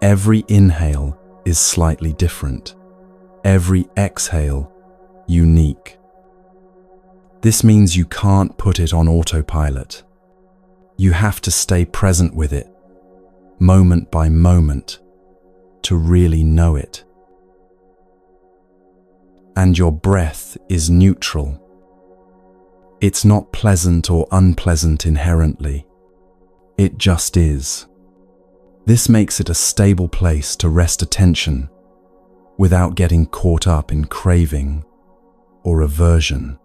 Every inhale is slightly different. every exhale unique. This means you can't put it on autopilot. You have to stay present with it, moment by moment, to really know it. And your breath is neutral. It's not pleasant or unpleasant inherently. It just is. This makes it a stable place to rest attention without getting caught up in craving or aversion.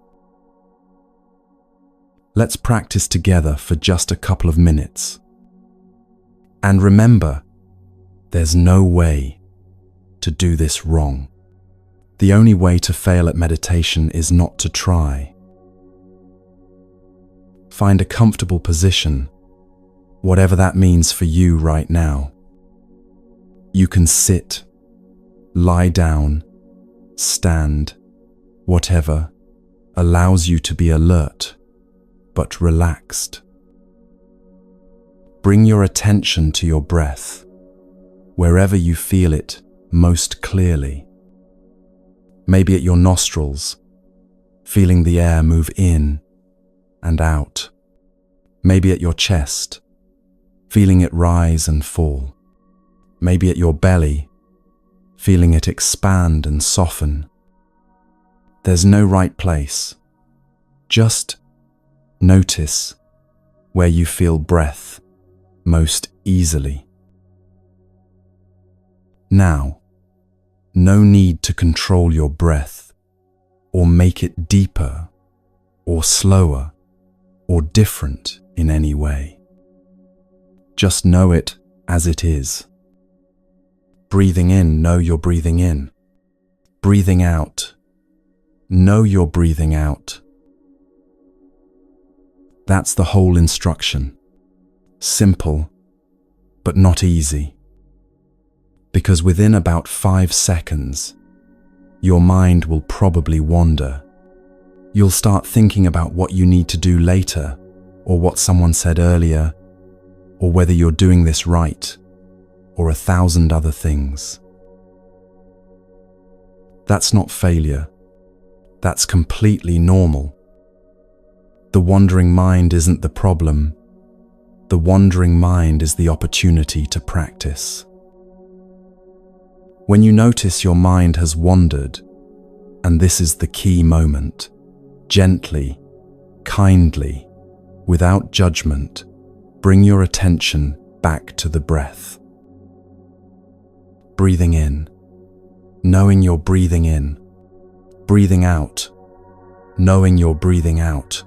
Let's practice together for just a couple of minutes. And remember, there's no way to do this wrong. The only way to fail at meditation is not to try. Find a comfortable position, whatever that means for you right now. You can sit, lie down, stand, whatever allows you to be alert but relaxed. Bring your attention to your breath, wherever you feel it most clearly. Maybe at your nostrils, feeling the air move in and out. Maybe at your chest, feeling it rise and fall. Maybe at your belly, feeling it expand and soften. There's no right place. Just notice where you feel breath most easily. Now, no need to control your breath or make it deeper or slower or different in any way. Just know it as it is. Breathing in, know you're breathing in. Breathing out, know you're breathing out. That's the whole instruction. Simple, but not easy. Because within about 5 seconds, your mind will probably wander. You'll start thinking about what you need to do later, or what someone said earlier, or whether you're doing this right, or 1,000 other things. That's not failure. That's completely normal. The wandering mind isn't the problem. The wandering mind is the opportunity to practice. When you notice your mind has wandered, and this is the key moment, gently, kindly, without judgment, bring your attention back to the breath. Breathing in, knowing you're breathing in. Breathing out, knowing you're breathing out.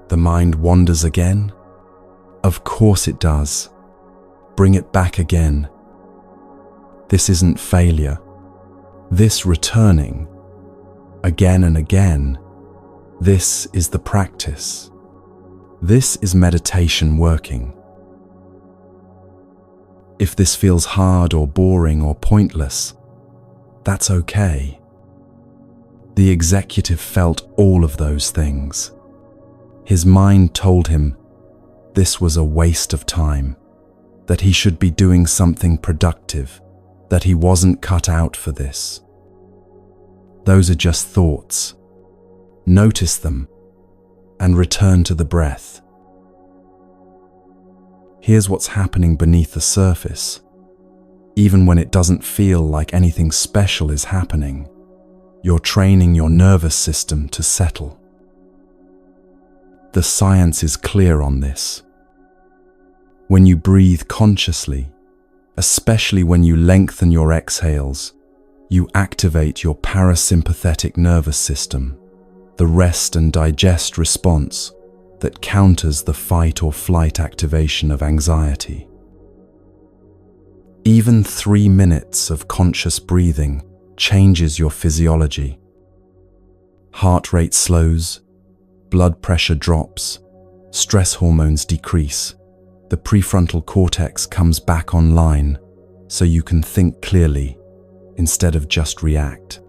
The mind wanders again? Of course it does. Bring it back again. This isn't failure. This returning, again and again, this is the practice. This is meditation working. If this feels hard or boring or pointless, that's okay. The executive felt all of those things. His mind told him this was a waste of time, that he should be doing something productive, that he wasn't cut out for this. Those are just thoughts. Notice them and return to the breath. Here's what's happening beneath the surface. Even when it doesn't feel like anything special is happening, you're training your nervous system to settle. The science is clear on this. When you breathe consciously, especially when you lengthen your exhales, you activate your parasympathetic nervous system, the rest and digest response that counters the fight or flight activation of anxiety. Even 3 minutes of conscious breathing changes your physiology. Heart rate slows, blood pressure drops, stress hormones decrease, the prefrontal cortex comes back online so you can think clearly instead of just react.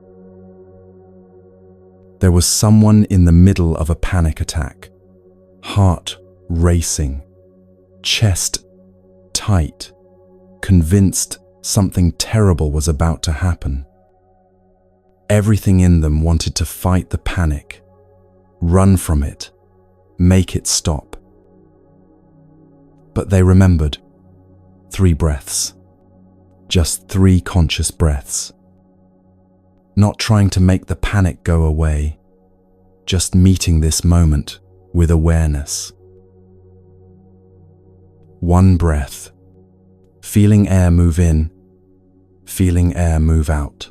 There was someone in the middle of a panic attack, heart racing, chest tight, convinced Something terrible was about to happen. Everything in them wanted to fight the panic, run from it, make it stop. But they remembered 3 breaths, just 3 conscious breaths. Not trying to make the panic go away, just meeting this moment with awareness. 1 breath, feeling air move in, feeling air move out.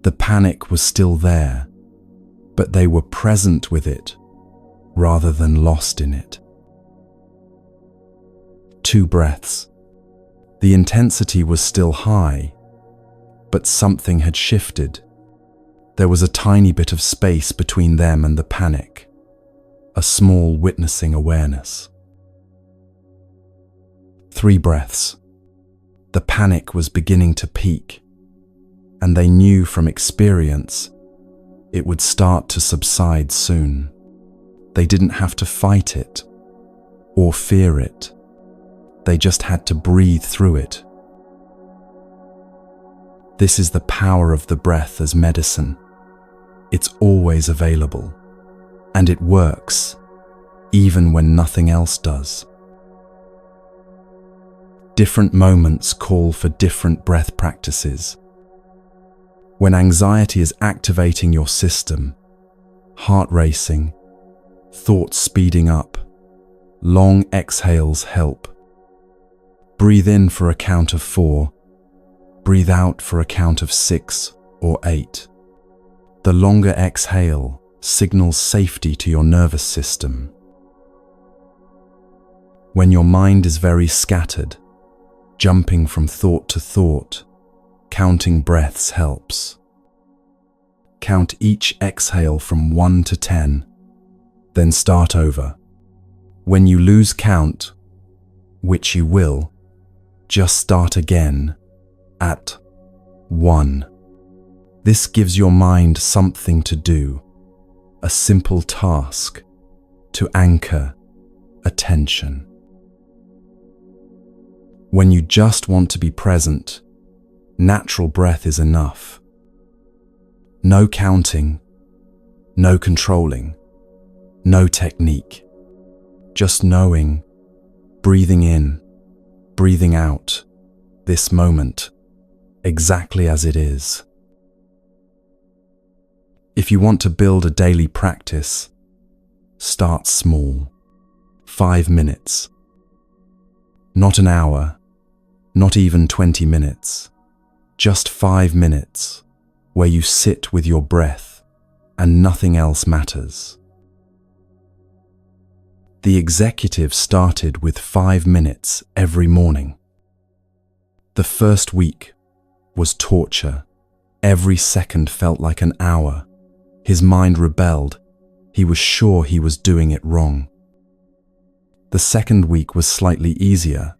The panic was still there, but they were present with it rather than lost in it. 2 breaths. The intensity was still high, but something had shifted. There was a tiny bit of space between them and the panic, a small witnessing awareness. 3 breaths. The panic was beginning to peak, and they knew from experience it would start to subside soon. They didn't have to fight it or fear it. They just had to breathe through it. This is the power of the breath as medicine. It's always available, and it works, even when nothing else does. Different moments call for different breath practices. When anxiety is activating your system, heart racing, thoughts speeding up, long exhales help. Breathe in for a count of 4, breathe out for a count of 6 or 8. The longer exhale signals safety to your nervous system. When your mind is very scattered, jumping from thought to thought, counting breaths helps. Count each exhale from 1 to 10, then start over. When you lose count, which you will, just start again at 1. This gives your mind something to do, a simple task to anchor attention. When you just want to be present, natural breath is enough. No counting, no controlling, no technique. Just knowing, breathing in, breathing out, this moment, exactly as it is. If you want to build a daily practice, start small. 5 minutes. Not an hour, not even 20 minutes. Just 5 minutes where you sit with your breath and nothing else matters. The executive started with 5 minutes every morning. The first week was torture. Every second felt like an hour. His mind rebelled. He was sure he was doing it wrong. The second week was slightly easier,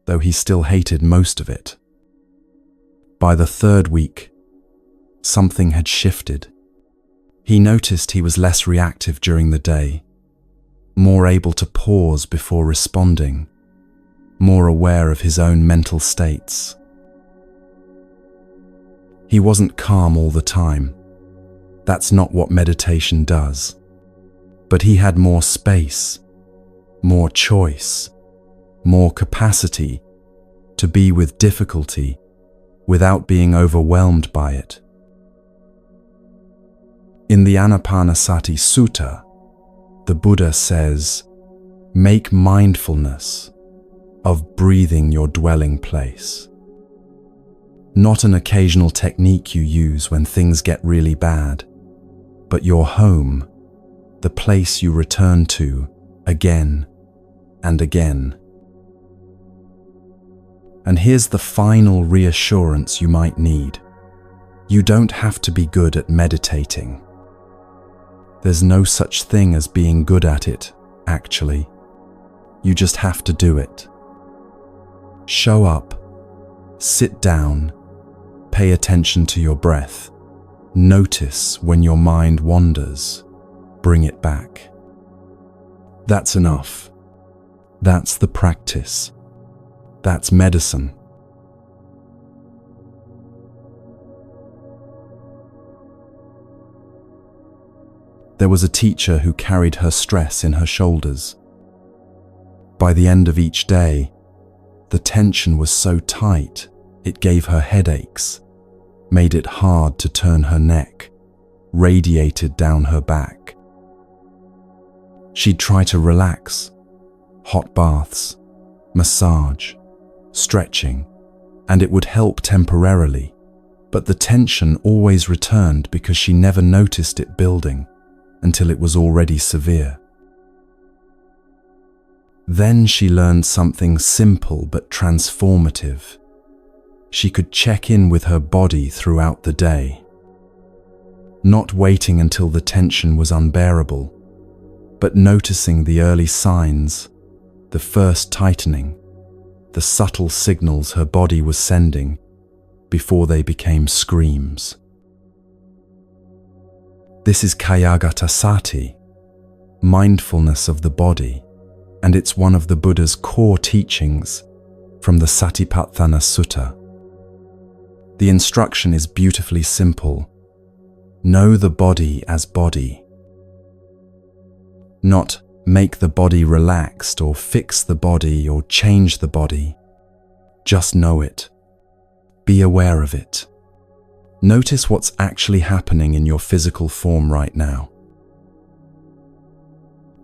though he still hated most of it. By the third week, something had shifted. He noticed he was less reactive during the day, more able to pause before responding, more aware of his own mental states. He wasn't calm all the time. That's not what meditation does. But he had more space, more choice, more capacity to be with difficulty without being overwhelmed by it. In the Anapanasati Sutta, the Buddha says, "Make mindfulness of breathing your dwelling place." Not an occasional technique you use when things get really bad, but your home, the place you return to again and again. And here's the final reassurance you might need. You don't have to be good at meditating. There's no such thing as being good at it, actually. You just have to do it. Show up, sit down, pay attention to your breath. Notice when your mind wanders, bring it back. That's enough. That's the practice. That's medicine. There was a teacher who carried her stress in her shoulders. By the end of each day, the tension was so tight it gave her headaches, made it hard to turn her neck, radiated down her back. She'd try to relax, hot baths, massage, stretching, and it would help temporarily, but the tension always returned because she never noticed it building until it was already severe. Then she learned something simple but transformative. She could check in with her body throughout the day, not waiting until the tension was unbearable, but noticing the early signs, the first tightening, the subtle signals her body was sending before they became screams. This is Kayagatasati, mindfulness of the body, and it's one of the Buddha's core teachings from the Satipatthana Sutta. The instruction is beautifully simple. Know the body as body. Not make the body relaxed or fix the body or change the body. Just know it. Be aware of it. Notice what's actually happening in your physical form right now.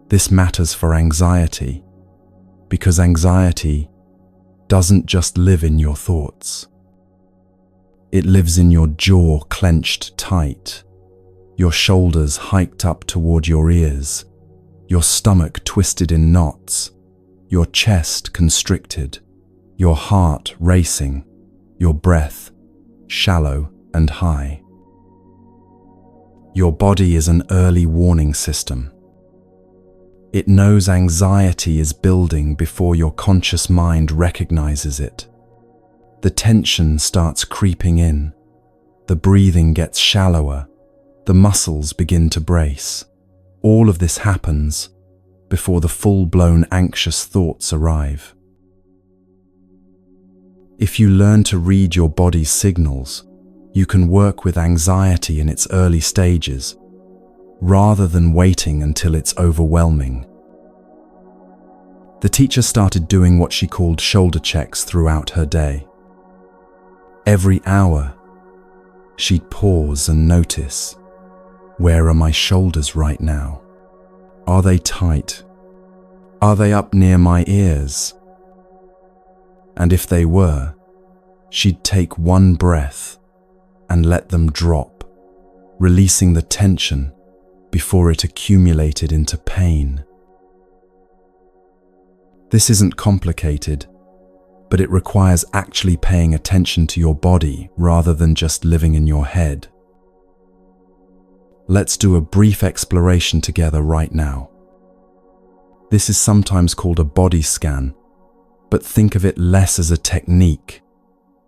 This matters for anxiety, because anxiety doesn't just live in your thoughts. It lives in your jaw clenched tight, your shoulders hiked up toward your ears, your stomach twisted in knots, your chest constricted, your heart racing, your breath shallow and high. Your body is an early warning system. It knows anxiety is building before your conscious mind recognizes it. The tension starts creeping in. The breathing gets shallower. The muscles begin to brace. All of this happens before the full-blown anxious thoughts arrive. If you learn to read your body's signals, you can work with anxiety in its early stages, rather than waiting until it's overwhelming. The teacher started doing what she called shoulder checks throughout her day. Every hour, she'd pause and notice, where are my shoulders right now? Are they tight? Are they up near my ears? And if they were, she'd take one breath and let them drop, releasing the tension before it accumulated into pain. This isn't complicated, but it requires actually paying attention to your body rather than just living in your head. Let's do a brief exploration together right now. This is sometimes called a body scan, but think of it less as a technique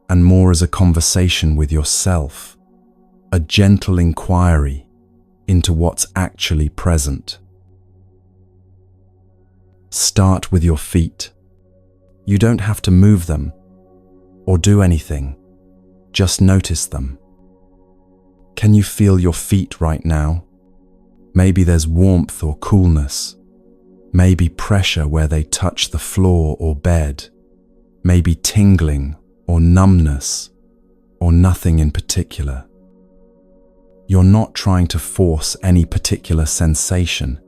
and more as a conversation with yourself, a gentle inquiry into what's actually present. Start with your feet. You don't have to move them or do anything, just notice them. Can you feel your feet right now? Maybe there's warmth or coolness. Maybe pressure where they touch the floor or bed. Maybe tingling or numbness, or nothing in particular. You're not trying to force any particular sensation.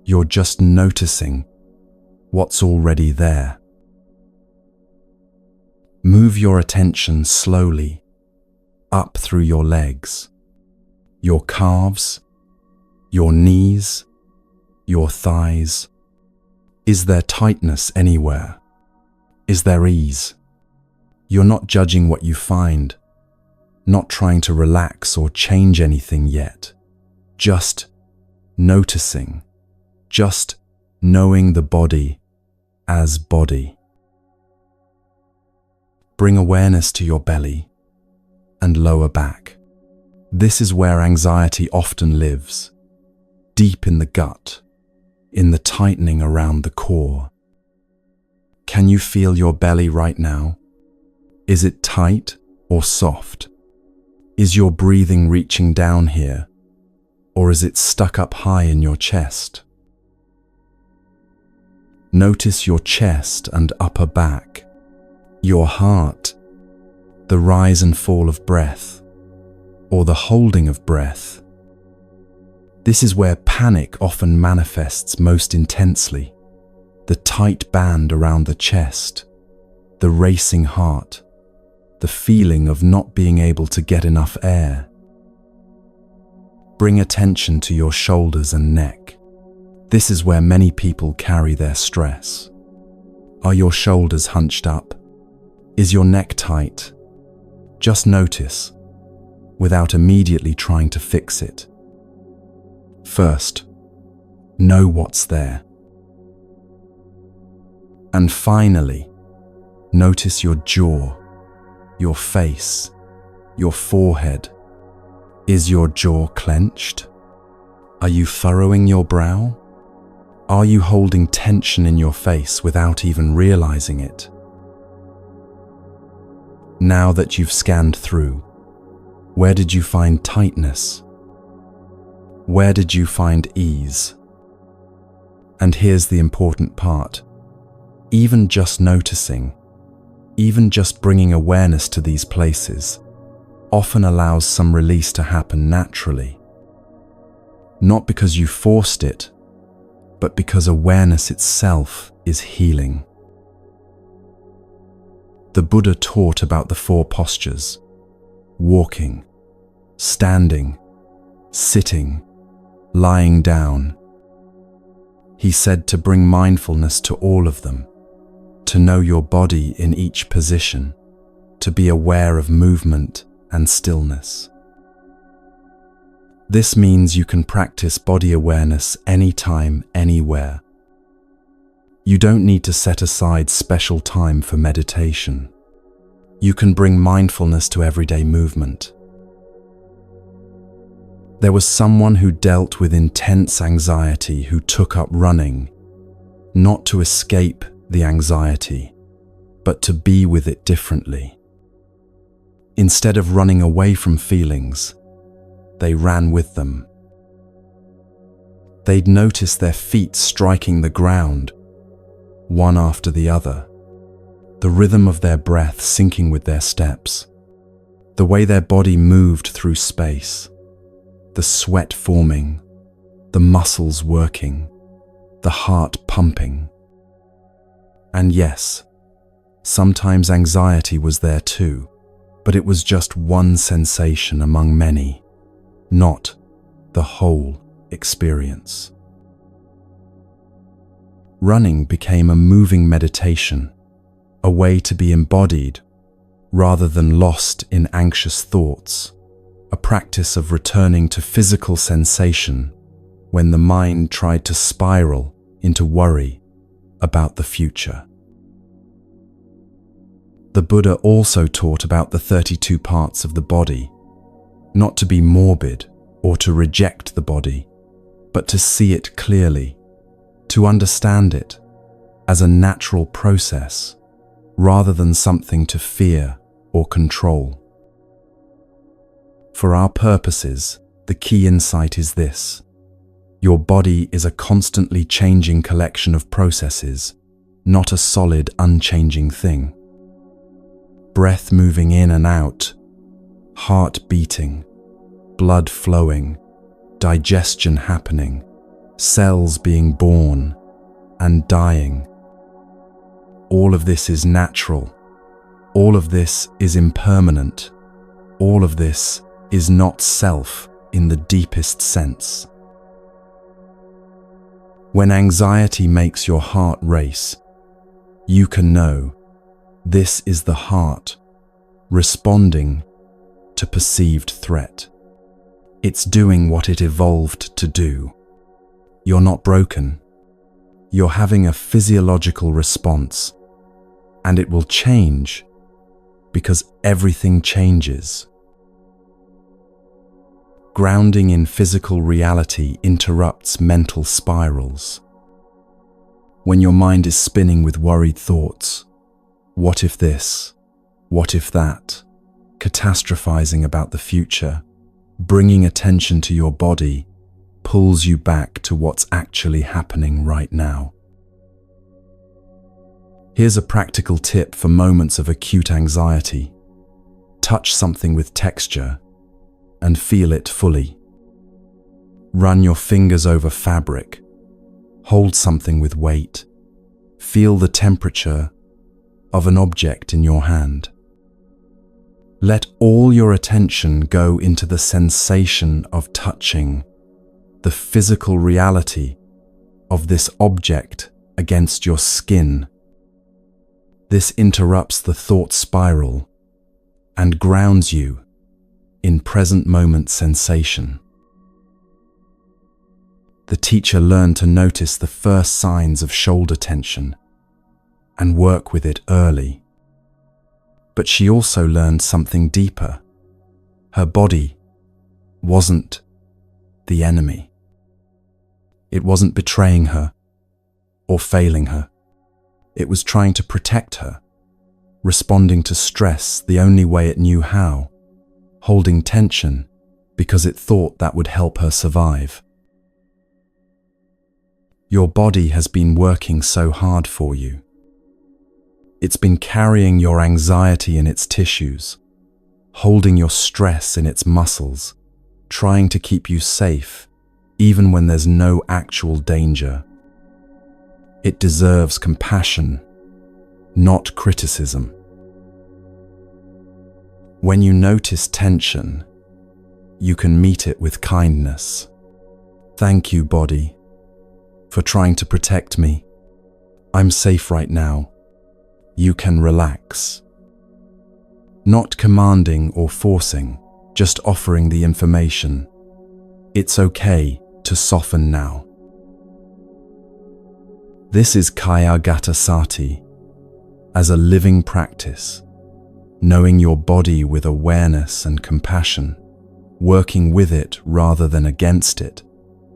You're just noticing what's already there. Move your attention slowly up through your legs, your calves, your knees, your thighs. Is there tightness anywhere? Is there ease? You're not judging what you find, not trying to relax or change anything yet. Just noticing, just knowing the body as body. Bring awareness to your belly and lower back. This is where anxiety often lives, deep in the gut, in the tightening around the core. Can you feel your belly right now? Is it tight or soft? Is your breathing reaching down here, or is it stuck up high in your chest? Notice your chest and upper back, your heart, the rise and fall of breath, or the holding of breath. This is where panic often manifests most intensely. The tight band around the chest, the racing heart, the feeling of not being able to get enough air. Bring attention to your shoulders and neck. This is where many people carry their stress. Are your shoulders hunched up? Is your neck tight? Just notice, without immediately trying to fix it. First, know what's there. And finally, notice your jaw, your face, your forehead. Is your jaw clenched? Are you furrowing your brow? Are you holding tension in your face without even realizing it? Now that you've scanned through, where did you find tightness? Where did you find ease? And here's the important part. Even just noticing, even just bringing awareness to these places, often allows some release to happen naturally. Not because you forced it, but because awareness itself is healing. The Buddha taught about the 4 postures: walking, standing, sitting, lying down. He said to bring mindfulness to all of them, to know your body in each position, to be aware of movement and stillness. This means you can practice body awareness anytime, anywhere. You don't need to set aside special time for meditation. You can bring mindfulness to everyday movement. There was someone who dealt with intense anxiety who took up running, not to escape the anxiety, but to be with it differently. Instead of running away from feelings, they ran with them. They'd notice their feet striking the ground, one after the other, the rhythm of their breath syncing with their steps, the way their body moved through space, the sweat forming, the muscles working, the heart pumping. And yes, sometimes anxiety was there too, but it was just one sensation among many, not the whole experience. Running became a moving meditation, a way to be embodied rather than lost in anxious thoughts, a practice of returning to physical sensation when the mind tried to spiral into worry about the future. The Buddha also taught about the 32 parts of the body, not to be morbid or to reject the body, but to see it clearly, to understand it as a natural process rather than something to fear or control. For our purposes, the key insight is this: your body is a constantly changing collection of processes, not a solid, unchanging thing. Breath moving in and out, heart beating, blood flowing, digestion happening, cells being born and dying. All of this is natural. All of this is impermanent. All of this is not self in the deepest sense. When anxiety makes your heart race, you can know this is the heart responding to perceived threat. It's doing what it evolved to do. You're not broken. You're having a physiological response, and it will change because everything changes. Grounding in physical reality interrupts mental spirals. When your mind is spinning with worried thoughts, what if this? What if that? Catastrophizing about the future, bringing attention to your body pulls you back to what's actually happening right now. Here's a practical tip for moments of acute anxiety. Touch something with texture and feel it fully. Run your fingers over fabric. Hold something with weight. Feel the temperature of an object in your hand. Let all your attention go into the sensation of touching, the physical reality of this object against your skin. This interrupts the thought spiral and grounds you in present moment sensation. The teacher learned to notice the first signs of shoulder tension and work with it early. But she also learned something deeper. Her body wasn't the enemy. It wasn't betraying her or failing her. It was trying to protect her, responding to stress the only way it knew how, holding tension because it thought that would help her survive. Your body has been working so hard for you. It's been carrying your anxiety in its tissues, holding your stress in its muscles, trying to keep you safe, even when there's no actual danger. It deserves compassion, not criticism. When you notice tension, you can meet it with kindness. Thank you, body, for trying to protect me. I'm safe right now. You can relax. Not commanding or forcing, just offering the information. It's okay to soften now. This is Kaya Gata Sati, as a living practice, knowing your body with awareness and compassion, working with it rather than against it,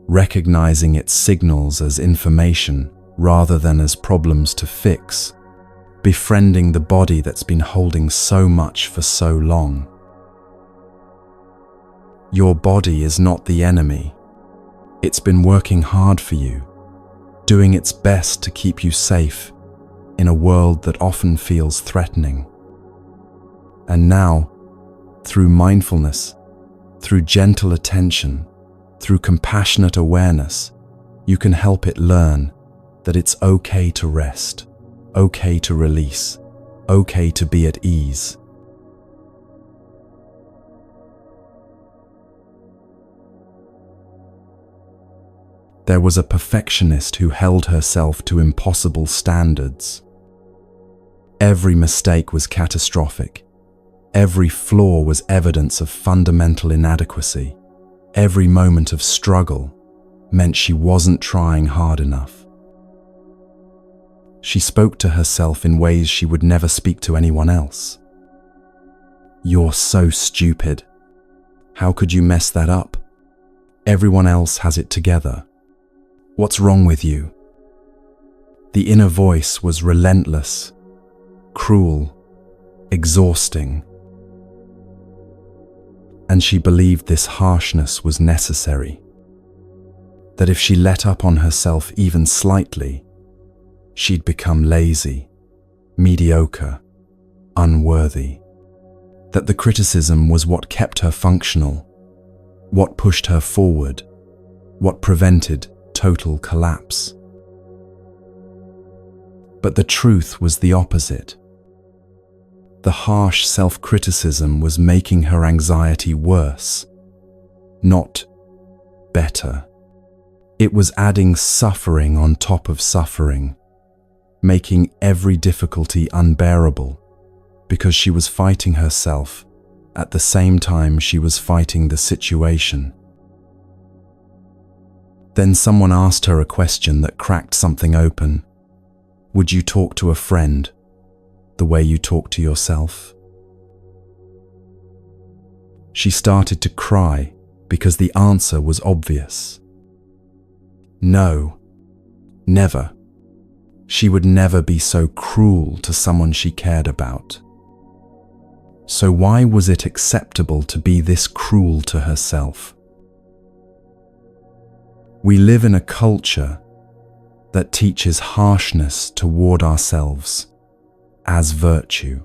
recognizing its signals as information rather than as problems to fix, befriending the body that's been holding so much for so long. Your body is not the enemy. It's been working hard for you, doing its best to keep you safe in a world that often feels threatening. And now, through mindfulness, through gentle attention, through compassionate awareness, you can help it learn that it's okay to rest, okay to release, okay to be at ease. There was a perfectionist who held herself to impossible standards. Every mistake was catastrophic. Every flaw was evidence of fundamental inadequacy. Every moment of struggle meant she wasn't trying hard enough. She spoke to herself in ways she would never speak to anyone else. You're so stupid. How could you mess that up? Everyone else has it together. What's wrong with you? The inner voice was relentless, cruel, exhausting. And she believed this harshness was necessary. That if she let up on herself even slightly, she'd become lazy, mediocre, unworthy. That the criticism was what kept her functional, what pushed her forward, what prevented total collapse. But the truth was the opposite. The harsh self-criticism was making her anxiety worse, not better. It was adding suffering on top of suffering, making every difficulty unbearable, because she was fighting herself at the same time she was fighting the situation. Then someone asked her a question that cracked something open. Would you talk to a friend the way you talk to yourself? She started to cry because the answer was obvious. No, never. She would never be so cruel to someone she cared about. So why was it acceptable to be this cruel to herself? We live in a culture that teaches harshness toward ourselves as virtue.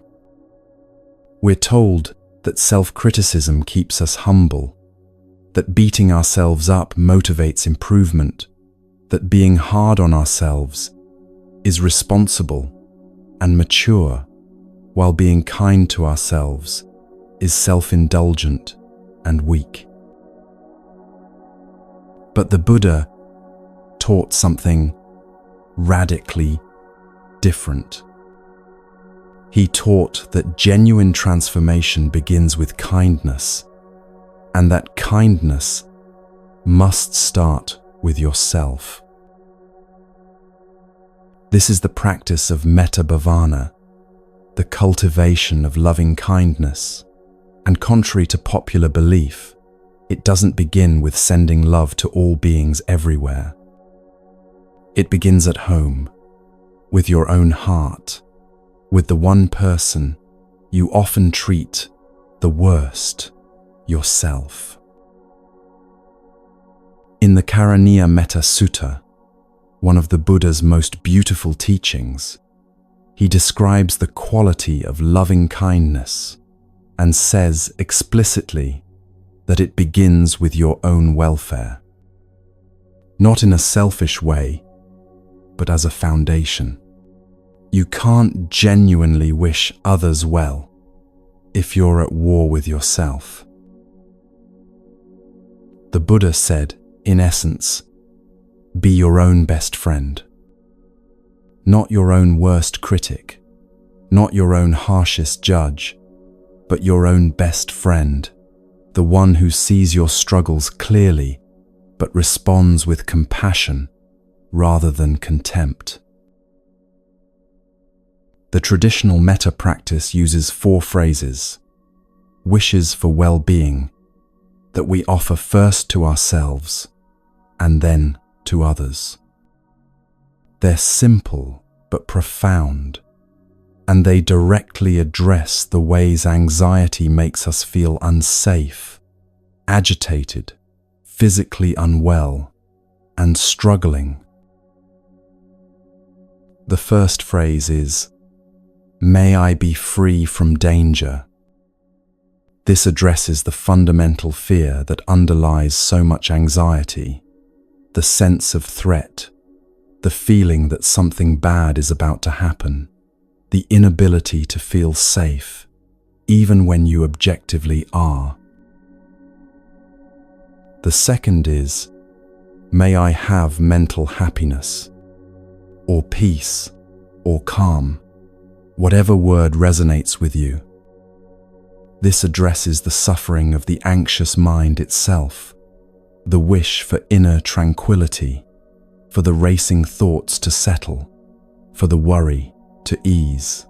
We're told that self-criticism keeps us humble, that beating ourselves up motivates improvement, that being hard on ourselves is responsible and mature, while being kind to ourselves is self-indulgent and weak. But the Buddha taught something radically different. He taught that genuine transformation begins with kindness, and that kindness must start with yourself. This is the practice of metta bhavana, the cultivation of loving kindness, and contrary to popular belief, it doesn't begin with sending love to all beings everywhere. It begins at home, with your own heart, with the one person you often treat the worst, yourself. In the Karaniya Metta Sutta, one of the Buddha's most beautiful teachings, he describes the quality of loving kindness and says explicitly that it begins with your own welfare. Not in a selfish way, but as a foundation. You can't genuinely wish others well if you're at war with yourself. The Buddha said, in essence, be your own best friend. Not your own worst critic, not your own harshest judge, but your own best friend, the one who sees your struggles clearly, but responds with compassion rather than contempt. The traditional metta practice uses 4 phrases, wishes for well-being, that we offer first to ourselves and then to others. They're simple but profound, and they directly address the ways anxiety makes us feel unsafe, agitated, physically unwell, and struggling. The first phrase is, "May I be free from danger." This addresses the fundamental fear that underlies so much anxiety, the sense of threat, the feeling that something bad is about to happen, the inability to feel safe, even when you objectively are. The second is, "May I have mental happiness," or peace, or calm, whatever word resonates with you. This addresses the suffering of the anxious mind itself, the wish for inner tranquility, for the racing thoughts to settle, for the worry to ease.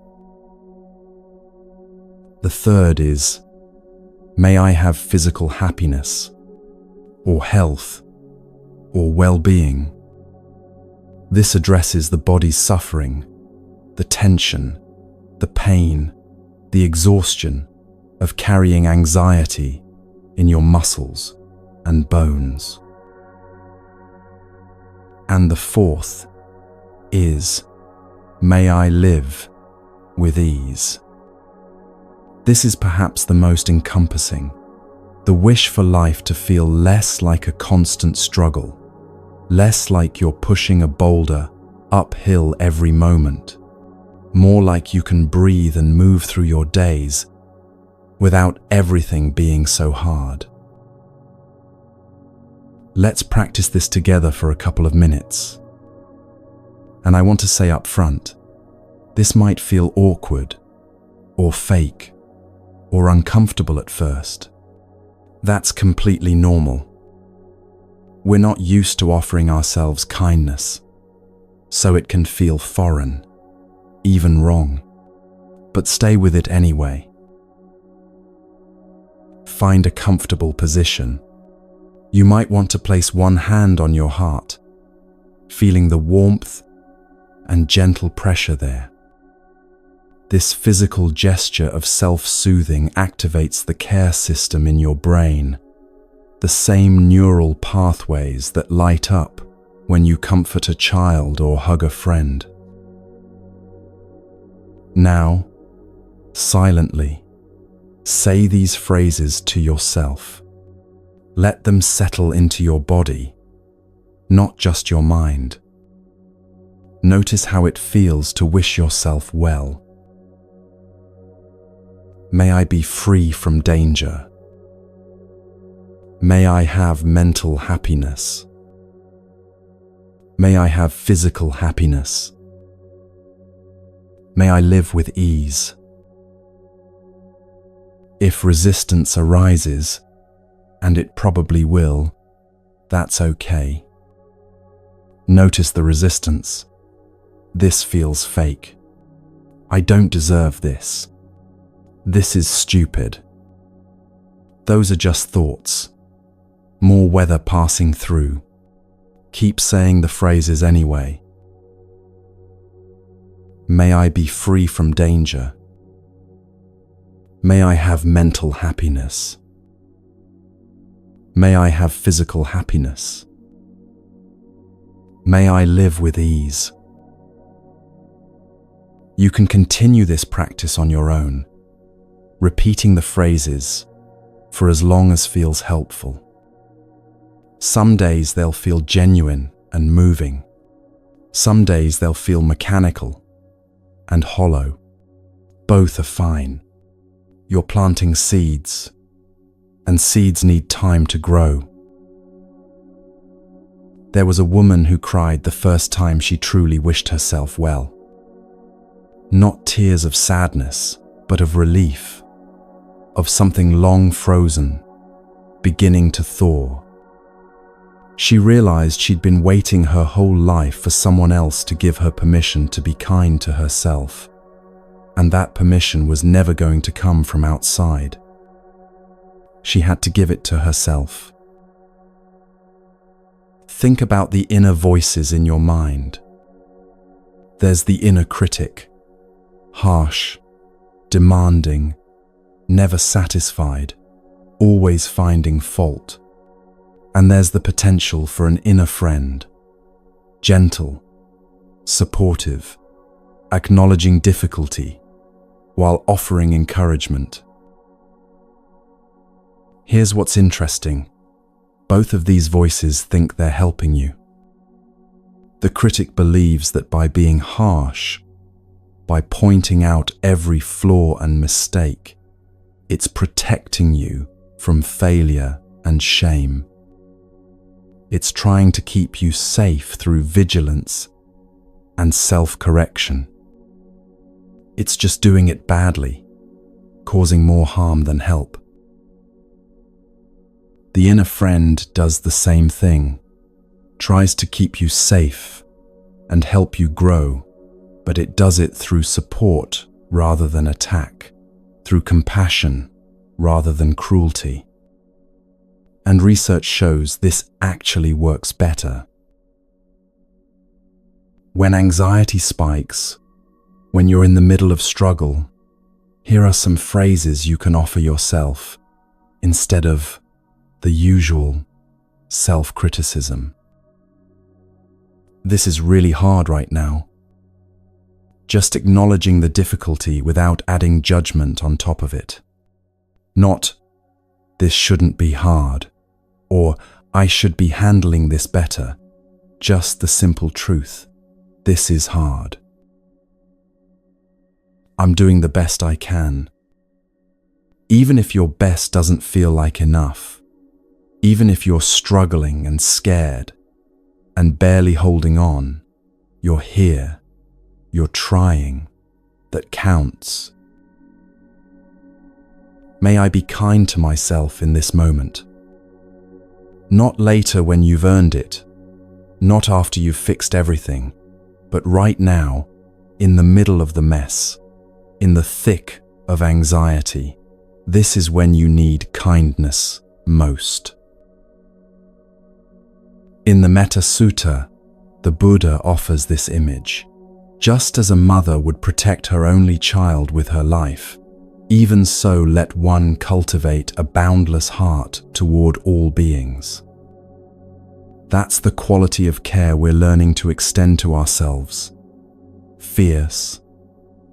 The third is, "May I have physical happiness," or health, or well-being. This addresses the body's suffering, the tension, the pain, the exhaustion of carrying anxiety in your muscles and bones. And the fourth is, "May I live with ease." This is perhaps the most encompassing, the wish for life to feel less like a constant struggle, less like you're pushing a boulder uphill every moment, more like you can breathe and move through your days without everything being so hard. Let's practice this together for a couple of minutes. And I want to say up front, this might feel awkward, or fake, or uncomfortable at first. That's completely normal. We're not used to offering ourselves kindness, so it can feel foreign, even wrong. But stay with it anyway. Find a comfortable position. You might want to place one hand on your heart, feeling the warmth and gentle pressure there. This physical gesture of self-soothing activates the care system in your brain, the same neural pathways that light up when you comfort a child or hug a friend. Now, silently, say these phrases to yourself. Let them settle into your body, not just your mind. Notice how it feels to wish yourself well. May I be free from danger. May I have mental happiness. May I have physical happiness. May I live with ease. If resistance arises, and it probably will, that's okay. Notice the resistance. This feels fake. I don't deserve this. This is stupid. Those are just thoughts. More weather passing through. Keep saying the phrases anyway. May I be free from danger. May I have mental happiness. May I have physical happiness. May I live with ease. You can continue this practice on your own, repeating the phrases for as long as feels helpful. Some days they'll feel genuine and moving. Some days they'll feel mechanical and hollow. Both are fine. You're planting seeds, and seeds need time to grow. There was a woman who cried the first time she truly wished herself well. Not tears of sadness, but of relief, of something long frozen, beginning to thaw. She realized she'd been waiting her whole life for someone else to give her permission to be kind to herself, and that permission was never going to come from outside. She had to give it to herself. Think about the inner voices in your mind. There's the inner critic, harsh, demanding, never satisfied, always finding fault. And there's the potential for an inner friend, gentle, supportive, acknowledging difficulty while offering encouragement. Here's what's interesting. Both of these voices think they're helping you. The critic believes that by being harsh, by pointing out every flaw and mistake, it's protecting you from failure and shame. It's trying to keep you safe through vigilance and self-correction. It's just doing it badly, causing more harm than help. The inner friend does the same thing, tries to keep you safe and help you grow, but it does it through support rather than attack, through compassion rather than cruelty. And research shows this actually works better. When anxiety spikes, when you're in the middle of struggle, here are some phrases you can offer yourself instead of the usual self-criticism. This is really hard right now. Just acknowledging the difficulty without adding judgment on top of it. Not, this shouldn't be hard, or I should be handling this better. Just the simple truth. This is hard. I'm doing the best I can. Even if your best doesn't feel like enough, even if you're struggling and scared and barely holding on, you're here, you're trying, that counts. May I be kind to myself in this moment. Not later when you've earned it, not after you've fixed everything, but right now, in the middle of the mess, in the thick of anxiety. This is when you need kindness most. In the Metta Sutta, the Buddha offers this image. Just as a mother would protect her only child with her life, Even so, let one cultivate a boundless heart toward all beings. That's the quality of care we're learning to extend to ourselves. Fierce,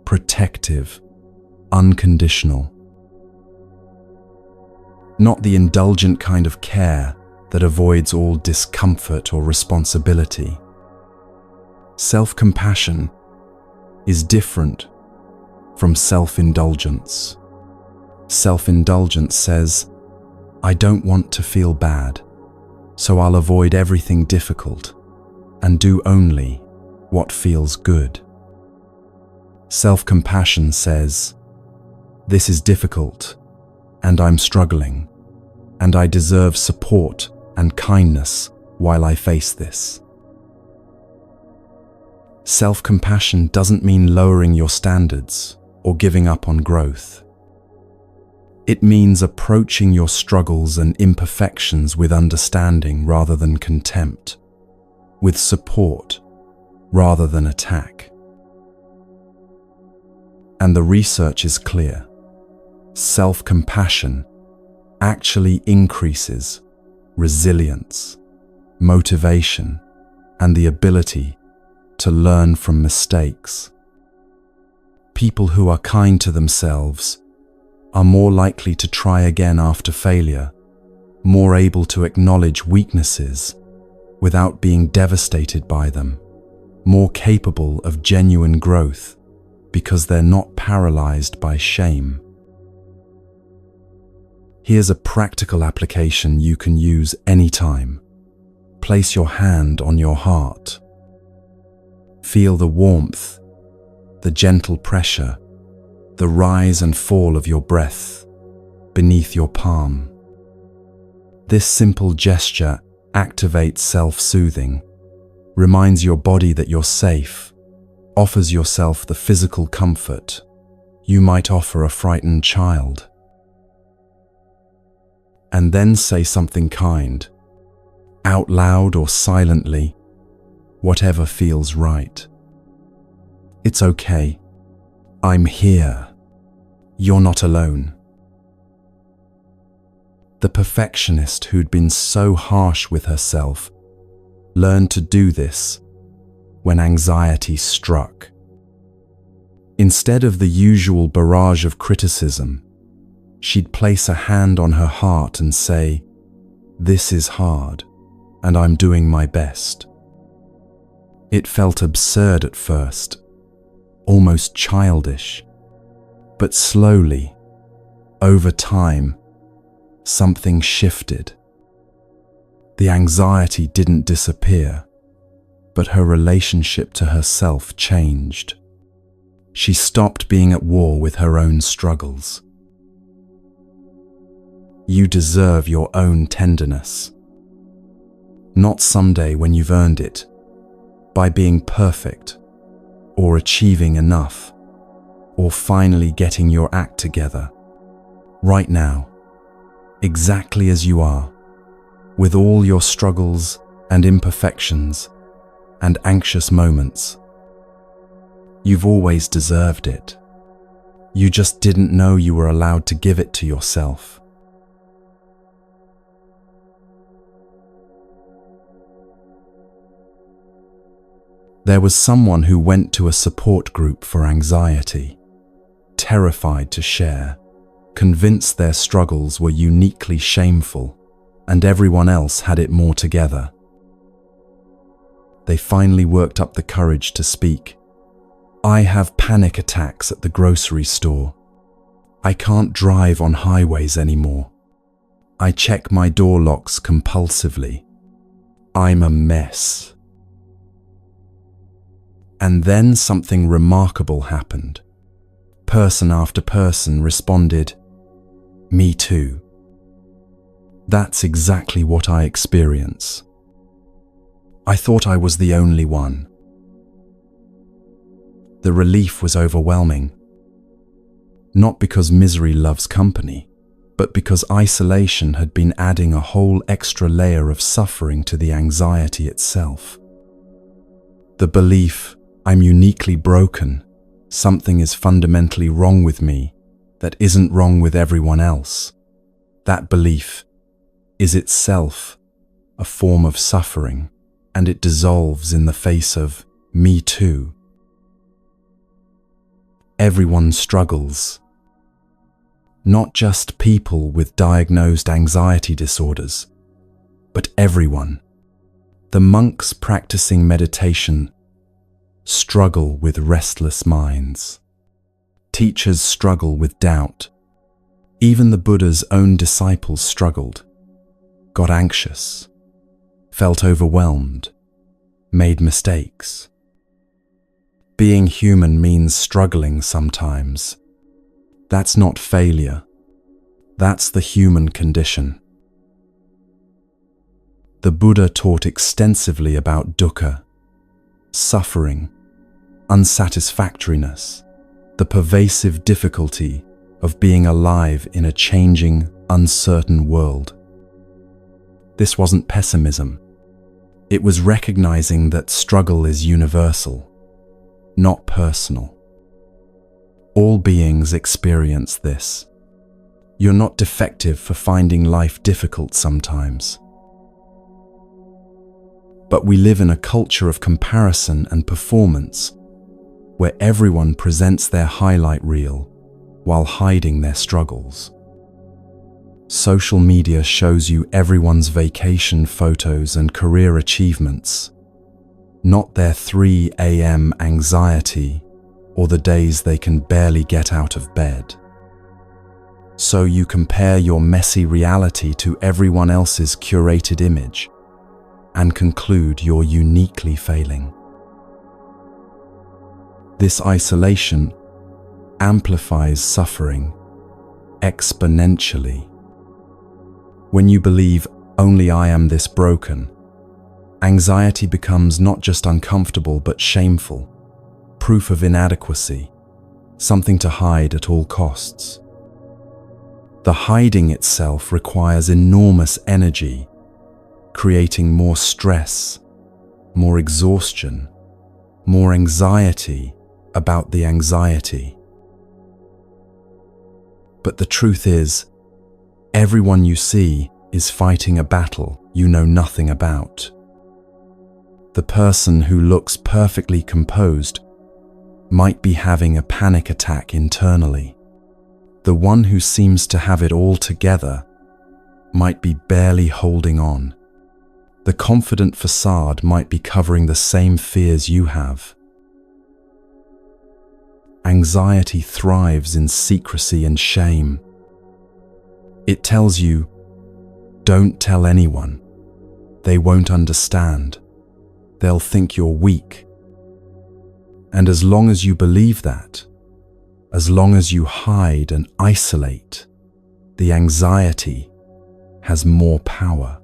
protective, unconditional. Not the indulgent kind of care that avoids all discomfort or responsibility. Self-compassion is different from self-indulgence. Self-indulgence says, I don't want to feel bad, so I'll avoid everything difficult and do only what feels good. Self-compassion says, this is difficult and I'm struggling, and I deserve support and kindness while I face this. Self-compassion doesn't mean lowering your standards or giving up on growth. It means approaching your struggles and imperfections with understanding rather than contempt, with support rather than attack. And the research is clear. Self-compassion actually increases resilience, motivation, and the ability to learn from mistakes. People who are kind to themselves are more likely to try again after failure, more able to acknowledge weaknesses without being devastated by them, more capable of genuine growth because they're not paralyzed by shame. Here's a practical application you can use anytime. Place your hand on your heart. Feel the warmth, the gentle pressure, the rise and fall of your breath beneath your palm. This simple gesture activates self-soothing, reminds your body that you're safe, offers yourself the physical comfort you might offer a frightened child. And then say something kind, out loud or silently, whatever feels right. It's okay. I'm here. You're not alone. The perfectionist who'd been so harsh with herself learned to do this when anxiety struck. Instead of the usual barrage of criticism, she'd place a hand on her heart and say, "This is hard, and I'm doing my best." It felt absurd at first, almost childish, but slowly, over time, something shifted. The anxiety didn't disappear, but her relationship to herself changed. She stopped being at war with her own struggles. You deserve your own tenderness. Not someday when you've earned it, by being perfect, or achieving enough, or finally getting your act together. Right now, exactly as you are, with all your struggles and imperfections and anxious moments. You've always deserved it. You just didn't know you were allowed to give it to yourself. There was someone who went to a support group for anxiety, terrified to share, convinced their struggles were uniquely shameful and everyone else had it more together. They finally worked up the courage to speak. "I have panic attacks at the grocery store. I can't drive on highways anymore. I check my door locks compulsively. I'm a mess." And then something remarkable happened. Person after person responded, "Me too." That's exactly what I experience. I thought I was the only one. The relief was overwhelming. Not because misery loves company, but because isolation had been adding a whole extra layer of suffering to the anxiety itself. The belief, I'm uniquely broken, something is fundamentally wrong with me, that isn't wrong with everyone else. That belief is itself a form of suffering, and it dissolves in the face of me too. Everyone struggles. Not just people with diagnosed anxiety disorders, but everyone. The monks practicing meditation struggle with restless minds. Teachers struggle with doubt. Even the Buddha's own disciples struggled, got anxious, felt overwhelmed, made mistakes. Being human means struggling sometimes. That's not failure. That's the human condition. The Buddha taught extensively about dukkha, suffering, unsatisfactoriness, the pervasive difficulty of being alive in a changing, uncertain world. This wasn't pessimism. It was recognizing that struggle is universal, not personal. All beings experience this. You're not defective for finding life difficult sometimes. But we live in a culture of comparison and performance, where everyone presents their highlight reel while hiding their struggles. Social media shows you everyone's vacation photos and career achievements, not their 3 a.m. anxiety or the days they can barely get out of bed. So you compare your messy reality to everyone else's curated image and conclude you're uniquely failing. This isolation amplifies suffering exponentially. When you believe only I am this broken, anxiety becomes not just uncomfortable but shameful, proof of inadequacy, something to hide at all costs. The hiding itself requires enormous energy, creating more stress, more exhaustion, more anxiety about the anxiety. But the truth is, everyone you see is fighting a battle you know nothing about. The person who looks perfectly composed might be having a panic attack internally. The one who seems to have it all together might be barely holding on. The confident facade might be covering the same fears you have. Anxiety thrives in secrecy and shame. It tells you, don't tell anyone. They won't understand. They'll think you're weak. And as long as you believe that, as long as you hide and isolate, the anxiety has more power.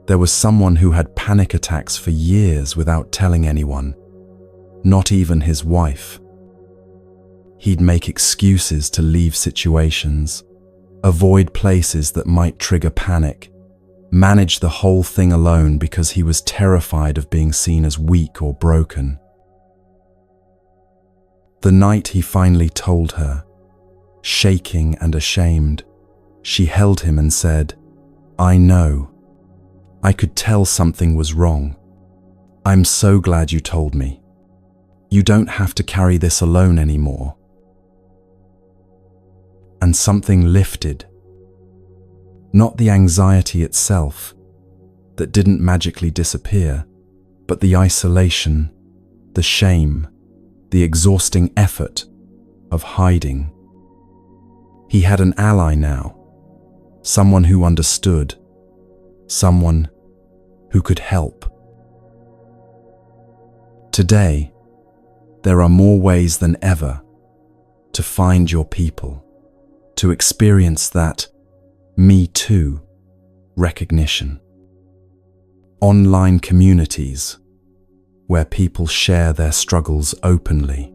There was someone who had panic attacks for years without telling anyone, not even his wife. He'd make excuses to leave situations, avoid places that might trigger panic, manage the whole thing alone because he was terrified of being seen as weak or broken. The night he finally told her, shaking and ashamed, she held him and said, "I know. I could tell something was wrong. I'm so glad you told me. You don't have to carry this alone anymore." And something lifted. Not the anxiety itself, that didn't magically disappear, but the isolation, the shame, the exhausting effort of hiding. He had an ally now, someone who understood, someone who could help. Today, there are more ways than ever to find your people, to experience that me too recognition. Online communities where people share their struggles openly.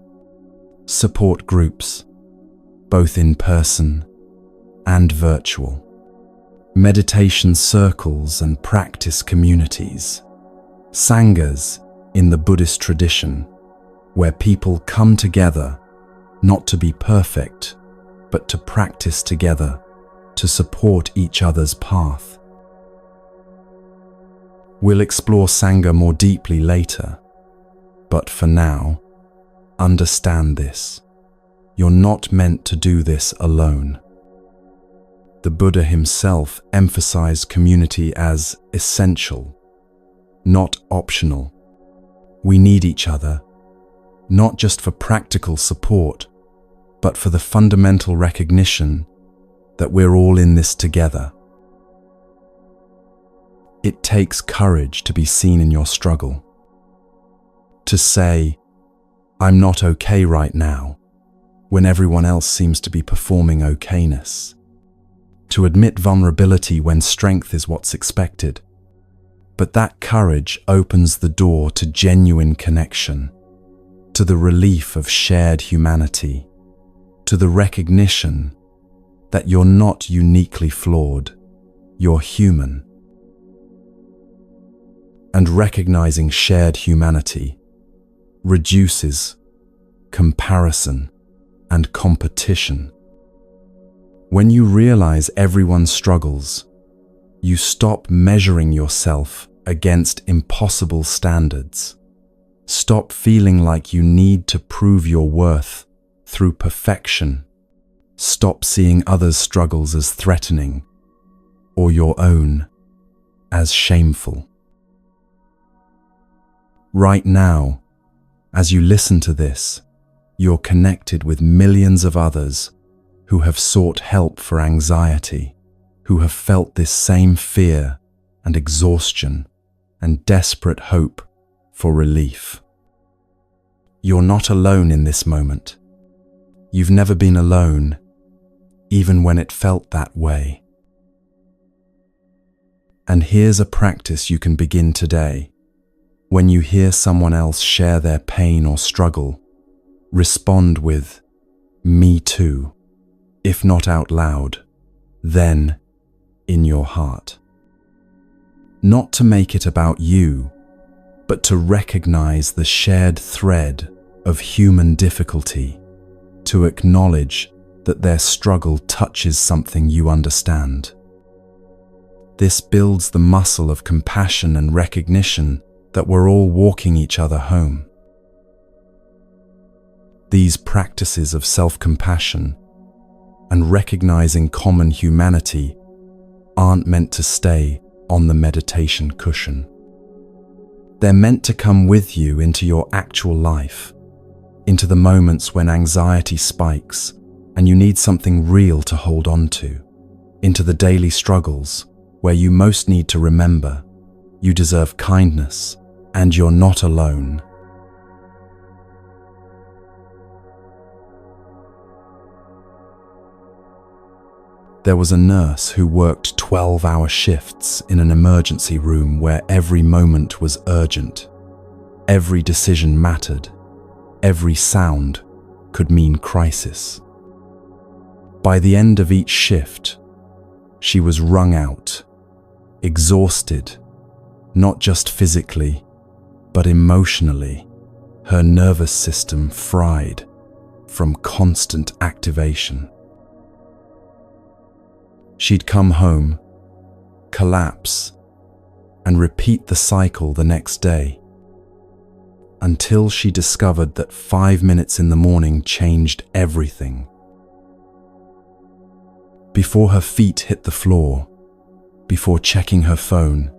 Support groups, both in person and virtual. Meditation circles and practice communities. Sanghas in the Buddhist tradition, where people come together not to be perfect, but to practice together, to support each other's path. We'll explore Sangha more deeply later, but for now, understand this. You're not meant to do this alone. The Buddha himself emphasized community as essential, not optional. We need each other, not just for practical support, but for the fundamental recognition that we're all in this together. It takes courage to be seen in your struggle. To say, "I'm not okay right now," when everyone else seems to be performing okayness. To admit vulnerability when strength is what's expected. But that courage opens the door to genuine connection, to the relief of shared humanity, to the recognition that you're not uniquely flawed, you're human. And recognizing shared humanity reduces comparison and competition. When you realize everyone struggles, you stop measuring yourself against impossible standards. Stop feeling like you need to prove your worth through perfection. Stop seeing others' struggles as threatening or your own as shameful. Right now, as you listen to this, you're connected with millions of others who have sought help for anxiety, who have felt this same fear and exhaustion and desperate hope for relief. You're not alone in this moment. You've never been alone, even when it felt that way. And here's a practice you can begin today. When you hear someone else share their pain or struggle, respond with, "Me too," if not out loud, then in your heart. Not to make it about you, but to recognize the shared thread of human difficulty, to acknowledge that their struggle touches something you understand. This builds the muscle of compassion and recognition that we're all walking each other home. These practices of self-compassion and recognizing common humanity aren't meant to stay on the meditation cushion. They're meant to come with you into your actual life, into the moments when anxiety spikes and you need something real to hold on to, into the daily struggles where you most need to remember you deserve kindness and you're not alone. There was a nurse who worked 12-hour shifts in an emergency room where every moment was urgent. Every decision mattered. Every sound could mean crisis. By the end of each shift, she was wrung out, exhausted, not just physically, but emotionally. Her nervous system fried from constant activation. She'd come home, collapse, and repeat the cycle the next day, until she discovered that 5 minutes in the morning changed everything. Before her feet hit the floor, before checking her phone,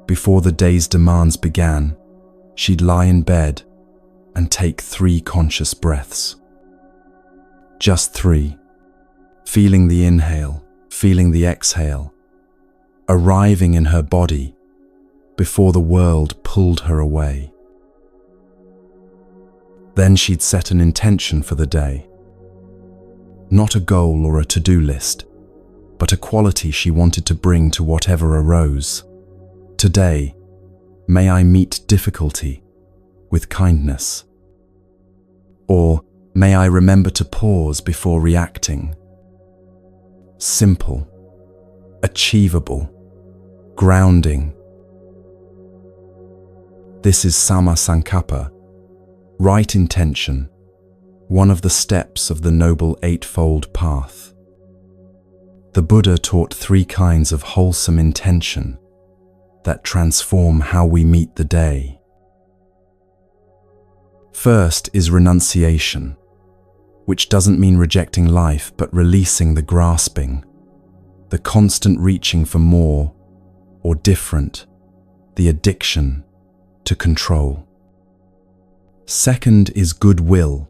before the day's demands began, she'd lie in bed and take 3 conscious breaths. Just 3, feeling the inhale, feeling the exhale, arriving in her body before the world pulled her away. Then she'd set an intention for the day. Not a goal or a to-do list, but a quality she wanted to bring to whatever arose. Today, may I meet difficulty with kindness. Or may I remember to pause before reacting. Simple, achievable, grounding. This is Sama Sankappa, right intention, one of the steps of the Noble Eightfold Path. The Buddha taught 3 kinds of wholesome intention that transform how we meet the day. First is renunciation, which doesn't mean rejecting life, but releasing the grasping, the constant reaching for more or different, the addiction to control. Second is goodwill,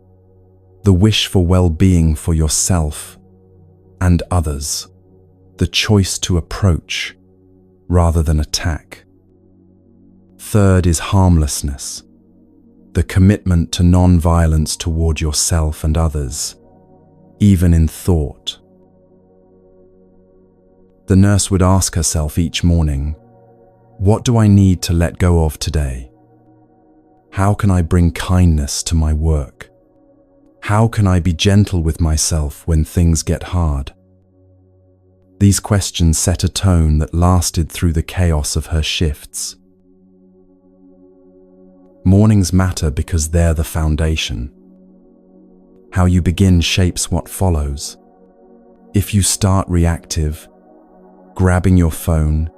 the wish for well-being for yourself and others, the choice to approach rather than attack. Third is harmlessness, the commitment to non-violence toward yourself and others, even in thought. The nurse would ask herself each morning, what do I need to let go of today? How can I bring kindness to my work? How can I be gentle with myself when things get hard? These questions set a tone that lasted through the chaos of her shifts. Mornings matter because they're the foundation. How you begin shapes what follows. If you start reactive, grabbing your phone,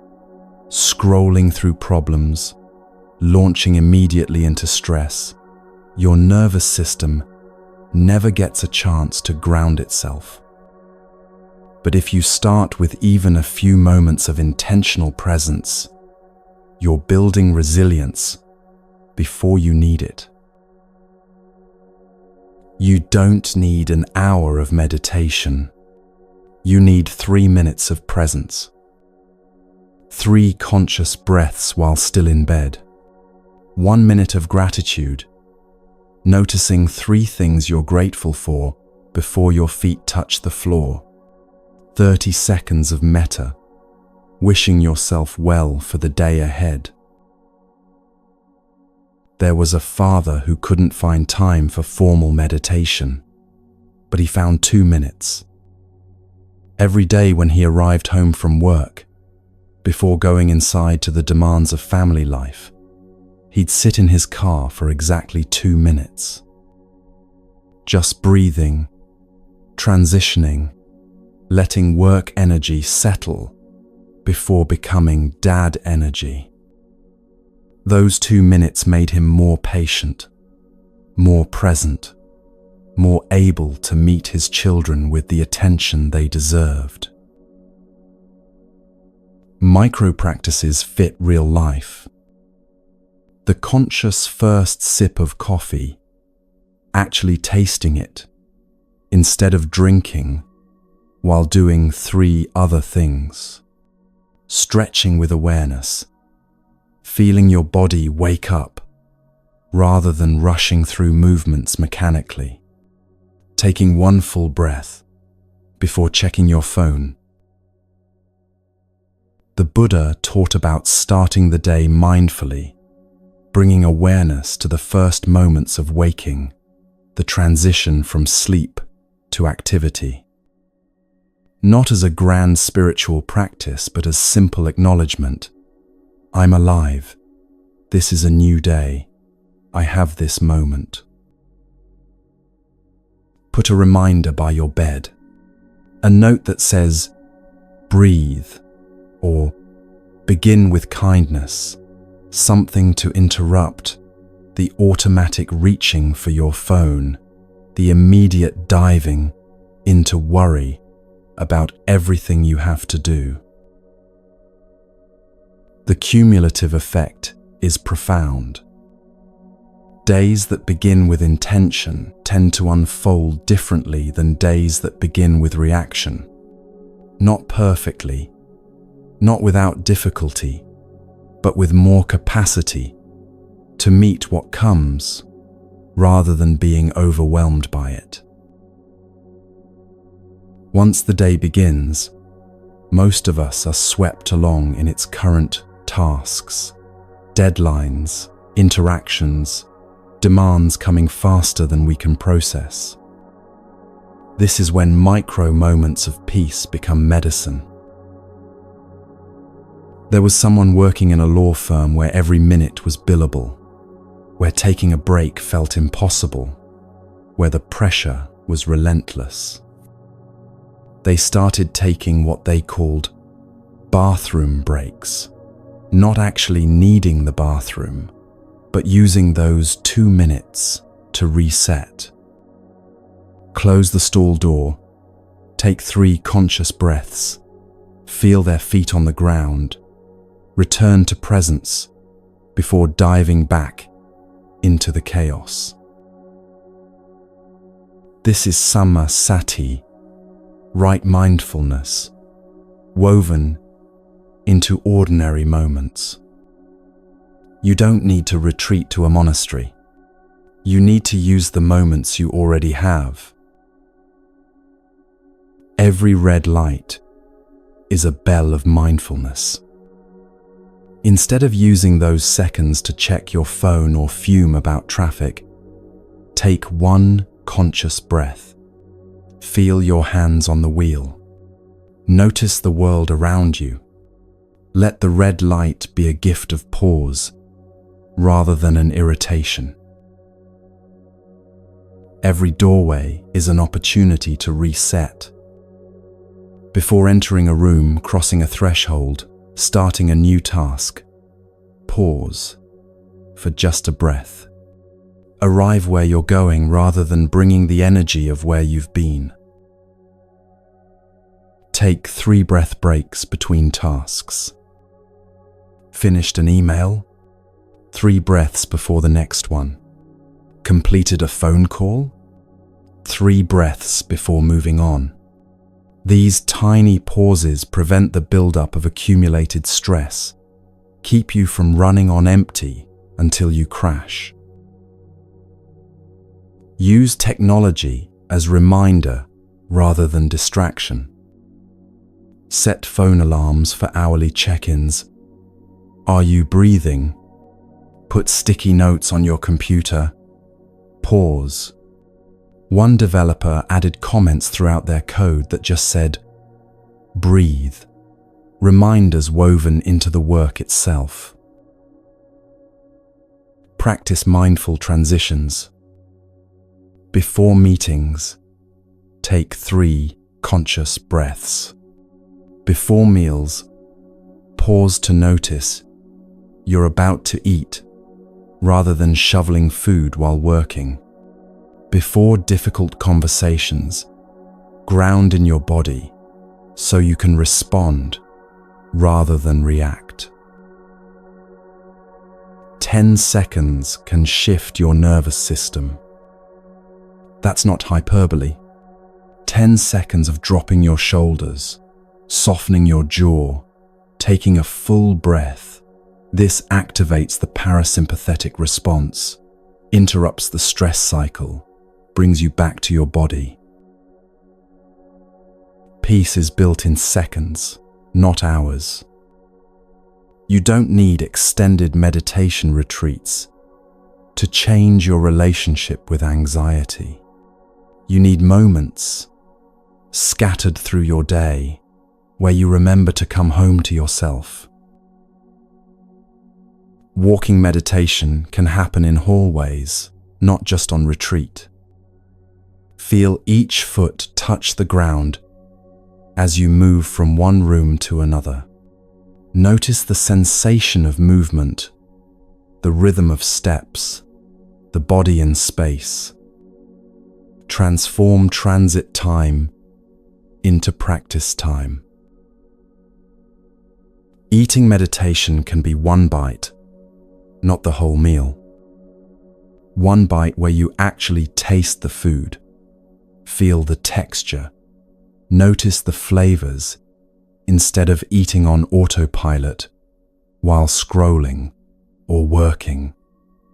scrolling through problems, launching immediately into stress, your nervous system never gets a chance to ground itself. But if you start with even a few moments of intentional presence, you're building resilience before you need it. You don't need an hour of meditation. You need 3 minutes of presence. 3 conscious breaths while still in bed. 1 minute of gratitude, noticing 3 things you're grateful for before your feet touch the floor. 30 seconds of metta, wishing yourself well for the day ahead. There was a father who couldn't find time for formal meditation, but he found 2 minutes. Every day when he arrived home from work, before going inside to the demands of family life, he'd sit in his car for exactly 2 minutes. Just breathing, transitioning, letting work energy settle before becoming dad energy. Those 2 minutes made him more patient, more present, more able to meet his children with the attention they deserved. Micro practices fit real life. The conscious first sip of coffee, actually tasting it, instead of drinking while doing 3 other things. Stretching with awareness, feeling your body wake up rather than rushing through movements mechanically. Taking 1 full breath before checking your phone. The Buddha taught about starting the day mindfully, bringing awareness to the first moments of waking, the transition from sleep to activity. Not as a grand spiritual practice, but as simple acknowledgement. I'm alive. This is a new day. I have this moment. Put a reminder by your bed. A note that says, breathe, or begin with kindness. Something to interrupt the automatic reaching for your phone, the immediate diving into worry about everything you have to do. The cumulative effect is profound. Days that begin with intention tend to unfold differently than days that begin with reaction. Not perfectly, not without difficulty, but with more capacity to meet what comes rather than being overwhelmed by it. Once the day begins, most of us are swept along in its current tasks, deadlines, interactions, demands coming faster than we can process. This is when micro moments of peace become medicine. There was someone working in a law firm where every minute was billable, where taking a break felt impossible, where the pressure was relentless. They started taking what they called bathroom breaks, not actually needing the bathroom, but using those 2 minutes to reset. Close the stall door, take 3 conscious breaths, feel their feet on the ground, return to presence before diving back into the chaos. This is Samma Sati, right mindfulness, woven into ordinary moments. You don't need to retreat to a monastery. You need to use the moments you already have. Every red light is a bell of mindfulness. Instead of using those seconds to check your phone or fume about traffic, take 1 conscious breath. Feel your hands on the wheel. Notice the world around you. Let the red light be a gift of pause rather than an irritation. Every doorway is an opportunity to reset. Before entering a room, crossing a threshold, starting a new task, pause for just a breath. Arrive where you're going rather than bringing the energy of where you've been. Take 3 breath breaks between tasks. Finished an email? 3 breaths before the next one. Completed a phone call? 3 breaths before moving on. These tiny pauses prevent the buildup of accumulated stress, keep you from running on empty until you crash. Use technology as reminder rather than distraction. Set phone alarms for hourly check-ins. Are you breathing? Put sticky notes on your computer. Pause. One developer added comments throughout their code that just said, breathe. Reminders woven into the work itself. Practice mindful transitions. Before meetings, take 3 conscious breaths. Before meals, pause to notice you're about to eat rather than shoveling food while working. Before difficult conversations, ground in your body so you can respond rather than react. 10 seconds can shift your nervous system. That's not hyperbole. 10 seconds of dropping your shoulders, softening your jaw, taking a full breath. This activates the parasympathetic response, interrupts the stress cycle, brings you back to your body. Peace is built in seconds, not hours. You don't need extended meditation retreats to change your relationship with anxiety. You need moments scattered through your day where you remember to come home to yourself. Walking meditation can happen in hallways, not just on retreat. Feel each foot touch the ground as you move from one room to another. Notice the sensation of movement, the rhythm of steps, the body in space. Transform transit time into practice time. Eating meditation can be 1 bite, not the whole meal. 1 bite where you actually taste the food, feel the texture, notice the flavors instead of eating on autopilot while scrolling or working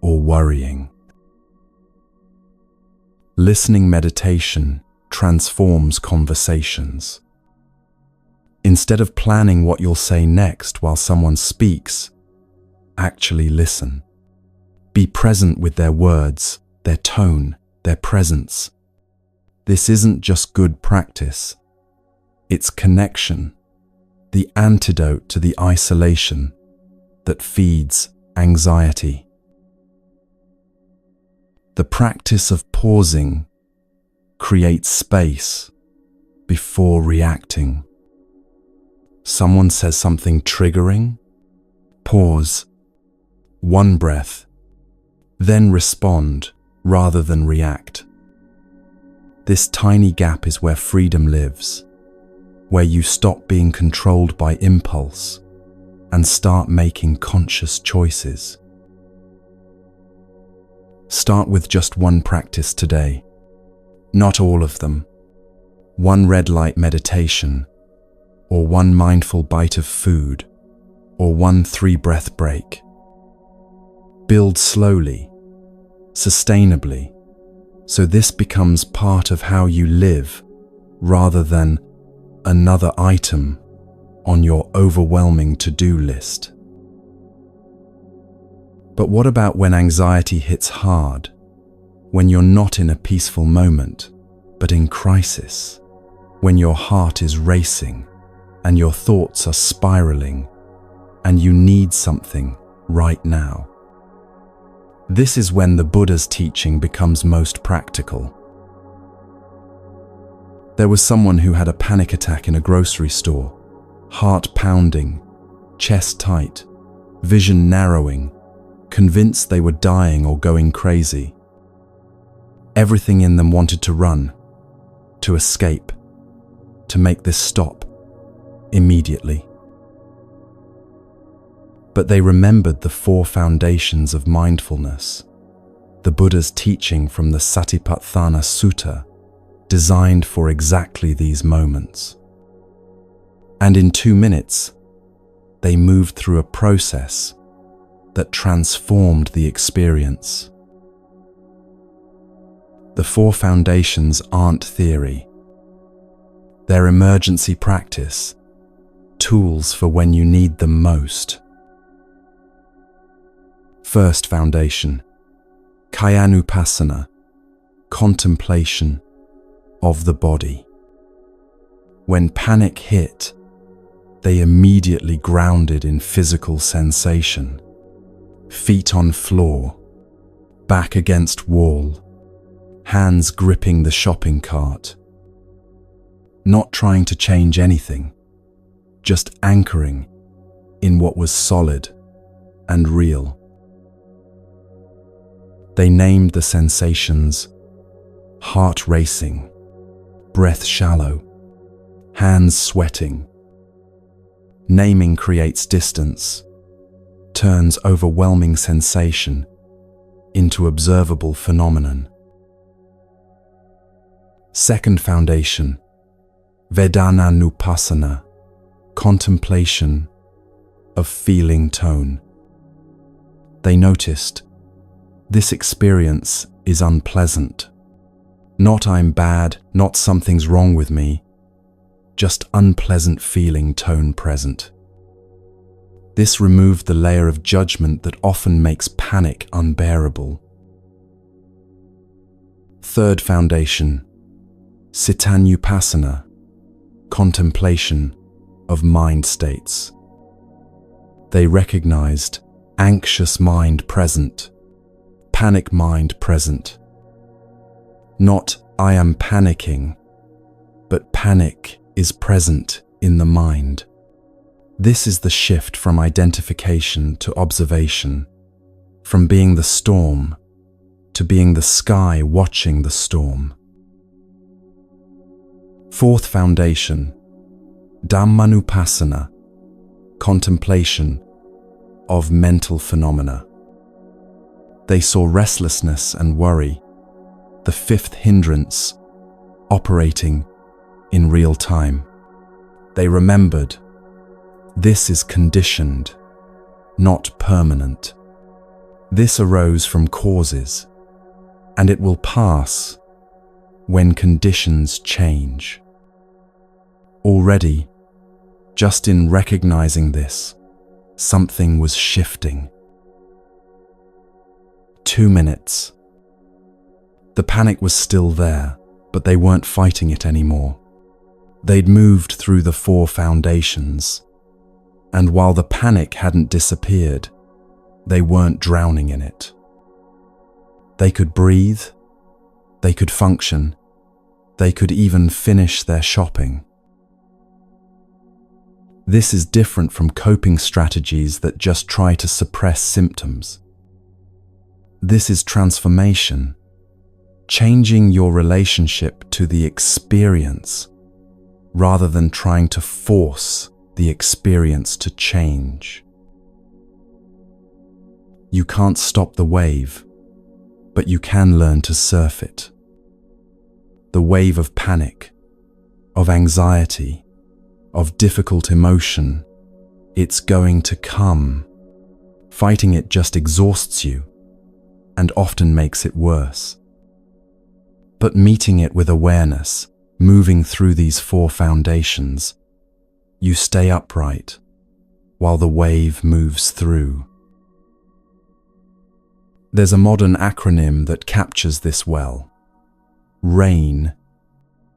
or worrying. Listening meditation transforms conversations. Instead of planning what you'll say next while someone speaks, actually listen. Be present with their words, their tone, their presence. This isn't just good practice. It's connection, the antidote to the isolation that feeds anxiety. The practice of pausing create space before reacting. Someone says something triggering? Pause. One breath. Then respond rather than react. This tiny gap is where freedom lives, where you stop being controlled by impulse and start making conscious choices. Start with just one practice today. Not all of them. One red light meditation, or one mindful bite of food, or one 3-breath break. Build slowly, sustainably, so this becomes part of how you live rather than another item on your overwhelming to-do list. But what about when anxiety hits hard, when you're not in a peaceful moment, but in crisis, when your heart is racing and your thoughts are spiraling and you need something right now? This is when the Buddha's teaching becomes most practical. There was someone who had a panic attack in a grocery store, heart pounding, chest tight, vision narrowing, convinced they were dying or going crazy. Everything in them wanted to run, to escape, to make this stop immediately. But they remembered the 4 foundations of mindfulness, the Buddha's teaching from the Satipatthana Sutta, designed for exactly these moments. And in 2 minutes, they moved through a process that transformed the experience. The 4 foundations aren't theory. They're emergency practice, tools for when you need them most. First foundation, Kayanupassana, contemplation of the body. When panic hit, they immediately grounded in physical sensation. Feet on floor, back against wall, hands gripping the shopping cart. Not trying to change anything, just anchoring in what was solid and real. They named the sensations heart racing, breath shallow, hands sweating. Naming creates distance, turns overwhelming sensation into observable phenomenon. Second foundation, Vedananupassana, contemplation of feeling tone. They noticed, this experience is unpleasant. Not I'm bad, not something's wrong with me, just unpleasant feeling tone present. This removed the layer of judgment that often makes panic unbearable. Third foundation, Cittanupassana, contemplation of mind states. They recognized anxious mind present, panic mind present. Not I am panicking, but panic is present in the mind. This is the shift from identification to observation, from being the storm to being the sky watching the storm. Fourth foundation, Dhammanupassana, contemplation of mental phenomena. They saw restlessness and worry, the 5th hindrance, operating in real time. They remembered, this is conditioned, not permanent. This arose from causes, and it will pass when conditions change. Already, just in recognizing this, something was shifting. 2 minutes. The panic was still there, but they weren't fighting it anymore. They'd moved through the 4 foundations, and while the panic hadn't disappeared, they weren't drowning in it. They could breathe, they could function, They could even finish their shopping. This is different from coping strategies that just try to suppress symptoms. This is transformation, changing your relationship to the experience rather than trying to force the experience to change. You can't stop the wave, but you can learn to surf it. The wave of panic, of anxiety, of difficult emotion, it's going to come. Fighting it just exhausts you and often makes it worse. But meeting it with awareness, moving through these 4 foundations, you stay upright while the wave moves through. There's a modern acronym that captures this well. RAIN.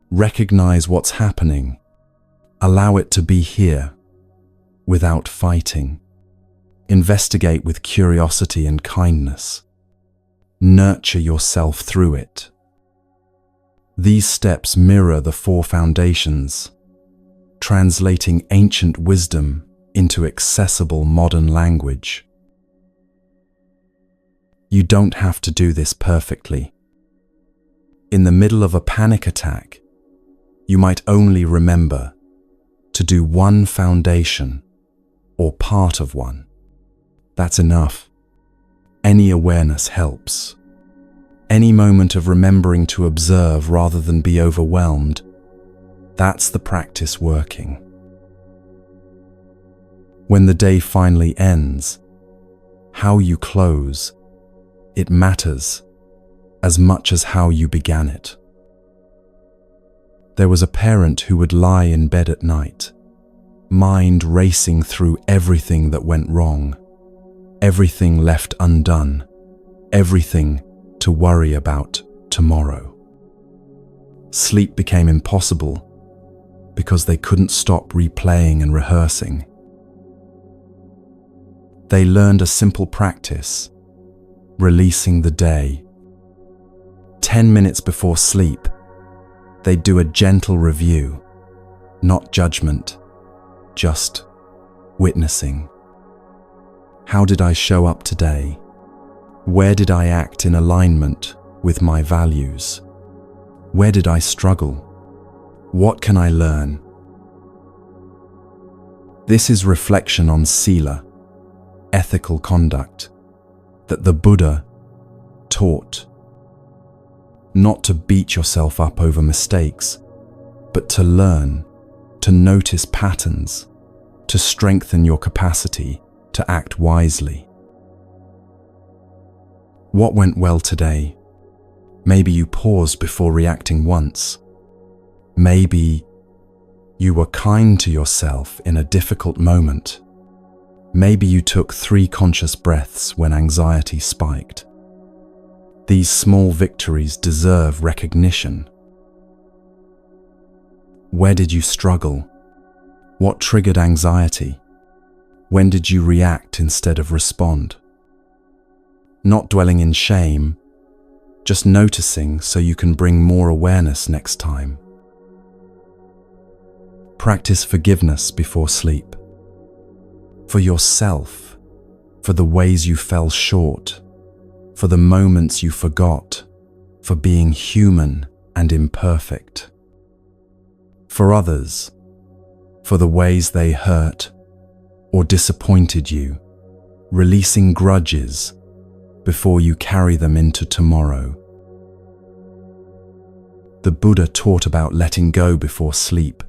Recognize what's happening. Allow it to be here, without fighting. Investigate with curiosity and kindness. Nurture yourself through it. These steps mirror the 4 foundations, translating ancient wisdom into accessible modern language. You don't have to do this perfectly. In the middle of a panic attack, you might only remember to do one foundation or part of one. That's enough. Any awareness helps. Any moment of remembering to observe rather than be overwhelmed, that's the practice working. When the day finally ends, how you close, it matters as much as how you began it. There was a parent who would lie in bed at night, mind racing through everything that went wrong, everything left undone, everything to worry about tomorrow. Sleep became impossible because they couldn't stop replaying and rehearsing. They learned a simple practice, releasing the day. 10 minutes before sleep, they'd do a gentle review, not judgment, just witnessing. How did I show up today? Where did I act in alignment with my values? Where did I struggle? What can I learn? This is reflection on sila, ethical conduct, that the Buddha taught. Not to beat yourself up over mistakes, but to learn, to notice patterns, to strengthen your capacity to act wisely. What went well today? Maybe you paused before reacting once. Maybe you were kind to yourself in a difficult moment. Maybe you took 3 conscious breaths when anxiety spiked. These small victories deserve recognition. Where did you struggle? What triggered anxiety? When did you react instead of respond? Not dwelling in shame, just noticing so you can bring more awareness next time. Practice forgiveness before sleep. For yourself, for the ways you fell short, for the moments you forgot, for being human and imperfect. For others, for the ways they hurt or disappointed you, releasing grudges before you carry them into tomorrow. The Buddha taught about letting go before sleep,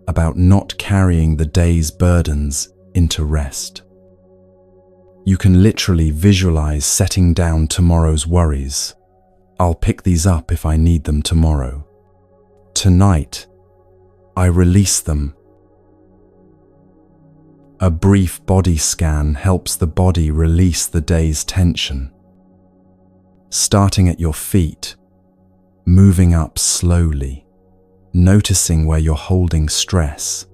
about not carrying the day's burdens into rest. You can literally visualize setting down tomorrow's worries. I'll pick these up if I need them tomorrow. Tonight, I release them. A brief body scan helps the body release the day's tension. Starting at your feet, moving up slowly, noticing where you're holding stress,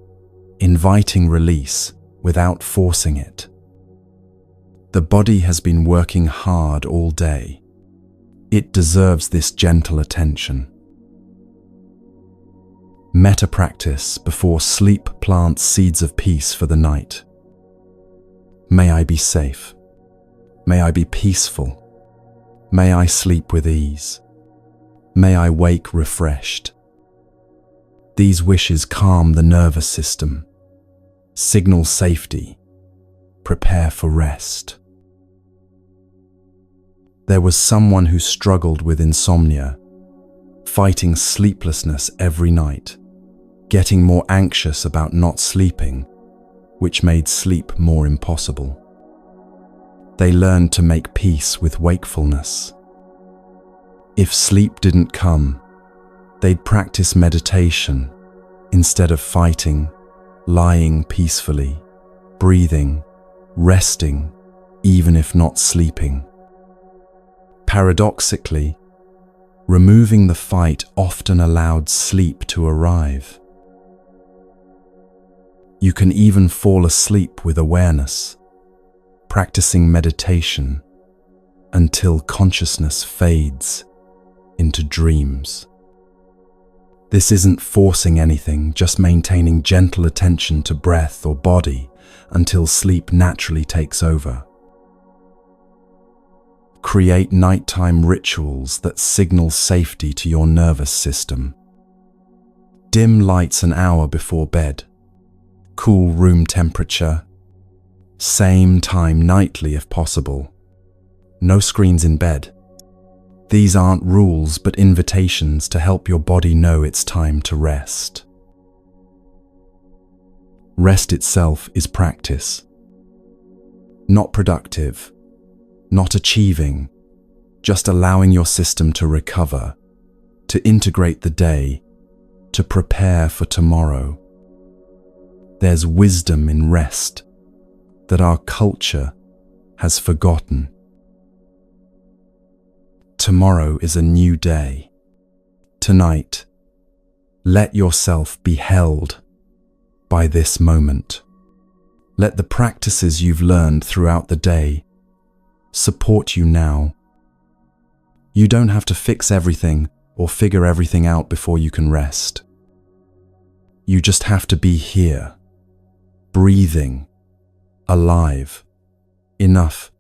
inviting release without forcing it. The body has been working hard all day. It deserves this gentle attention. Metta practice before sleep plants seeds of peace for the night. May I be safe. May I be peaceful. May I sleep with ease. May I wake refreshed. These wishes calm the nervous system, signal safety, prepare for rest. There was someone who struggled with insomnia, fighting sleeplessness every night, getting more anxious about not sleeping, which made sleep more impossible. They learned to make peace with wakefulness. If sleep didn't come, they'd practice meditation instead of fighting, lying peacefully, breathing, resting, even if not sleeping. Paradoxically, removing the fight often allowed sleep to arrive. You can even fall asleep with awareness, practicing meditation until consciousness fades into dreams. This isn't forcing anything, just maintaining gentle attention to breath or body until sleep naturally takes over. Create nighttime rituals that signal safety to your nervous system. Dim lights an hour before bed. Cool room temperature. Same time nightly if possible. No screens in bed. These aren't rules but invitations to help your body know it's time to rest. Rest itself is practice. Not productive, not achieving, just allowing your system to recover, to integrate the day, to prepare for tomorrow. There's wisdom in rest that our culture has forgotten. Tomorrow is a new day. Tonight, let yourself be held by this moment. Let the practices you've learned throughout the day support you now. You don't have to fix everything or figure everything out before you can rest. You just have to be here, breathing, alive, enough,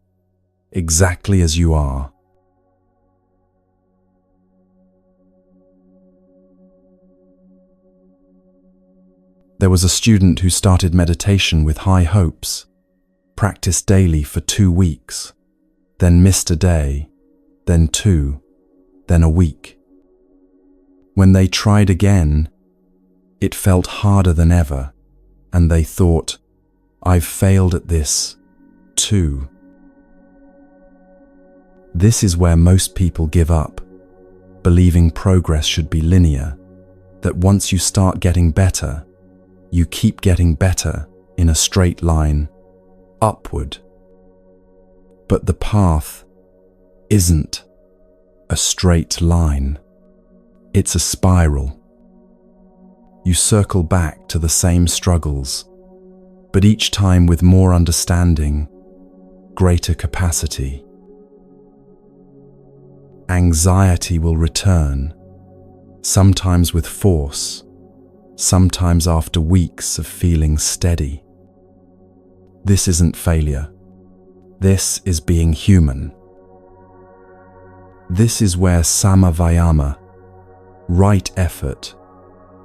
exactly as you are. There was a student who started meditation with high hopes, practiced daily for 2 weeks, then missed a day, then 2, then a week. When they tried again, it felt harder than ever, and they thought, I've failed at this, too. This is where most people give up, believing progress should be linear, that once you start getting better, you keep getting better in a straight line, upward. But the path isn't a straight line. It's a spiral. You circle back to the same struggles, but each time with more understanding, greater capacity. Anxiety will return, sometimes with force, sometimes after weeks of feeling steady. This isn't failure. This is being human. This is where samavayama, right effort,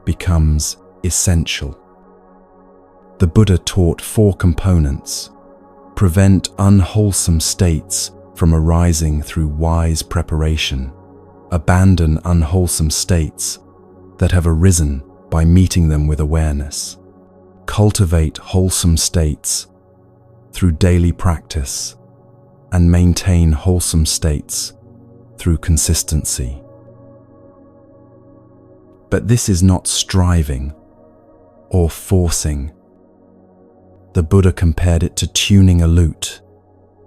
becomes essential. The Buddha taught 4 components: prevent unwholesome states from arising through wise preparation, abandon unwholesome states that have arisen by meeting them with awareness, cultivate wholesome states through daily practice, and maintain wholesome states through consistency. But this is not striving or forcing. The Buddha compared it to tuning a lute.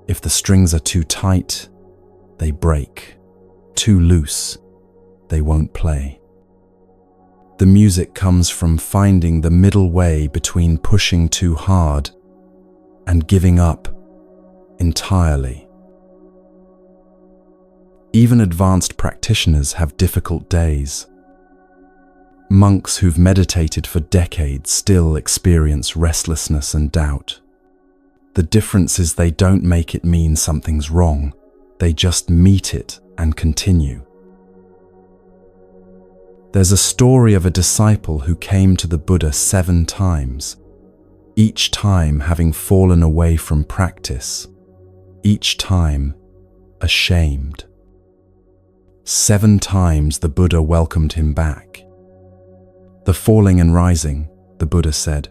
If the strings are too tight, they break. Too loose, they won't play. The music comes from finding the middle way between pushing too hard and giving up entirely. Even advanced practitioners have difficult days. Monks who've meditated for decades still experience restlessness and doubt. The difference is they don't make it mean something's wrong. They just meet it and continue. There's a story of a disciple who came to the Buddha 7 times, each time having fallen away from practice, each time ashamed. 7 times the Buddha welcomed him back. The falling and rising, the Buddha said,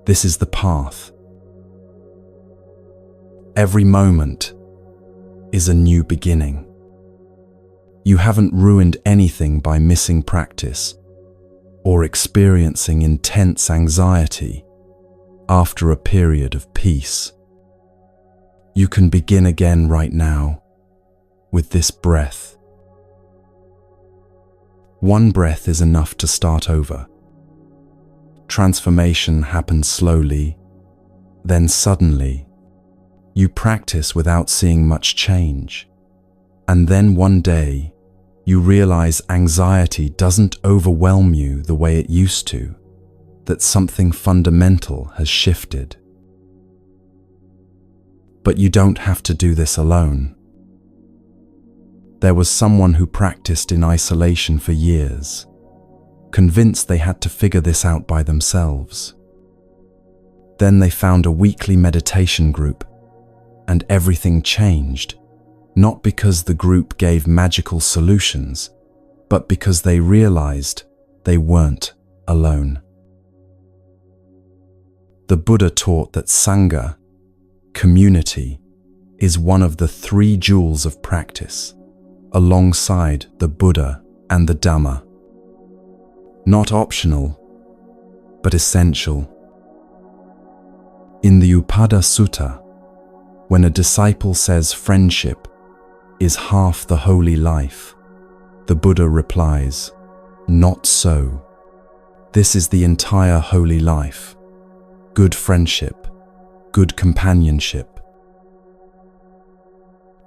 this is the path. Every moment is a new beginning. You haven't ruined anything by missing practice or experiencing intense anxiety after a period of peace. You can begin again right now with this breath. 1 breath is enough to start over. Transformation happens slowly, then suddenly, you practice without seeing much change. And then one day, you realize anxiety doesn't overwhelm you the way it used to, that something fundamental has shifted. But you don't have to do this alone. There was someone who practiced in isolation for years, convinced they had to figure this out by themselves. Then they found a weekly meditation group, and everything changed, not because the group gave magical solutions, but because they realized they weren't alone. The Buddha taught that Sangha, community, is one of the 3 jewels of practice, alongside the Buddha and the Dhamma. Not optional, but essential. In the Upada Sutta, when a disciple says friendship is half the holy life, the Buddha replies, not so. This is the entire holy life. Good friendship, good companionship.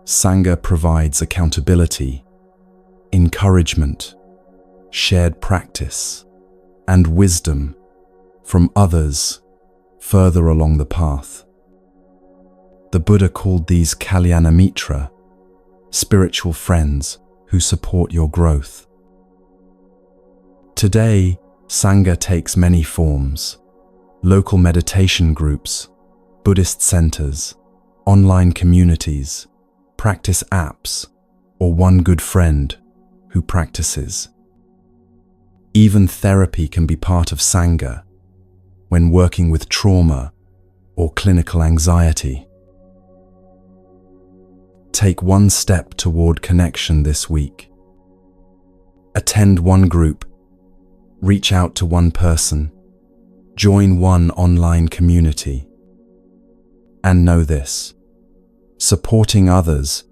Sangha provides accountability, encouragement, shared practice, and wisdom from others further along the path. The Buddha called these Kalyana Mitra, spiritual friends who support your growth. Today, Sangha takes many forms: local meditation groups, Buddhist centers, online communities, practice apps, or one good friend who practices. Even therapy can be part of Sangha when working with trauma or clinical anxiety. Take 1 step toward connection this week. Attend 1 group, reach out to 1 person, join 1 online community. And know this: supporting others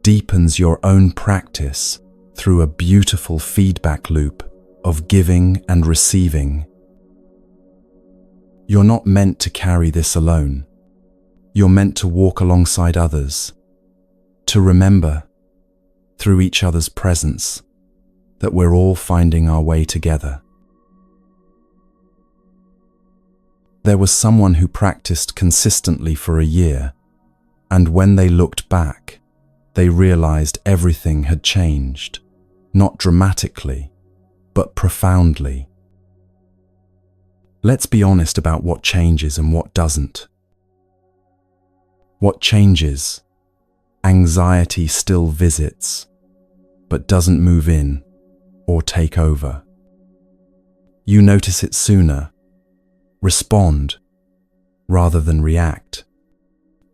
deepens your own practice through a beautiful feedback loop of giving and receiving. You're not meant to carry this alone. You're meant to walk alongside others, to remember, through each other's presence, that we're all finding our way together. There was someone who practiced consistently for a year, and when they looked back, they realized everything had changed, not dramatically, but profoundly. Let's be honest about what changes and what doesn't. What changes? Anxiety still visits, but doesn't move in or take over. You notice it sooner, respond rather than react.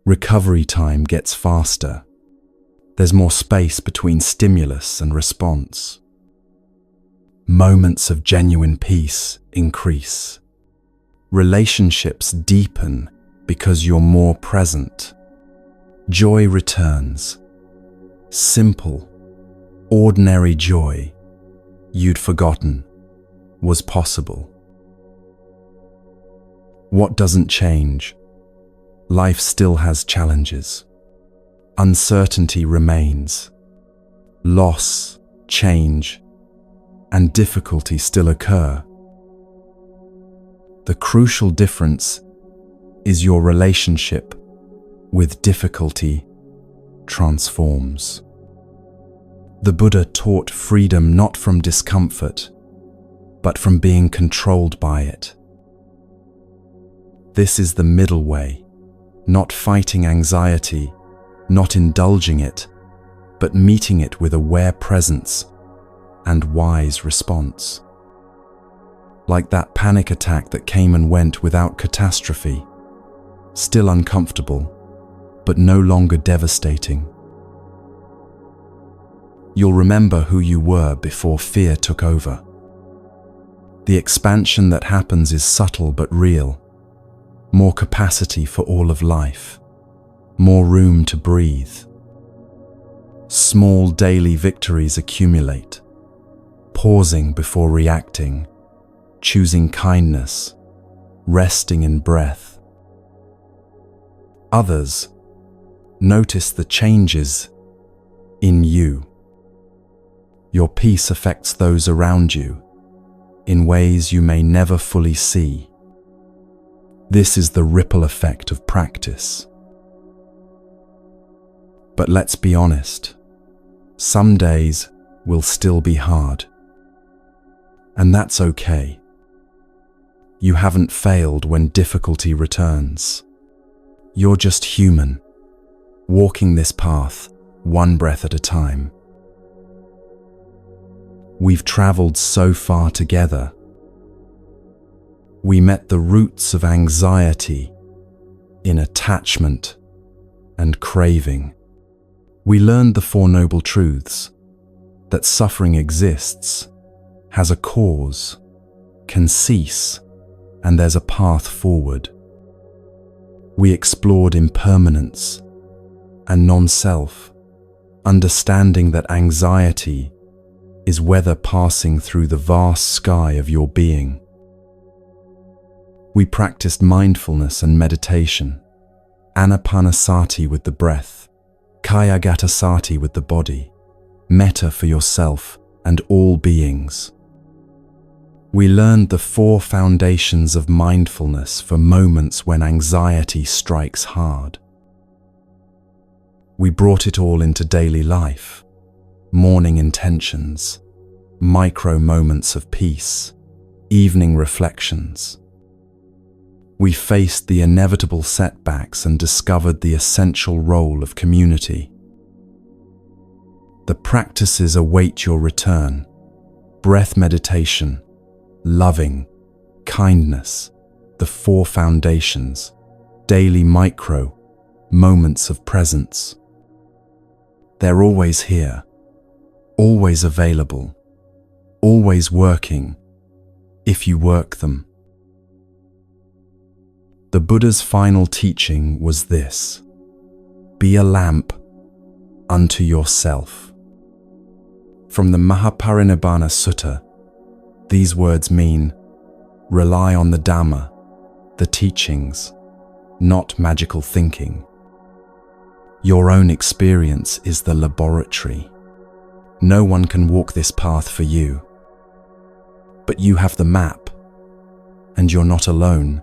Recovery time gets faster. There's more space between stimulus and response. Moments of genuine peace increase. Relationships deepen because you're more present. Joy returns. Simple, ordinary joy you'd forgotten was possible. What doesn't change? Life still has challenges. Uncertainty remains. Loss, change, and difficulty still occur. The crucial difference is your relationship with difficulty transforms. The Buddha taught freedom not from discomfort, but from being controlled by it. This is the middle way, not fighting anxiety, not indulging it, but meeting it with aware presence and wise response. Like that panic attack that came and went without catastrophe, still uncomfortable, but no longer devastating. You'll remember who you were before fear took over. The expansion that happens is subtle but real. More capacity for all of life. More room to breathe. Small daily victories accumulate. Pausing before reacting. Choosing kindness. Resting in breath. Others notice the changes in you. Your peace affects those around you in ways you may never fully see. This is the ripple effect of practice. But let's be honest, some days will still be hard. And that's okay. You haven't failed when difficulty returns. You're just human, walking this path one breath at a time. We've traveled so far together. We met the roots of anxiety in attachment and craving. We learned the Four Noble Truths, that suffering exists, has a cause, can cease, and there's a path forward. We explored impermanence and non-self, understanding that anxiety is weather passing through the vast sky of your being. We practiced mindfulness and meditation, anapanasati with the breath, kayagatasati with the body, metta for yourself and all beings. We learned the 4 foundations of mindfulness for moments when anxiety strikes hard. We brought it all into daily life, morning intentions, micro moments of peace, evening reflections. We faced the inevitable setbacks and discovered the essential role of community. The practices await your return: breath meditation, loving, kindness, the 4 foundations, daily micro moments of presence. They're always here, always available, always working, if you work them. The Buddha's final teaching was this: be a lamp unto yourself. From the Mahaparinibbana Sutta, these words mean, rely on the Dhamma, the teachings, not magical thinking. Your own experience is the laboratory. No one can walk this path for you. But you have the map, and you're not alone.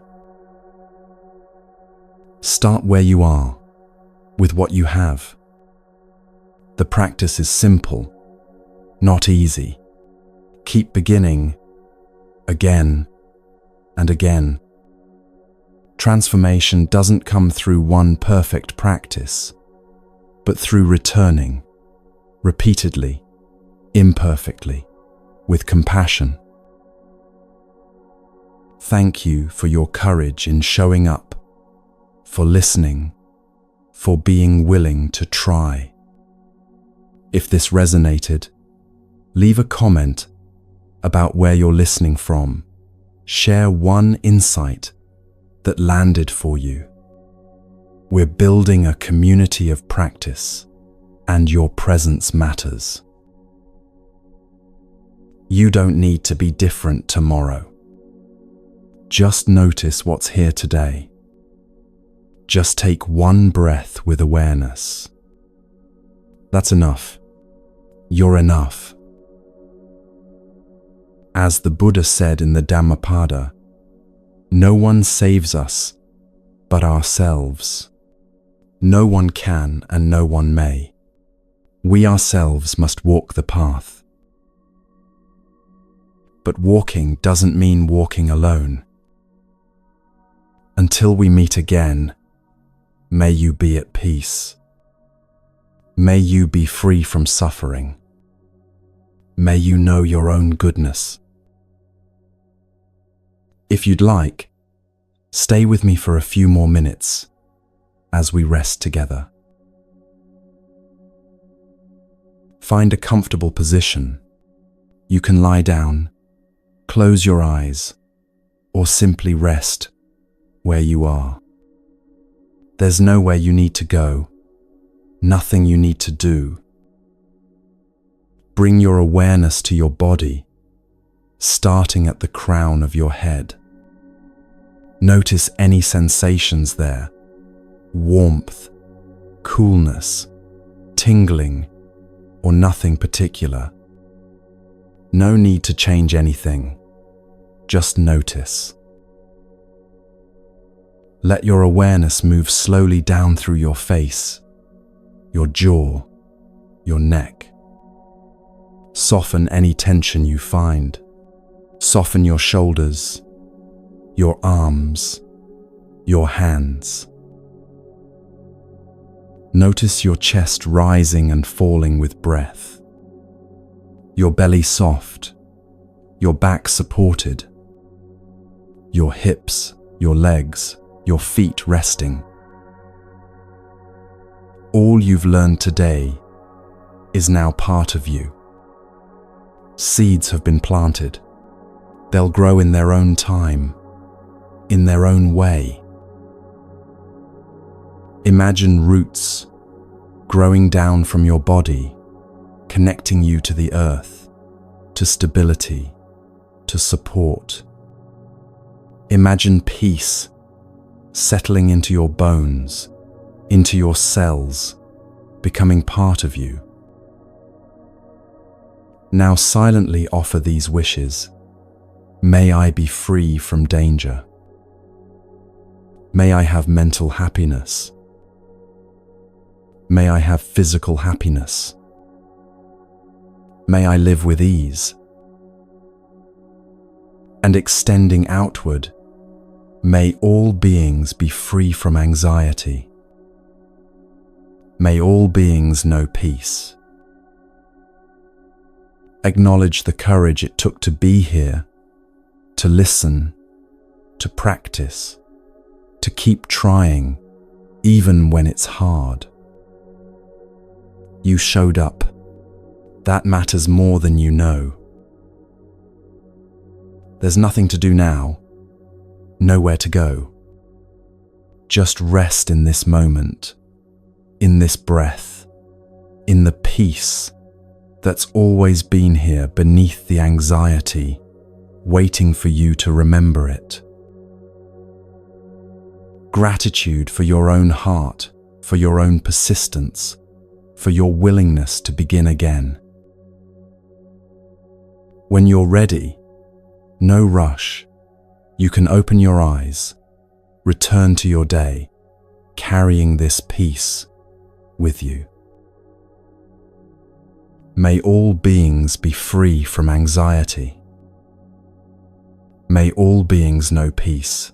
Start where you are, with what you have. The practice is simple, not easy. Keep beginning, again and again. Transformation doesn't come through one perfect practice, but through returning, repeatedly, imperfectly, with compassion. Thank you for your courage in showing up, for listening, for being willing to try. If this resonated, leave a comment about where you're listening from. Share one insight that landed for you. We're building a community of practice, and your presence matters. You don't need to be different tomorrow. Just notice what's here today. Just take one breath with awareness. That's enough. You're enough. As the Buddha said in the Dhammapada, no one saves us but ourselves. No one can and no one may. We ourselves must walk the path. But walking doesn't mean walking alone. Until we meet again, may you be at peace. May you be free from suffering. May you know your own goodness. If you'd like, stay with me for a few more minutes as we rest together. Find a comfortable position. You can lie down, close your eyes, or simply rest where you are. There's nowhere you need to go, nothing you need to do. Bring your awareness to your body, starting at the crown of your head. Notice any sensations there: warmth, coolness, tingling, or nothing particular. No need to change anything, just notice. Let your awareness move slowly down through your face, your jaw, your neck. Soften any tension you find. Soften your shoulders, your arms, your hands. Notice your chest rising and falling with breath. Your belly soft, your back supported, your hips, your legs, your feet resting. All you've learned today is now part of you. Seeds have been planted. They'll grow in their own time, in their own way. Imagine roots growing down from your body, connecting you to the earth, to stability, to support. Imagine peace settling into your bones, into your cells, becoming part of you. Now silently offer these wishes. May I be free from danger. May I have mental happiness. May I have physical happiness. May I live with ease. And extending outward, may all beings be free from anxiety. May all beings know peace. Acknowledge the courage it took to be here, to listen, to practice, to keep trying, even when it's hard. You showed up. That matters more than you know. There's nothing to do now, nowhere to go. Just rest in this moment, in this breath, in the peace that's always been here beneath the anxiety, waiting for you to remember it. Gratitude for your own heart, for your own persistence, for your willingness to begin again. When you're ready, no rush, you can open your eyes, return to your day, carrying this peace with you. May all beings be free from anxiety. May all beings know peace.